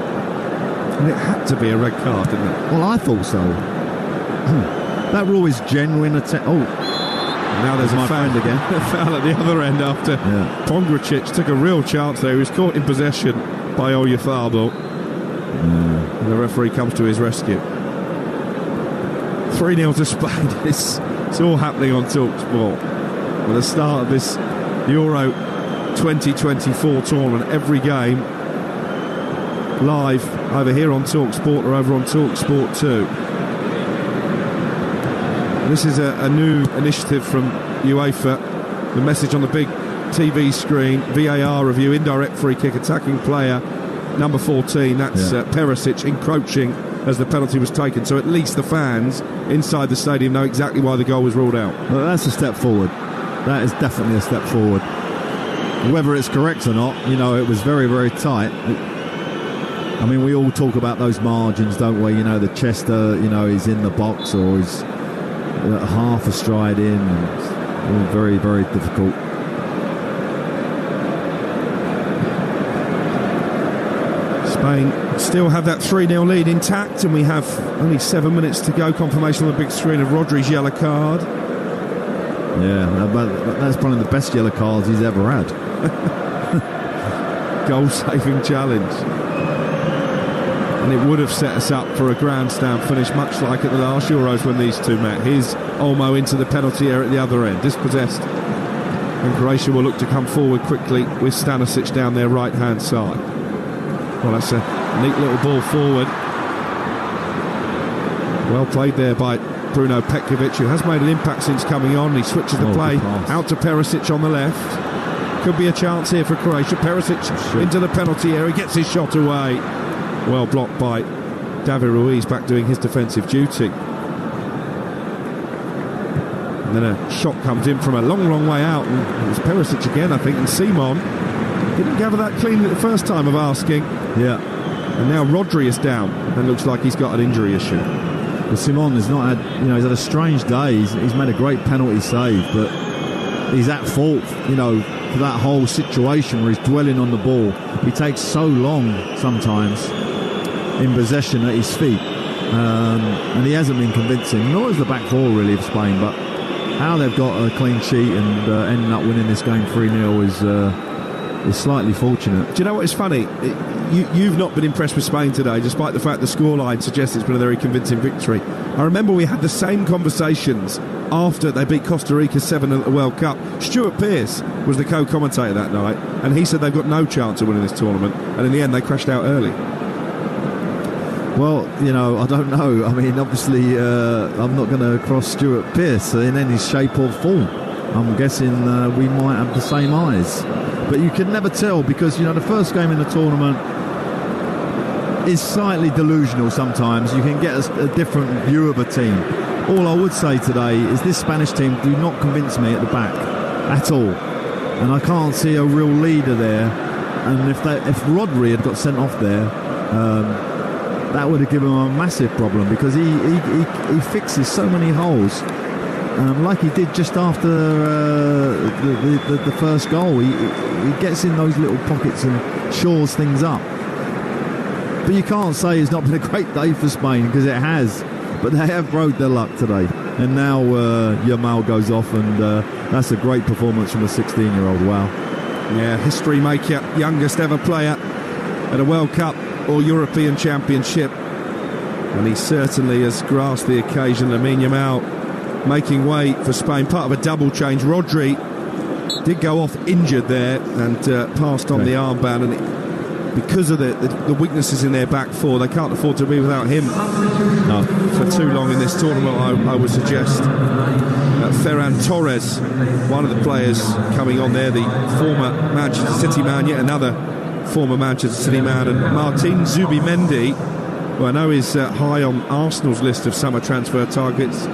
And it had to be a red card, didn't it? Well, I thought so. That rule is genuine attempt. Oh, now there's my a foul friend again. A foul at the other end after Pongracic took a real chance there. He was caught in possession by Oyarzabal. And the referee comes to his rescue. 3-0 to Spain. It's all happening on Talksport. At the start of this Euro 2024 tournament, every game live either here on Talksport or over on Talksport 2. This is a new initiative from UEFA. The message on the big TV screen: VAR review, indirect free kick, attacking player number 14. That's Perisic encroaching as the penalty was taken. So at least the fans inside the stadium know exactly why the goal was ruled out. Well, that's a step forward. That is definitely a step forward. Whether it's correct or not, you know, it was very, very tight. I mean, we all talk about those margins, don't we? You know, the Chester, you know, he's in the box or he's half a stride in. All very, very difficult. Spain still have that 3-0 lead intact, and we have only 7 minutes to go. Confirmation on the big screen of Rodri's yellow card. Yeah, but that's probably the best yellow cards he's ever had. Goal-saving challenge. And it would have set us up for a grandstand finish, much like at the last Euros when these two met. Here's Olmo into the penalty area at the other end, dispossessed. And Croatia will look to come forward quickly with Stanisic down their right-hand side. Well, that's a neat little ball forward. Well played there by Bruno Petkovic, who has made an impact since coming on. He switches the play out to Perisic on the left. Could be a chance here for Croatia. Perisic into the penalty area, gets his shot away. Well blocked by David Ruiz, back doing his defensive duty. And then a shot comes in from a long, long way out, and it was Perisic again, I think, and Simon didn't gather that cleanly the first time of asking. Yeah. And now Rodri is down and looks like he's got an injury issue. Well, Simon has not had, you know, he's had a strange day. He's made a great penalty save, but he's at fault, you know, for that whole situation where he's dwelling on the ball. He takes so long sometimes in possession at his feet, and he hasn't been convincing, nor is the back four really of Spain. But how they've got a clean sheet and ending up winning this game 3-0 is slightly fortunate. Do you know what is funny? You've not been impressed with Spain today, despite the fact the scoreline suggests it's been a very convincing victory. I remember we had the same conversations after they beat Costa Rica 7 at the World Cup. Stuart Pearce was the co-commentator that night, and he said they've got no chance of winning this tournament, and in the end they crashed out early. Well, you know, I don't know. I mean, obviously, I'm not going to cross Stuart Pearce in any shape or form. I'm guessing we might have the same eyes. But you can never tell because, you know, the first game in the tournament is slightly delusional sometimes. You can get a different view of a team. All I would say today is this Spanish team do not convince me at the back at all. And I can't see a real leader there. And if Rodri had got sent off there, that would have given him a massive problem because he fixes so many holes. Like he did just after the first goal. He gets in those little pockets and shores things up. But you can't say it's not been a great day for Spain because it has. But they have rode their luck today. And now Yamal goes off, and that's a great performance from a 16-year-old. Wow. Yeah, history maker, youngest ever player at a World Cup or European Championship. And he certainly has grasped the occasion. Lamine Yamal making way for Spain, part of a double change. Rodri did go off injured there and passed on the armband, and because of the weaknesses in their back four, they can't afford to be without him for too long in this tournament, I would suggest. Ferran Torres, one of the players coming on there, the former Manchester City man, yet another former Manchester City man, and Martin Zubimendi, who I know is high on Arsenal's list of summer transfer targets.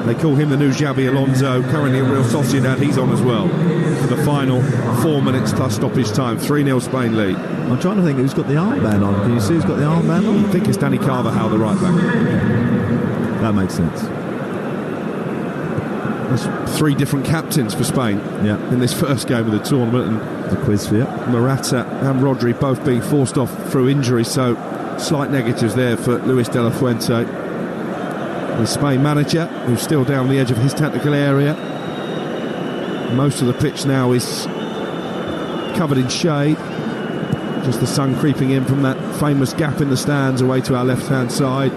They call him the new Xabi Alonso, currently at Real Sociedad. He's on as well for the final 4 minutes plus stoppage time. 3-0 Spain lead. I'm trying to think who's got the armband on. Can you see who's got the armband on? I think it's Danny Carvajal, the right back. That makes sense. There's 3 different captains for Spain in this first game of the tournament. And the quiz for you. Morata and Rodri both being forced off through injury, so slight negatives there for Luis de la Fuente. The Spain manager, who's still down the edge of his tactical area. Most of the pitch now is covered in shade. Just the sun creeping in from that famous gap in the stands away to our left-hand side.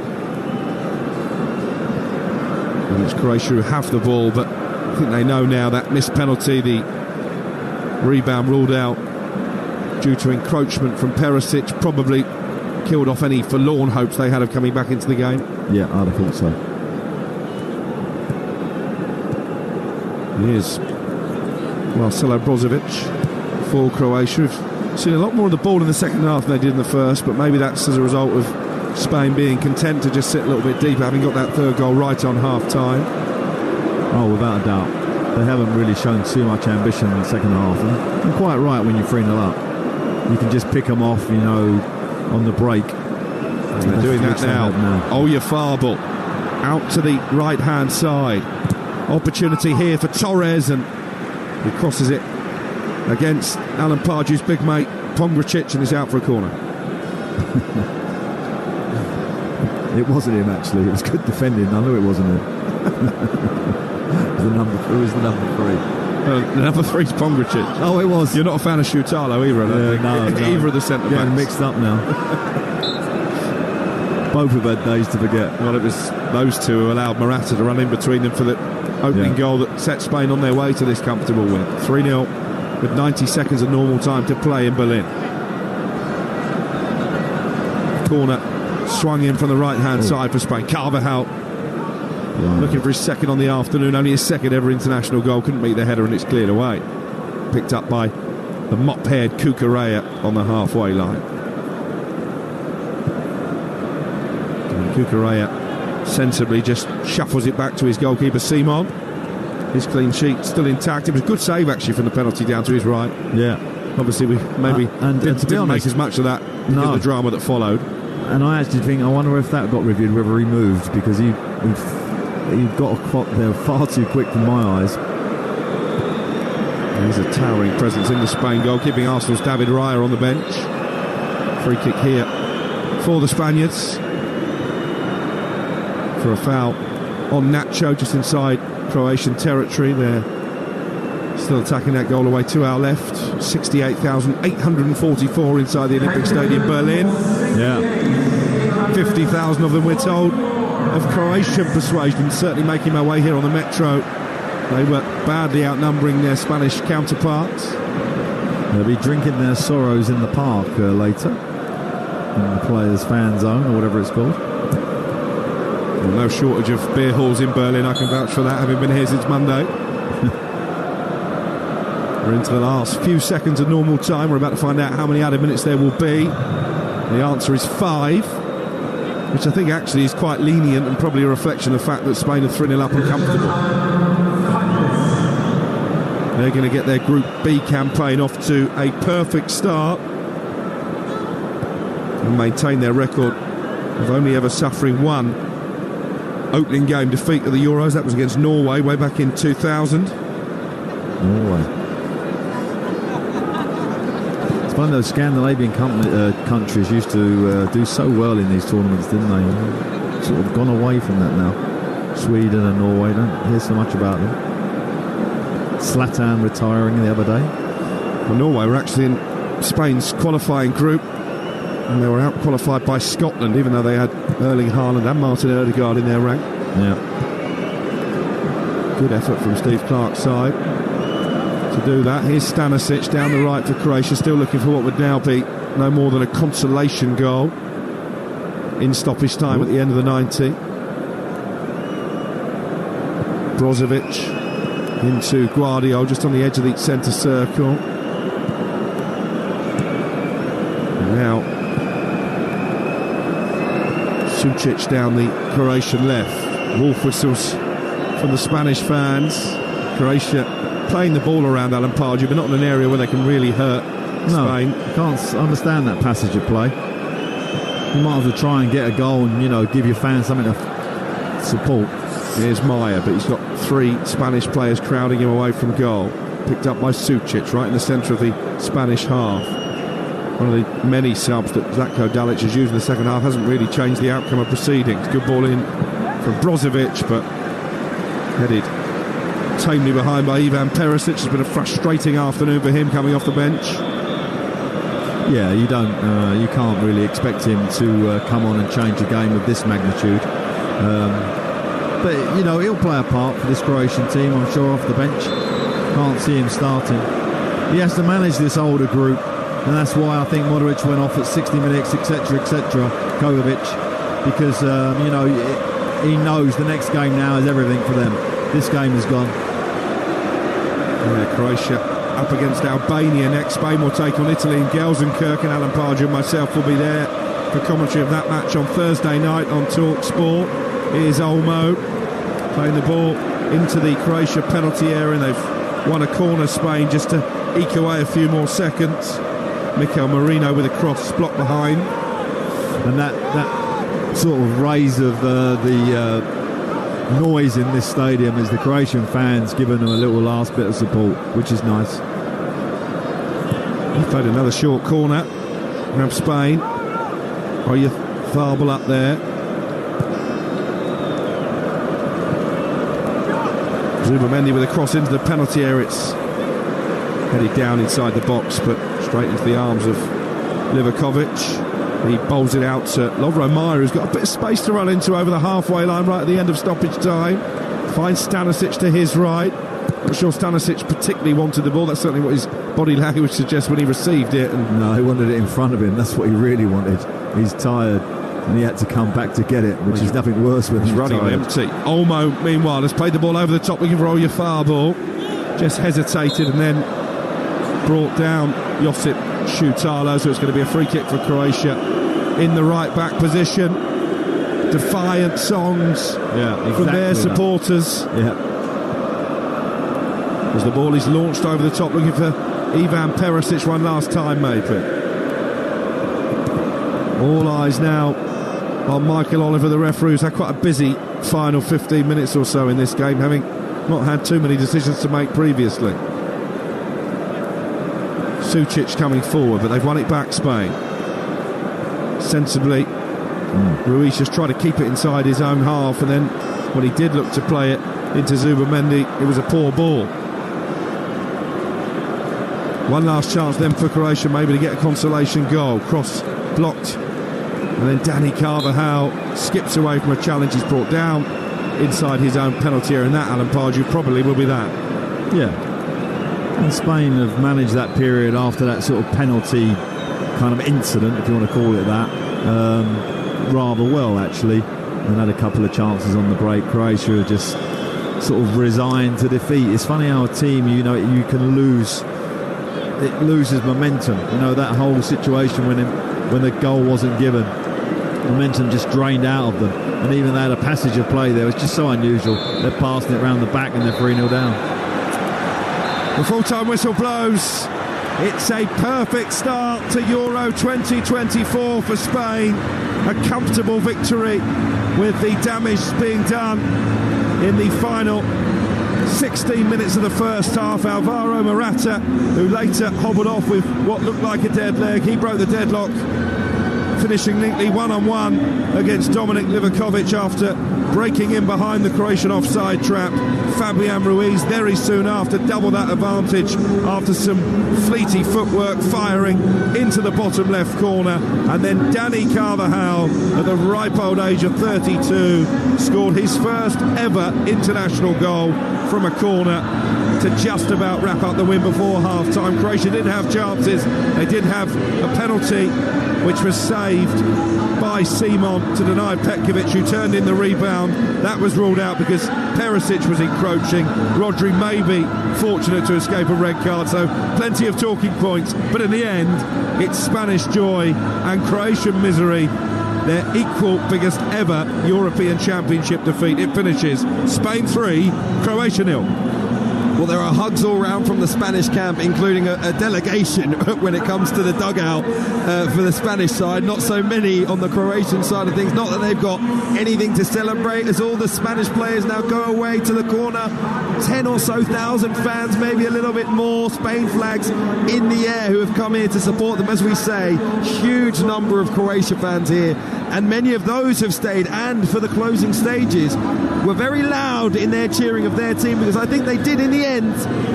And it's Croatia who have the ball, but I think they know now that missed penalty, the rebound ruled out due to encroachment from Perisic, probably killed off any forlorn hopes they had of coming back into the game. Yeah, I'd have thought so. Here's Marcelo Brozovic for Croatia. We've seen a lot more of the ball in the second half than they did in the first, but maybe that's as a result of Spain being content to just sit a little bit deeper, having got that third goal right on half-time. Oh, without a doubt. They haven't really shown too much ambition in the second half. And quite right when you're 3-0 up. You can just pick them off, on the break. They're doing that now. Oyarzabal out to the right-hand side. Opportunity here for Torres, and he crosses it against Alan Pardew's big mate Pongracic, and is out for a corner. It wasn't him, actually. It was good defending. I knew it wasn't him. Who was the number 3? The number 3's Pongracic. Oh, it was. You're not a fan of Shutalo either, I don't think. Either of the centre backs. Mixed up now. Both have had days to forget. Well, it was those two who allowed Morata to run in between them for the opening goal that set Spain on their way to this comfortable win. 3-0 with 90 seconds of normal time to play in Berlin. Corner swung in from the right-hand side for Spain. Carvajal looking for his second on the afternoon, only his second ever international goal. Couldn't meet the header, and it's cleared away. Picked up by the mop-haired Cucurella on the halfway line. Cucurella sensibly just shuffles it back to his goalkeeper Simon. His clean sheet still intact. It was a good save actually from the penalty down to his right. Yeah, obviously we maybe didn't make as much of that in the drama that followed. And I actually think, I wonder if that got reviewed, whether he moved, because he got a clock there far too quick for my eyes. He's a towering presence in the Spain goal, keeping Arsenal's David Raya on the bench. Free kick here for the Spaniards for a foul on Nacho just inside Croatian territory. They're still attacking that goal away to our left. 68,844 inside the Olympic Stadium, Berlin. Yeah, 50,000 of them, we're told, of Croatian persuasion, certainly making their way here on the metro. They were badly outnumbering their Spanish counterparts. They'll be drinking their sorrows in the park later, in the players' fan zone, or whatever it's called. Well, no shortage of beer halls in Berlin, I can vouch for that, having been here since Monday. We're into the last few seconds of normal time. We're about to find out how many added minutes there will be. The answer is 5, which I think actually is quite lenient and probably a reflection of the fact that Spain are 3-0 up and comfortable. They're going to get their Group B campaign off to a perfect start and maintain their record of only ever suffering one opening game defeat of the Euros. That was against Norway way back in 2000. Norway. It's one of those Scandinavian countries used to do so well in these tournaments, didn't they? Sort of gone away from that now. Sweden and Norway, don't hear so much about them. Zlatan retiring the other day. Well, Norway were actually in Spain's qualifying group, and they were out-qualified by Scotland, even though they had Erling Haaland and Martin Ødegaard in their rank. Yeah. Good effort from Steve Clarke's side. to do that. Here's Stanisic down the right for Croatia, still looking for what would now be no more than a consolation goal in stoppage time at the end of the 90. Brozovic into Guardiola, just on the edge of the centre circle. And now Sucic down the Croatian left. Wolf whistles from the Spanish fans. Croatia playing the ball around Alan Pardew, but not in an area where they can really hurt Spain. I can't understand that passage of play. You might as well try and get a goal and, give your fans something to support. Here's Maya, but he's got 3 Spanish players crowding him away from goal. Picked up by Sucic, right in the centre of the Spanish half. One of the many subs that Zlatko Dalic has used in the second half hasn't really changed the outcome of proceedings. Good ball in from Brozovic, but headed tamely behind by Ivan Perisic. It's been a frustrating afternoon for him coming off the bench. Yeah, you can't really expect him to come on and change a game of this magnitude. But he'll play a part for this Croatian team, I'm sure, off the bench. Can't see him starting. He has to manage this older group, and that's why I think Modric went off at 60 minutes, etc., Kovacic, because he knows the next game now is everything for them. This game is gone. Yeah, Croatia up against Albania next. Spain will take on Italy in Gelsenkirchen. Alan Pardew and myself will be there for commentary of that match on Thursday night on Talksport. Here's Olmo playing the ball into the Croatia penalty area, and they've won a corner, Spain, just to eke away a few more seconds. Mikel Merino with a cross blocked behind. And that sort of raise of the noise in this stadium is the Croatian fans giving them a little last bit of support, which is nice. He played another short corner. We have Spain. Farbel up there. Zubamendi with a cross into the penalty area. It's headed down inside the box, but straight into the arms of Livakovic. He bowls it out to Lovro Majer, who's got a bit of space to run into over the halfway line right at the end of stoppage time. Finds Stanisic to his right. Not sure Stanisic particularly wanted the ball. That's certainly what his body language suggests when he received it. And no, he wanted it in front of him. That's what he really wanted. He's tired, and he had to come back to get it, which is nothing worse when he's running tired. Empty. Olmo, meanwhile, has played the ball over the top looking for Oyarzabal. Just hesitated and then brought down Josip Šutalo, so it's going to be a free kick for Croatia in the right back position. Defiant songs from their supporters. As the ball is launched over the top, looking for Ivan Perisic one last time, maybe. All eyes now on Michael Oliver, the referee, who's had quite a busy final 15 minutes or so in this game, having not had too many decisions to make previously. Sucic coming forward, but they've won it back, Spain. Sensibly, Ruiz just tried to keep it inside his own half, and then when he did look to play it into Zubamendi, it was a poor ball. One last chance then for Croatia maybe to get a consolation goal. Cross blocked, and then Dani Carvajal skips away from a challenge. He's brought down inside his own penalty area, and that, Alan Pardew, probably will be that. Yeah. And Spain have managed that period after that sort of penalty kind of incident, if you want to call it that, rather well, actually, and had a couple of chances on the break. Croatia have just sort of resigned to defeat. It's funny how a team, you can lose, it loses momentum. That whole situation when the goal wasn't given, momentum just drained out of them, and even they had a passage of play there. It was just so unusual. They're passing it around the back and they're 3-0 down. The full-time whistle blows. It's a perfect start to Euro 2024 for Spain. A comfortable victory with the damage being done in the final 16 minutes of the first half. Alvaro Morata, who later hobbled off with what looked like a dead leg, he broke the deadlock, finishing neatly one-on-one against Dominik Livakovic after breaking in behind the Croatian offside trap. Fabian Ruiz very soon after doubled that advantage after some fleety footwork, firing into the bottom left corner, and then Dani Carvajal at the ripe old age of 32 scored his first ever international goal from a corner. to just about wrap up the win before half-time. Croatia didn't have chances. They did have a penalty, which was saved by Simon to deny Petkovic, who turned in the rebound. That was ruled out because Perisic was encroaching. Rodri may be fortunate to escape a red card, so plenty of talking points. But in the end, it's Spanish joy and Croatian misery. Their equal biggest ever European Championship defeat. It finishes Spain 3, Croatia 0. Well, there are hugs all round from the Spanish camp, including a delegation when it comes to the dugout for the Spanish side. Not so many on the Croatian side of things. Not that they've got anything to celebrate, as all the Spanish players now go away to the corner. 10 or so thousand fans, maybe a little bit more, Spain flags in the air, who have come here to support them. As we say, huge number of Croatia fans here, and many of those have stayed, and for the closing stages were very loud in their cheering of their team, because I think they did in the end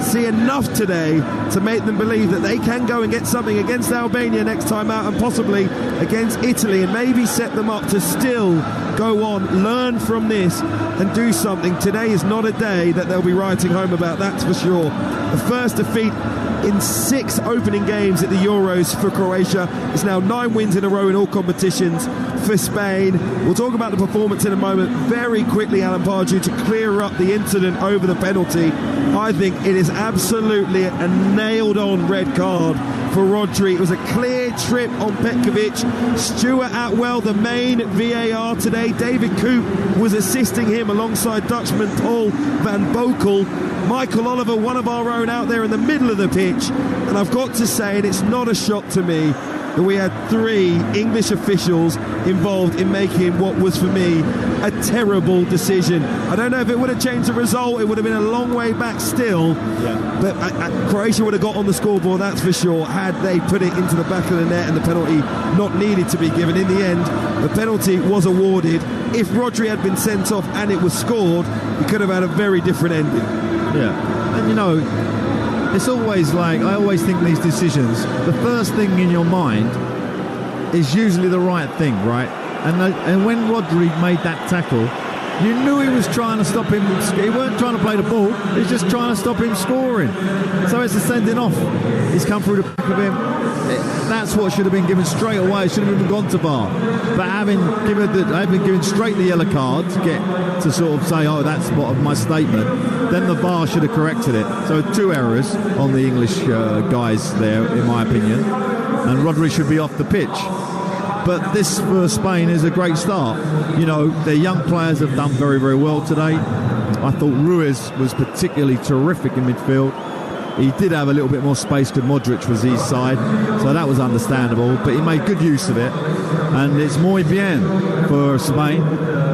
see enough today to make them believe that they can go and get something against Albania next time out, and possibly against Italy, and maybe set them up to still go on, learn from this and do something. Today is not a day that they'll be writing home about, that's for sure. The first defeat in 6 opening games at the Euros for Croatia. It's now 9 wins in a row in all competitions for Spain. We'll talk about the performance in a moment. Very quickly, Alan Pardew, to clear up the incident over the penalty. I think it is absolutely a nailed-on red card for Rodri. It was a clear trip on Petkovic. Stuart Atwell, the main VAR today. David Coop was assisting him alongside Dutchman Paul van Bokel. Michael Oliver, one of our own, out there in the middle of the pitch. And I've got to say, and it's not a shock to me, that we had 3 English officials involved in making what was, for me, a terrible decision. I don't know if it would have changed the result. It would have been a long way back still. Yeah. But Croatia would have got on the scoreboard, that's for sure, had they put it into the back of the net and the penalty not needed to be given. In the end, the penalty was awarded. If Rodri had been sent off and it was scored, we could have had a very different ending. Yeah, and you know, it's always like, I always think these decisions, the first thing in your mind is usually the right thing, right? And when Rodri made that tackle, you knew he was trying to stop him. He weren't trying to play the ball, he was just trying to stop him scoring. So it's a sending off. He's come through the back of him. That's what should have been given straight away. It should have even gone to VAR. But having given straight the yellow card to get to sort of say, oh, that's what my statement, then the VAR should have corrected it. So 2 errors on the English guys there, in my opinion. And Rodri should be off the pitch. But this for Spain is a great start. You know, their young players have done very, very well today. I thought Ruiz was particularly terrific in midfield. He did have a little bit more space because Modric was his side, so that was understandable, but he made good use of it, and it's muy bien for Spain.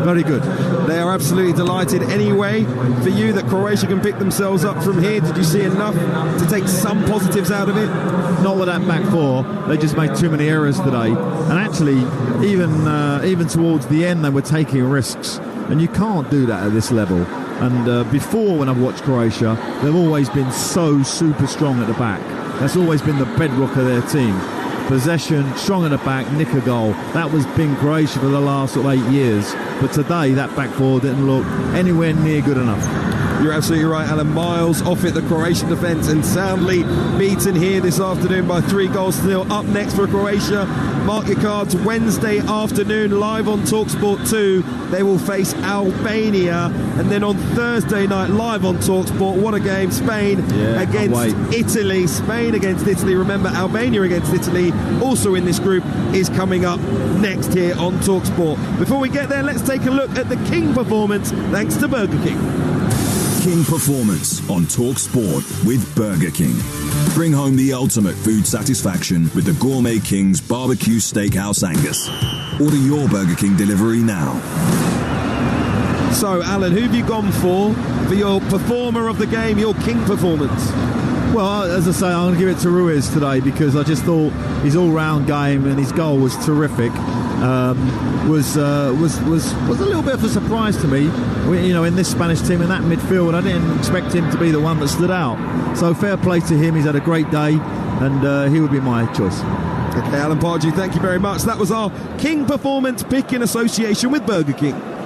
Very good. They are absolutely delighted. Anyway, for you, that Croatia can pick themselves up from here, did you see enough to take some positives out of it? Not with that back 4. They just made too many errors today, and actually even towards the end they were taking risks, and you can't do that at this level. And before, when I've watched Croatia, they've always been so super strong at the back. That's always been the bedrock of their team. Possession, strong at the back, nick a goal. That was been Croatia for the last sort of 8 years. But today, that back 4 didn't look anywhere near good enough. You're absolutely right, Alan. Miles off it, the Croatian defence, and soundly beaten here this afternoon by 3-0. Up next for Croatia, mark your cards, Wednesday afternoon, live on Talksport 2. They will face Albania, and then on Thursday night, live on Talksport. What a game! Spain against Italy. Spain against Italy. Remember, Albania against Italy, also in this group, is coming up next here on Talksport. Before we get there, let's take a look at the King performance, thanks to Burger King. King Performance on Talksport with Burger King. Bring home the ultimate food satisfaction with the Gourmet King's Barbecue Steakhouse Angus. Order your Burger King delivery now. So, Alan, who have you gone for your performer of the game, your King performance? Well, as I say, I'm going to give it to Ruiz today, because I just thought his all-round game and his goal was terrific. Was a little bit of a surprise to me, you know, in this Spanish team, in that midfield. I didn't expect him to be the one that stood out. So fair play to him. He's had a great day, and he would be my choice. Okay, Alan Pardew, thank you very much. That was our King performance pick in association with Burger King.